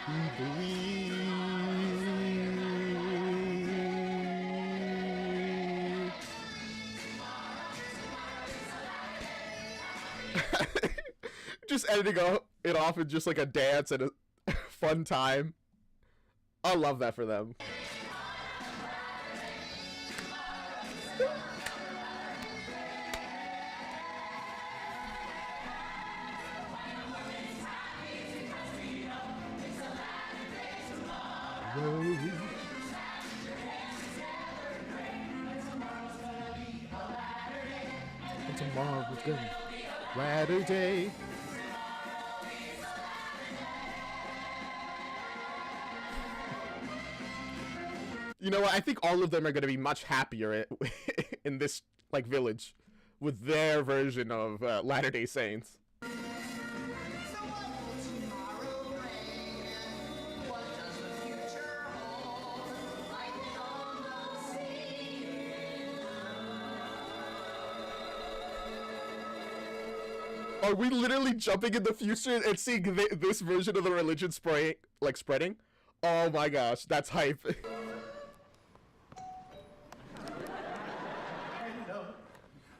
S2: We believe. Just editing it off in just like a dance and a fun time. I love that for them. And tomorrow's gonna be a latter day. You know what? I think all of them are going to be much happier in this, like, village with their version of Latter-day Saints. Are we literally jumping in the future and seeing this version of the religion spreading? Oh my gosh, that's hype.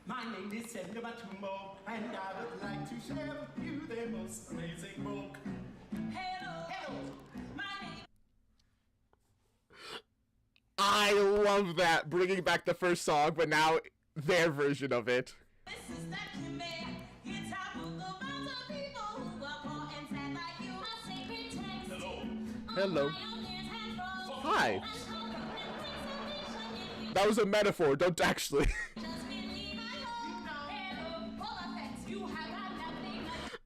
S6: My name is Senator Matumbo, and I would like to share with you the most amazing book. Hello! Hello! My name...
S2: I love that, bringing back the first song, but now their version of it.
S8: This is that man. It's our book about the people who are poor and sad like you. A sacred
S2: Hello. Hi. That was a metaphor. Don't actually.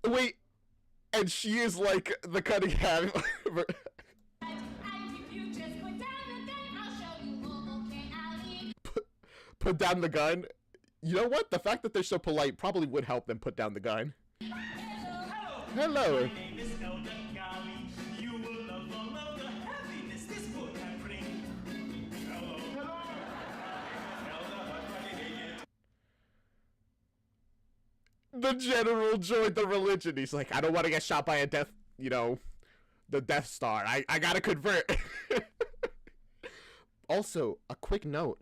S2: Wait. And she is like the Cunningham. Put down the gun. You know what? The fact that they're so polite probably would help them put down the gun. Hello. The general joined the religion. He's like, I don't want to get shot by a death, you know, the Death Star. I gotta convert. Also, a quick note.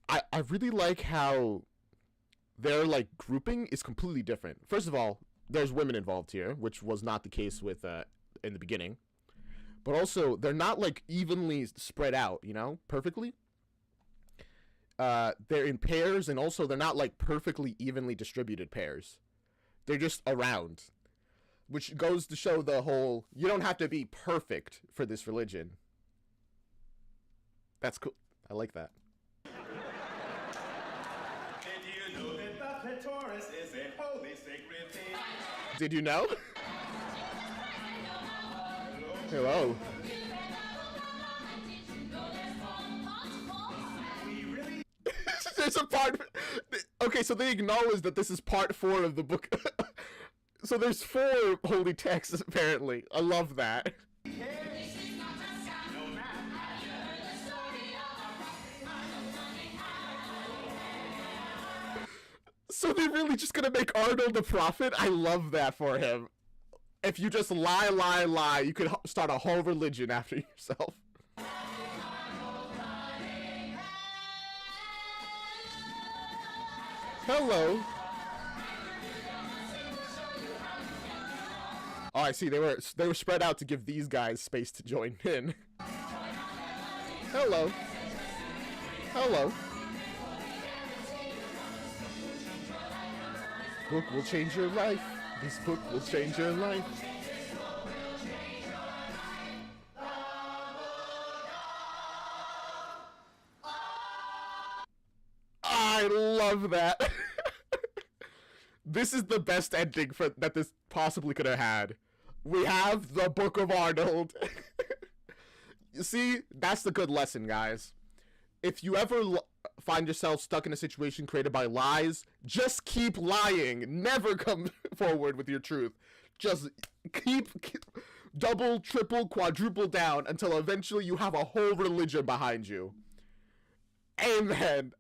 S2: I really like how their, like, grouping is completely different. First of all, there's women involved here, which was not the case with, in the beginning. But also, they're not, like, evenly spread out, you know, perfectly. They're in pairs, and also they're not, like, perfectly evenly distributed pairs. They're just around. Which goes to show the whole, you don't have to be perfect for this religion. That's cool. I like that.
S6: Did you know that the clitoris is a holy sacred thing?
S2: Did you know? Hello. There's a part. Okay, so they acknowledge that this is part 4 of the book. So there's 4 holy texts apparently. I love that. So they're really just gonna make Arnold the prophet? I love that for him. If you just lie, you could start a whole religion after yourself. Hello. Oh, I see. They were spread out to give these guys space to join in. Hello. Hello. Book will change your life. This book will change your life. I love that. This is the best ending that this possibly could have had. We have the Book of Arnold. You see, that's the good lesson, guys. If you ever find yourself stuck in a situation created by lies, just keep lying. Never come forward with your truth. Just keep double, triple, quadruple down until eventually you have a whole religion behind you. Amen.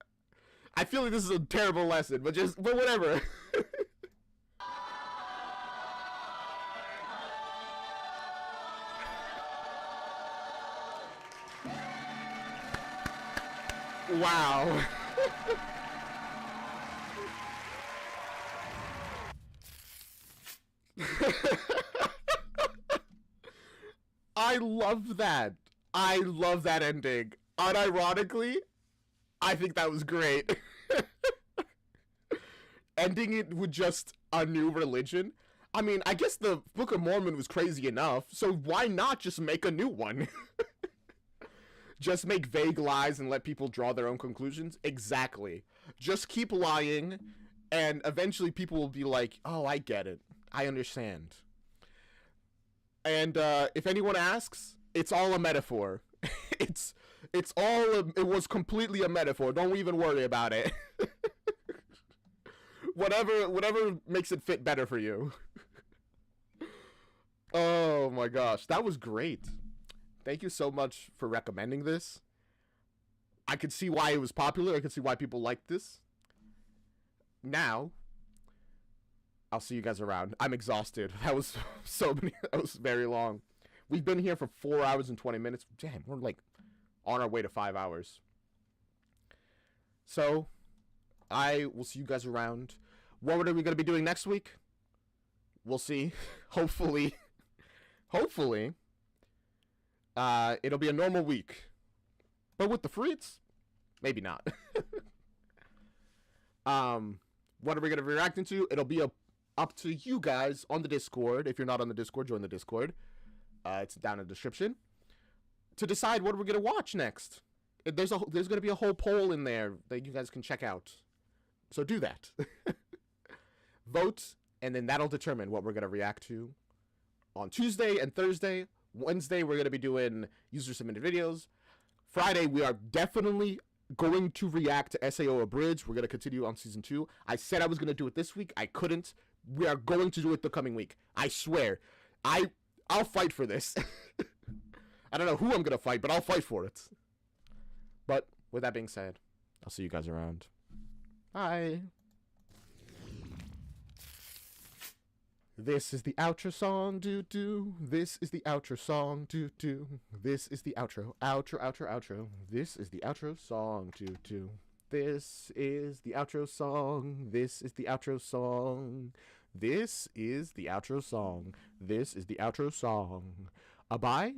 S2: I feel like this is a terrible lesson, but whatever. Wow. I love that. I love that ending. Unironically, I think that was great. Ending it with just a new religion. I mean, I guess the Book of Mormon was crazy enough, so why not just make a new one? Just make vague lies and let people draw their own conclusions? Exactly. Just keep lying, and eventually people will be like, oh, I get it. I understand. And if anyone asks, it's all a metaphor. It was completely a metaphor. Don't even worry about it. Whatever makes it fit better for you. Oh my gosh, that was great. Thank you so much for recommending this. I could see why it was popular. I could see why people liked this. Now, I'll see you guys around. I'm exhausted. That was that was very long. We've been here for 4 hours and 20 minutes. Damn, we're like on our way to 5 hours. So, I will see you guys around. What are we going to be doing next week? We'll see. Hopefully, it'll be a normal week. But with the Fritz, maybe not. What are we going to be reacting to? It'll be up to you guys on the Discord. If you're not on the Discord, join the Discord. It's down in the description. to decide what we're gonna watch next. There's gonna be a whole poll in there that you guys can check out. So do that. Vote, and then that'll determine what we're gonna react to on Tuesday and Thursday. Wednesday we're gonna be doing user submitted videos. Friday we are definitely going to react to SAO Abridged. We're gonna continue on season 2. I said I was gonna do it this week. I couldn't. We are going to do it the coming week. I swear. I'll fight for this. I don't know who I'm gonna fight, but I'll fight for it. But with that being said, I'll see you guys around. Bye. This is the outro song, do. This is the outro song, do. This is the outro, outro. This is the outro song, do. This is the outro song. This is the outro song. This is the outro song. This is the outro song. Bye.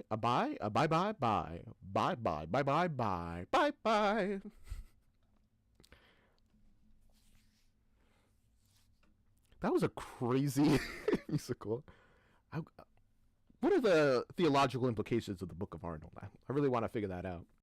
S2: That was a crazy musical. What are the theological implications of the Book of Arnold? I really want to figure that out.